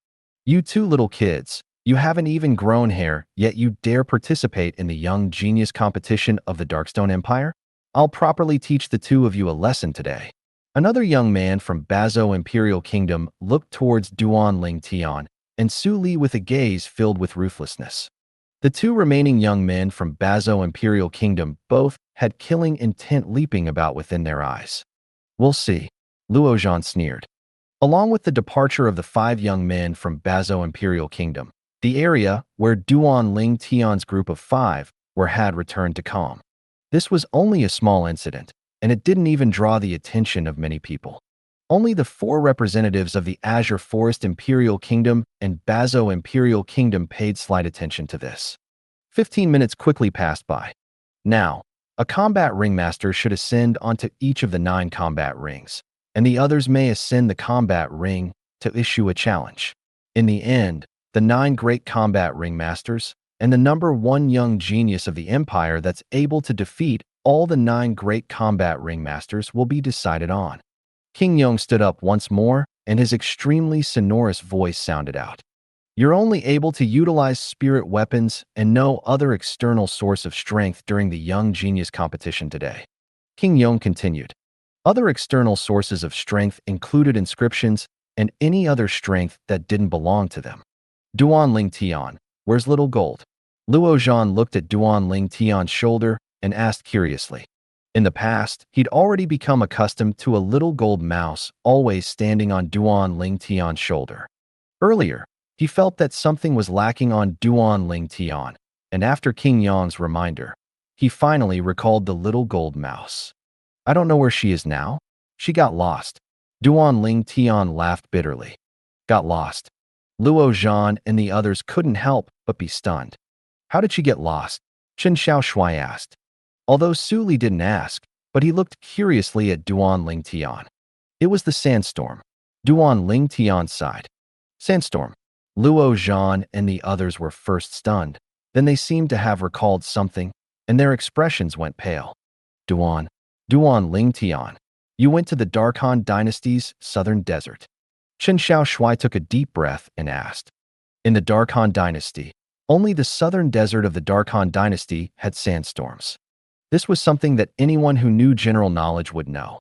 You two little kids, you haven't even grown hair, yet you dare participate in the young genius competition of the Darkstone Empire? I'll properly teach the two of you a lesson today. Another young man from Bazo Imperial Kingdom looked towards Duan Ling Tian and Su Li with a gaze filled with ruthlessness. The 2 remaining young men from Bazo Imperial Kingdom both had killing intent leaping about within their eyes. We'll see, Luo Zhan sneered. Along with the departure of the 5 young men from Bazo Imperial Kingdom, the area where Duan Ling Tian's group of 5 had returned to calm. This was only a small incident, and it didn't even draw the attention of many people. Only the 4 representatives of the Azure Forest Imperial Kingdom and Bazo Imperial Kingdom paid slight attention to this. 15 minutes quickly passed by. Now, a combat ringmaster should ascend onto each of the 9 combat rings, and the others may ascend the combat ring to issue a challenge. In the end, the 9 great combat ringmasters and the number 1 young genius of the empire that's able to defeat all the 9 great combat ringmasters will be decided on. King Yong stood up once more, and his extremely sonorous voice sounded out. You're only able to utilize spirit weapons and no other external source of strength during the young genius competition today. King Yong continued. Other external sources of strength included inscriptions and any other strength that didn't belong to them. Duan Ling Tian, where's little gold? Luo Zhan looked at Duan Ling Tian's shoulder and asked curiously. In the past, he'd already become accustomed to a little gold mouse always standing on Duan Ling Tian's shoulder. Earlier, he felt that something was lacking on Duan Ling Tian, and after King Yong's reminder, he finally recalled the little gold mouse. I don't know where she is now. She got lost. Duan Ling Tian laughed bitterly. Got lost. Luo Zhan and the others couldn't help but be stunned. How did she get lost? Chen Xiao Shui asked. Although Su Li didn't ask, but he looked curiously at Duan Ling Tian. It was the sandstorm. Duan Ling Tian sighed. Sandstorm. Luo Zhan and the others were first stunned, then they seemed to have recalled something, and their expressions went pale. Duan Ling Tian, you went to the Darkhan Dynasty's southern desert. Chen Xiao Shui took a deep breath and asked. In the Darkhan Dynasty, only the southern desert of the Darkhan Dynasty had sandstorms. This was something that anyone who knew general knowledge would know.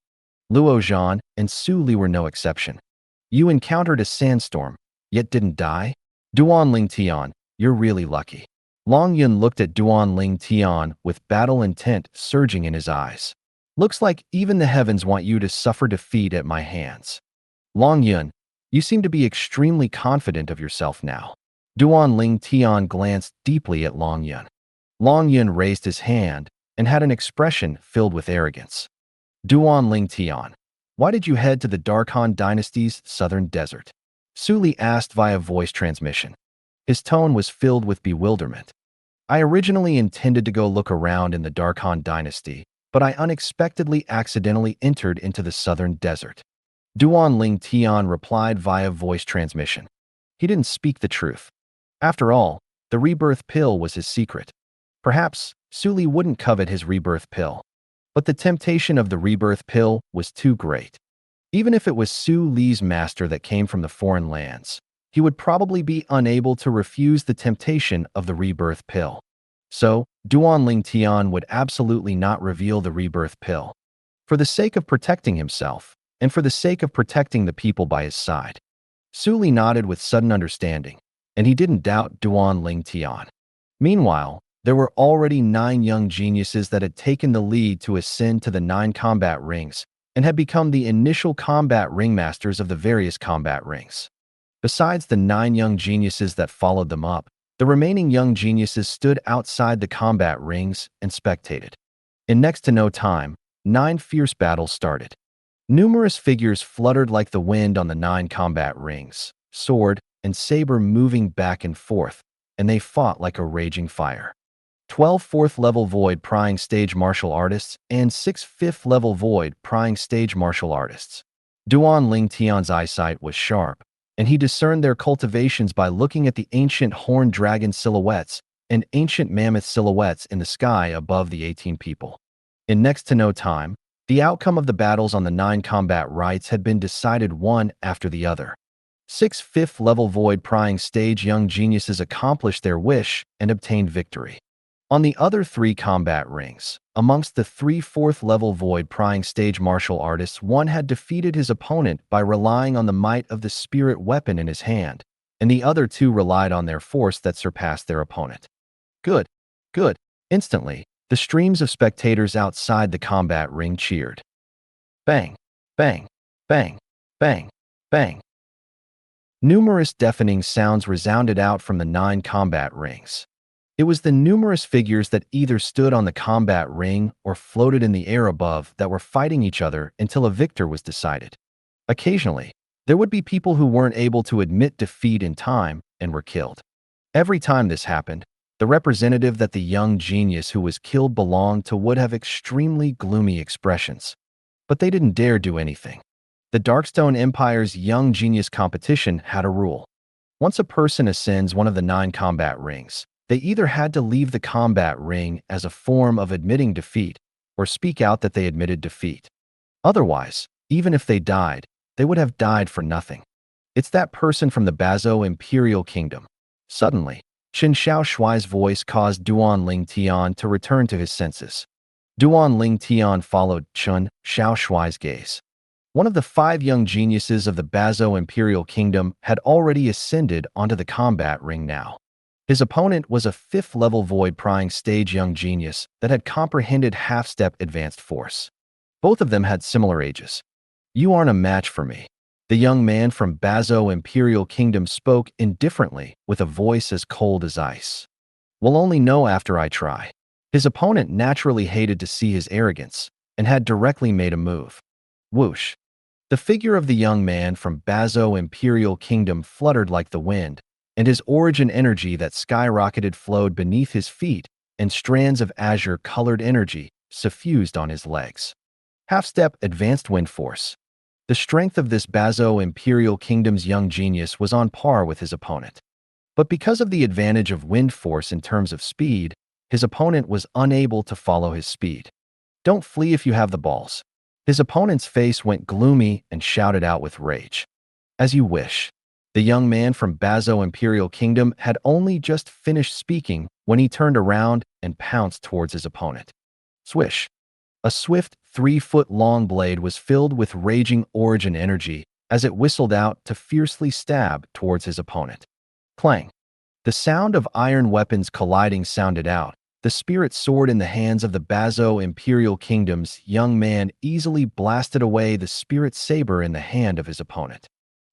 Luo Zhan and Su Li were no exception. You encountered a sandstorm, yet didn't die? Duan Ling Tian, you're really lucky. Long Yun looked at Duan Ling Tian with battle intent surging in his eyes. Looks like even the heavens want you to suffer defeat at my hands. Long Yun, you seem to be extremely confident of yourself now. Duan Ling Tian glanced deeply at Long Yun. Long Yun raised his hand and had an expression filled with arrogance. Duan Ling Tian, why did you head to the Darkhan Dynasty's southern desert? Su Li asked via voice transmission. His tone was filled with bewilderment. I originally intended to go look around in the Darkhan Dynasty, but I unexpectedly accidentally entered into the southern desert. Duan Ling Tian replied via voice transmission. He didn't speak the truth. After all, the rebirth pill was his secret. Perhaps Su Li wouldn't covet his rebirth pill, but the temptation of the rebirth pill was too great. Even if it was Su Li's master that came from the foreign lands, he would probably be unable to refuse the temptation of the rebirth pill. So, Duan Ling Tian would absolutely not reveal the rebirth pill. For the sake of protecting himself, and for the sake of protecting the people by his side. Su Li nodded with sudden understanding, and he didn't doubt Duan Ling Tian. Meanwhile, there were already 9 young geniuses that had taken the lead to ascend to the 9 combat rings, and had become the initial combat ringmasters of the various combat rings. Besides the 9 young geniuses that followed them up, the remaining young geniuses stood outside the combat rings and spectated. In next to no time, 9 fierce battles started. Numerous figures fluttered like the wind on the 9 combat rings, sword and saber moving back and forth, and they fought like a raging fire. 12 4th-level void prying stage martial artists and 6 5th-level void prying stage martial artists. Duan Ling Tian's eyesight was sharp, and he discerned their cultivations by looking at the ancient horned dragon silhouettes and ancient mammoth silhouettes in the sky above the 18 people. In next to no time, the outcome of the battles on the 9 combat rites had been decided one after the other. 6 5th-level void prying stage young geniuses accomplished their wish and obtained victory. On the other 3 combat rings, amongst the 3 4th-level void prying stage martial artists, one had defeated his opponent by relying on the might of the spirit weapon in his hand, and the other 2 relied on their force that surpassed their opponent. Good, good. Instantly, the streams of spectators outside the combat ring cheered. Bang, bang, bang, bang, bang. Numerous deafening sounds resounded out from the 9 combat rings. It was the numerous figures that either stood on the combat ring or floated in the air above that were fighting each other until a victor was decided. Occasionally, there would be people who weren't able to admit defeat in time and were killed. Every time this happened, the representative that the young genius who was killed belonged to would have extremely gloomy expressions. But they didn't dare do anything. The Darkstone Empire's young genius competition had a rule. Once a person ascends one of the 9 combat rings, they either had to leave the combat ring as a form of admitting defeat or speak out that they admitted defeat. Otherwise, even if they died, they would have died for nothing. It's that person from the Bazo Imperial Kingdom. Suddenly, Qin Xiao Shuai's voice caused Duan Ling Tian to return to his senses. Duan Ling Tian followed Qin Xiao Shuai's gaze. One of the 5 young geniuses of the Bazo Imperial Kingdom had already ascended onto the combat ring now. His opponent was a 5th-level void prying stage young genius that had comprehended half-step advanced force. Both of them had similar ages. "You aren't a match for me." The young man from Bazo Imperial Kingdom spoke indifferently with a voice as cold as ice. "We'll only know after I try." His opponent naturally hated to see his arrogance and had directly made a move. Whoosh! The figure of the young man from Bazo Imperial Kingdom fluttered like the wind, and his origin energy that skyrocketed flowed beneath his feet, and strands of azure-colored energy suffused on his legs. Half-step advanced wind force. The strength of this Bazo Imperial Kingdom's young genius was on par with his opponent. But because of the advantage of wind force in terms of speed, his opponent was unable to follow his speed. "Don't flee if you have the balls." His opponent's face went gloomy and shouted out with rage. "As you wish." The young man from Bazo Imperial Kingdom had only just finished speaking when he turned around and pounced towards his opponent. Swish! A swift, 3-foot-long blade was filled with raging origin energy as it whistled out to fiercely stab towards his opponent. Clang! The sound of iron weapons colliding sounded out. The spirit sword in the hands of the Bazo Imperial Kingdom's young man easily blasted away the spirit saber in the hand of his opponent.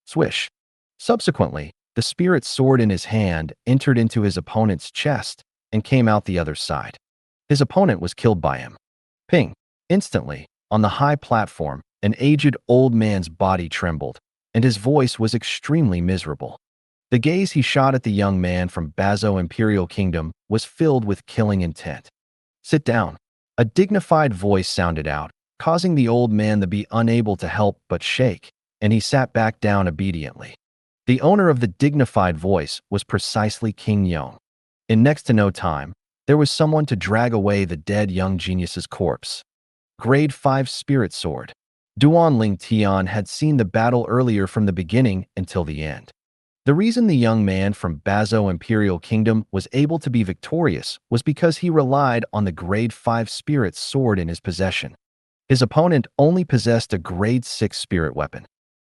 Swish! Subsequently, the spirit sword in his hand entered into his opponent's chest and came out the other side. His opponent was killed by him. Ping! Instantly, on the high platform, an aged old man's body trembled, and his voice was extremely miserable. The gaze he shot at the young man from Bazo Imperial Kingdom was filled with killing intent. "Sit down." A dignified voice sounded out, causing the old man to be unable to help but shake, and he sat back down obediently. The owner of the dignified voice was precisely King Yong. In next to no time, there was someone to drag away the dead young genius's corpse. Grade 5 Spirit Sword. Duan Ling Tian had seen the battle earlier from the beginning until the end. The reason the young man from Bazo Imperial Kingdom was able to be victorious was because he relied on the grade 5 spirit sword in his possession. His opponent only possessed a grade 6 spirit weapon.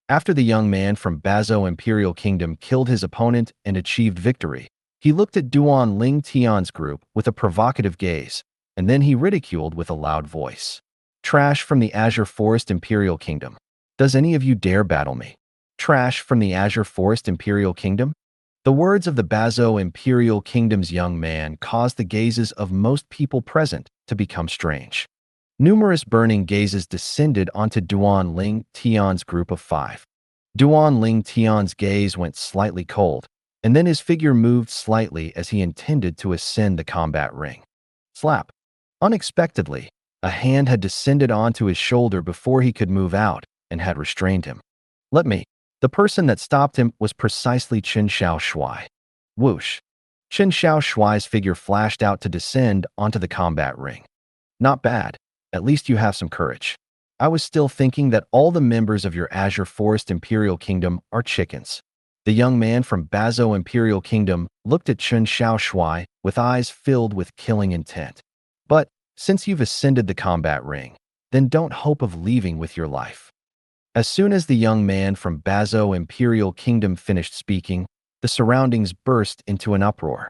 After the young man from Bazo Imperial Kingdom killed his opponent and achieved victory, he looked at Duan Ling Tian's group with a provocative gaze, and then he ridiculed with a loud voice. Trash from the Azure Forest Imperial Kingdom. Does any of you dare battle me? Trash from the Azure Forest Imperial Kingdom? The words of the Bazo Imperial Kingdom's young man caused the gazes of most people present to become strange. Numerous burning gazes descended onto Duan Ling Tian's group of 5. Duan Ling Tian's gaze went slightly cold, and then his figure moved slightly as he intended to ascend the combat ring. Slap. Unexpectedly, a hand had descended onto his shoulder before he could move out and had restrained him. Let me. The person that stopped him was precisely Chen Xiaoshui. Whoosh. Chen Xiaoshui's figure flashed out to descend onto the combat ring. Not bad. At least you have some courage. I was still thinking that all the members of your Azure Forest Imperial Kingdom are chickens. The young man from Bazo Imperial Kingdom looked at Chen Xiaoshui with eyes filled with killing intent. But since you've ascended the combat ring, then don't hope of leaving with your life. As soon as the young man from Bazo Imperial Kingdom finished speaking, the surroundings burst into an uproar.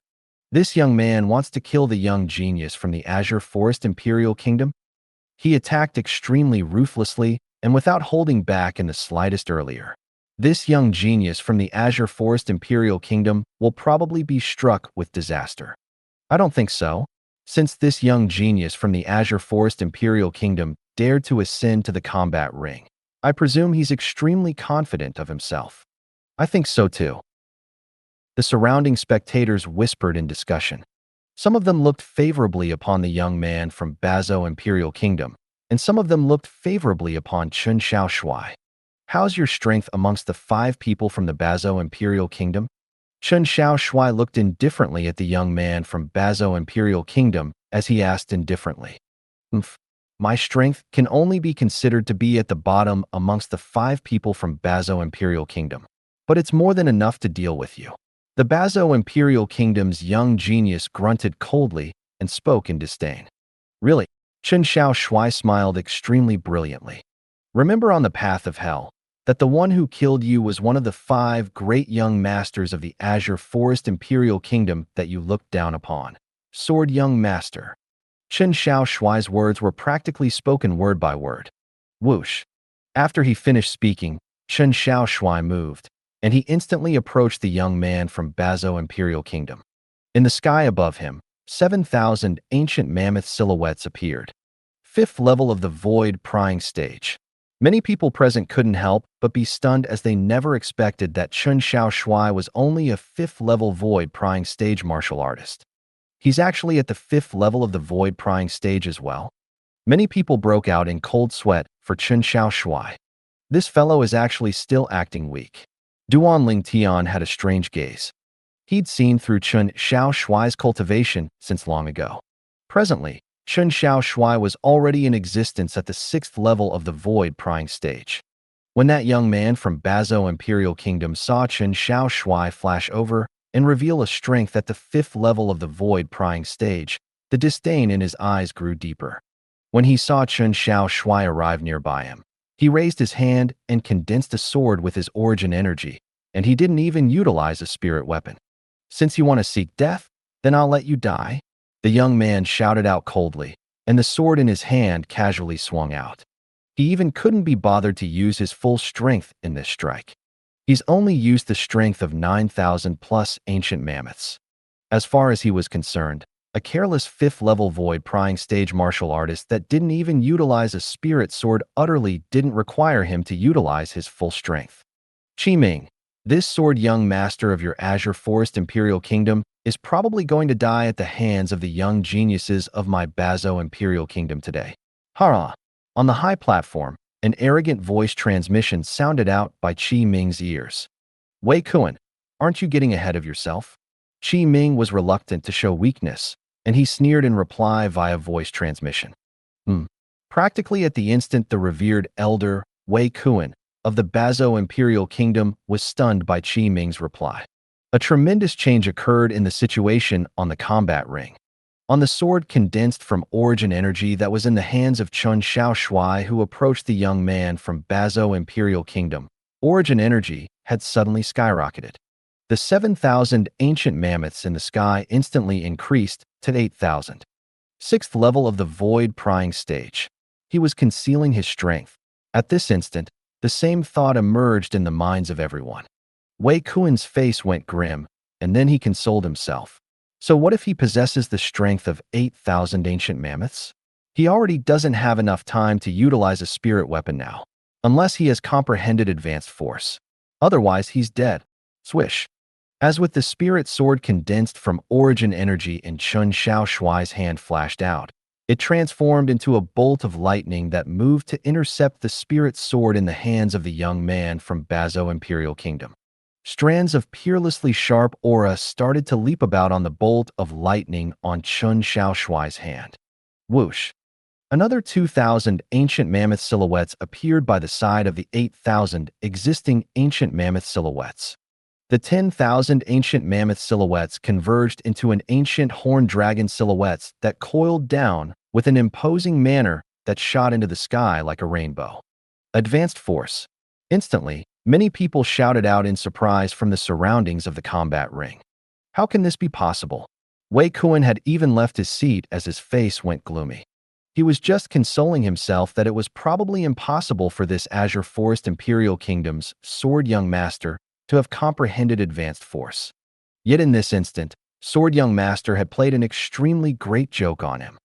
This young man wants to kill the young genius from the Azure Forest Imperial Kingdom. He attacked extremely ruthlessly and without holding back in the slightest earlier. This young genius from the Azure Forest Imperial Kingdom will probably be struck with disaster. I don't think so, since this young genius from the Azure Forest Imperial Kingdom dared to ascend to the combat ring. I presume he's extremely confident of himself. I think so too. The surrounding spectators whispered in discussion. Some of them looked favorably upon the young man from Bazo Imperial Kingdom, and some of them looked favorably upon Chen Xiaoshui. How's your strength amongst the 5 people from the Bazo Imperial Kingdom? Chen Xiaoshui looked indifferently at the young man from Bazo Imperial Kingdom as he asked indifferently. My strength can only be considered to be at the bottom amongst the 5 people from Bazo Imperial Kingdom, but it's more than enough to deal with you. The Bazo Imperial Kingdom's young genius grunted coldly and spoke in disdain. Really? Chen Xiaoshui smiled extremely brilliantly. Remember on the path of hell that the one who killed you was one of the 5 great young masters of the Azure Forest Imperial Kingdom that you looked down upon. Sword young master. Chen Xiaoshui's words were practically spoken word by word. Whoosh. After he finished speaking, Chen Xiaoshui moved, and he instantly approached the young man from Bazo Imperial Kingdom. In the sky above him, 7,000 ancient mammoth silhouettes appeared. 5th level of the void prying stage. Many people present couldn't help but be stunned as they never expected that Chen Xiaoshui was only a 5th level void prying stage martial artist. He's actually at the 5th level of the void prying stage as well. Many people broke out in cold sweat for Chen Xiaoshui. This fellow is actually still acting weak. Duan Ling Tian had a strange gaze. He'd seen through Chen Xiaoshui's cultivation since long ago. Presently, Chen Xiaoshui was already in existence at the 6th level of the void prying stage. When that young man from Bazo Imperial Kingdom saw Chen Xiaoshui flash over and reveal a strength at the 5th level of the void prying stage, the disdain in his eyes grew deeper. When he saw Chen Xiaoshui arrive nearby him, he raised his hand and condensed a sword with his origin energy, and he didn't even utilize a spirit weapon. Since you want to seek death, then I'll let you die, the young man shouted out coldly, and the sword in his hand casually swung out. He even couldn't be bothered to use his full strength in this strike. He's only used the strength of 9,000 plus ancient mammoths. As far as he was concerned, a careless 5th level void prying stage martial artist that didn't even utilize a spirit sword utterly didn't require him to utilize his full strength. Qi Ming, this sword young master of your Azure Forest Imperial Kingdom is probably going to die at the hands of the young geniuses of my Bazo Imperial Kingdom today. Hara! On the high platform, an arrogant voice transmission sounded out by Qi Ming's ears. Wei Kuan, aren't you getting ahead of yourself? Qi Ming was reluctant to show weakness, and he sneered in reply via voice transmission. Practically at the instant the revered elder, Wei Kuan, of the Bazo Imperial Kingdom was stunned by Qi Ming's reply. A tremendous change occurred in the situation on the combat ring. On the sword condensed from origin energy that was in the hands of Chun Shaoshuai, who approached the young man from Bazo Imperial Kingdom, origin energy had suddenly skyrocketed. The 7,000 ancient mammoths in the sky instantly increased to 8,000. Sixth level of the void prying stage. He was concealing his strength. At this instant, the same thought emerged in the minds of everyone. Wei Kuan's face went grim, and then he consoled himself. So what if he possesses the strength of 8,000 ancient mammoths? He already doesn't have enough time to utilize a spirit weapon now, unless he has comprehended advanced force. Otherwise, he's dead. Swish. As with the spirit sword condensed from origin energy in Chun Shaoshuai's hand flashed out, it transformed into a bolt of lightning that moved to intercept the spirit sword in the hands of the young man from Bazo Imperial Kingdom. Strands of peerlessly sharp aura started to leap about on the bolt of lightning on Chun Shaoshuai's hand. Whoosh! Another 2,000 ancient mammoth silhouettes appeared by the side of the 8,000 existing ancient mammoth silhouettes. The 10,000 ancient mammoth silhouettes converged into an ancient horned dragon silhouettes that coiled down with an imposing manner that shot into the sky like a rainbow. Advanced force. Instantly, many people shouted out in surprise from the surroundings of the combat ring. How can this be possible? Wei Kuan had even left his seat as his face went gloomy. He was just consoling himself that it was probably impossible for this Azure Forest Imperial Kingdom's Sword Young Master to have comprehended advanced force. Yet in this instant, Sword Young Master had played an extremely great joke on him.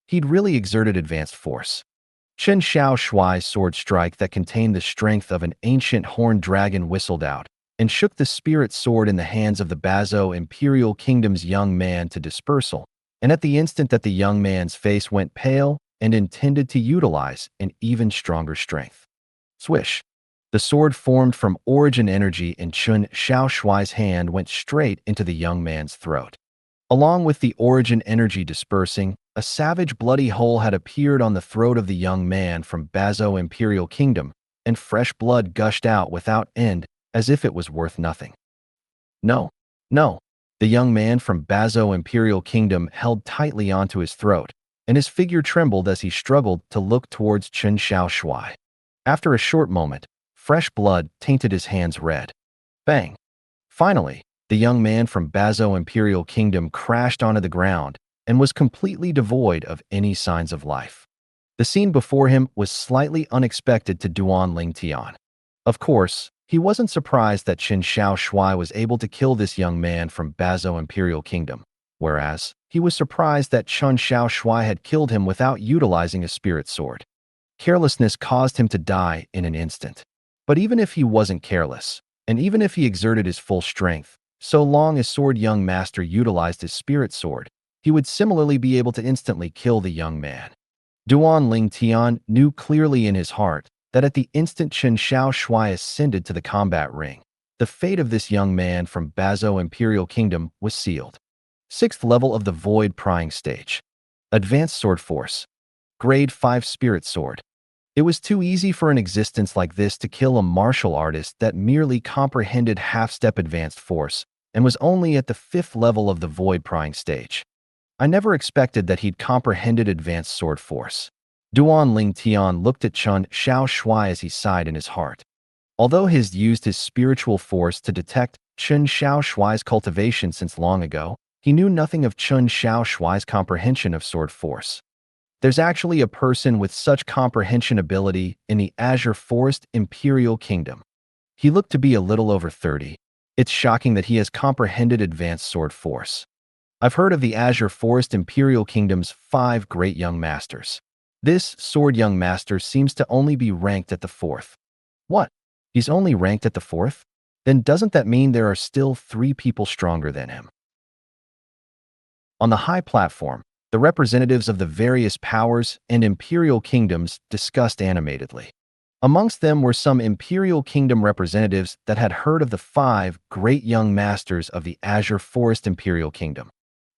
He'd really exerted advanced force. Chen Shaoshuai's sword strike that contained the strength of an ancient horned dragon whistled out and shook the spirit sword in the hands of the Bazo Imperial Kingdom's young man to dispersal, and at the instant that the young man's face went pale and intended to utilize an even stronger strength. Swish! The sword formed from origin energy in Chun Shaoshuai's hand went straight into the young man's throat. Along with the origin energy dispersing, a savage bloody hole had appeared on the throat of the young man from Bazo Imperial Kingdom, and fresh blood gushed out without end as if it was worth nothing. No, no. The young man from Bazo Imperial Kingdom held tightly onto his throat, and his figure trembled as he struggled to look towards Chen Shaoshuai. After a short moment, fresh blood tainted his hands red. Bang! Finally, the young man from Bazo Imperial Kingdom crashed onto the ground and was completely devoid of any signs of life. The scene before him was slightly unexpected to Duan Ling Tian. Of course, he wasn't surprised that Chen Shaoshuai was able to kill this young man from Bazo Imperial Kingdom, whereas he was surprised that Chen Shaoshuai had killed him without utilizing a spirit sword. Carelessness caused him to die in an instant. But even if he wasn't careless, and even if he exerted his full strength, so long as Sword Young Master utilized his spirit sword, he would similarly be able to instantly kill the young man. Duan Ling Tian knew clearly in his heart that at the instant Chen Shaoshuai ascended to the combat ring, the fate of this young man from Bazo Imperial Kingdom was sealed. Sixth level of the Void Prying Stage. Advanced Sword Force. Grade 5 Spirit Sword. It was too easy for an existence like this to kill a martial artist that merely comprehended half-step advanced force and was only at the 5th level of the Void Prying Stage. I never expected that he'd comprehended advanced sword force. Duan Ling Tian looked at Chen Shaoshuai as he sighed in his heart. Although he's used his spiritual force to detect Chen Shaoshuai's cultivation since long ago, he knew nothing of Chen Shaoshuai's comprehension of sword force. There's actually a person with such comprehension ability in the Azure Forest Imperial Kingdom. He looked to be a little over 30. It's shocking that he has comprehended advanced sword force. I've heard of the Azure Forest Imperial Kingdom's 5 great young masters. This sword young master seems to only be ranked at the 4th. What? He's only ranked at the 4th? Then doesn't that mean there are still 3 people stronger than him? On the high platform, the representatives of the various powers and imperial kingdoms discussed animatedly. Amongst them were some imperial kingdom representatives that had heard of the 5 great young masters of the Azure Forest Imperial Kingdom.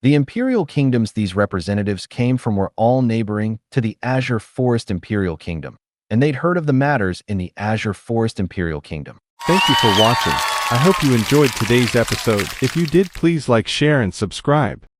The imperial kingdoms these representatives came from were all neighboring to the Azure Forest Imperial Kingdom, and they'd heard of the matters in the Azure Forest Imperial Kingdom. Thank you for watching. I hope you enjoyed today's episode. If you did, please like, share, and subscribe.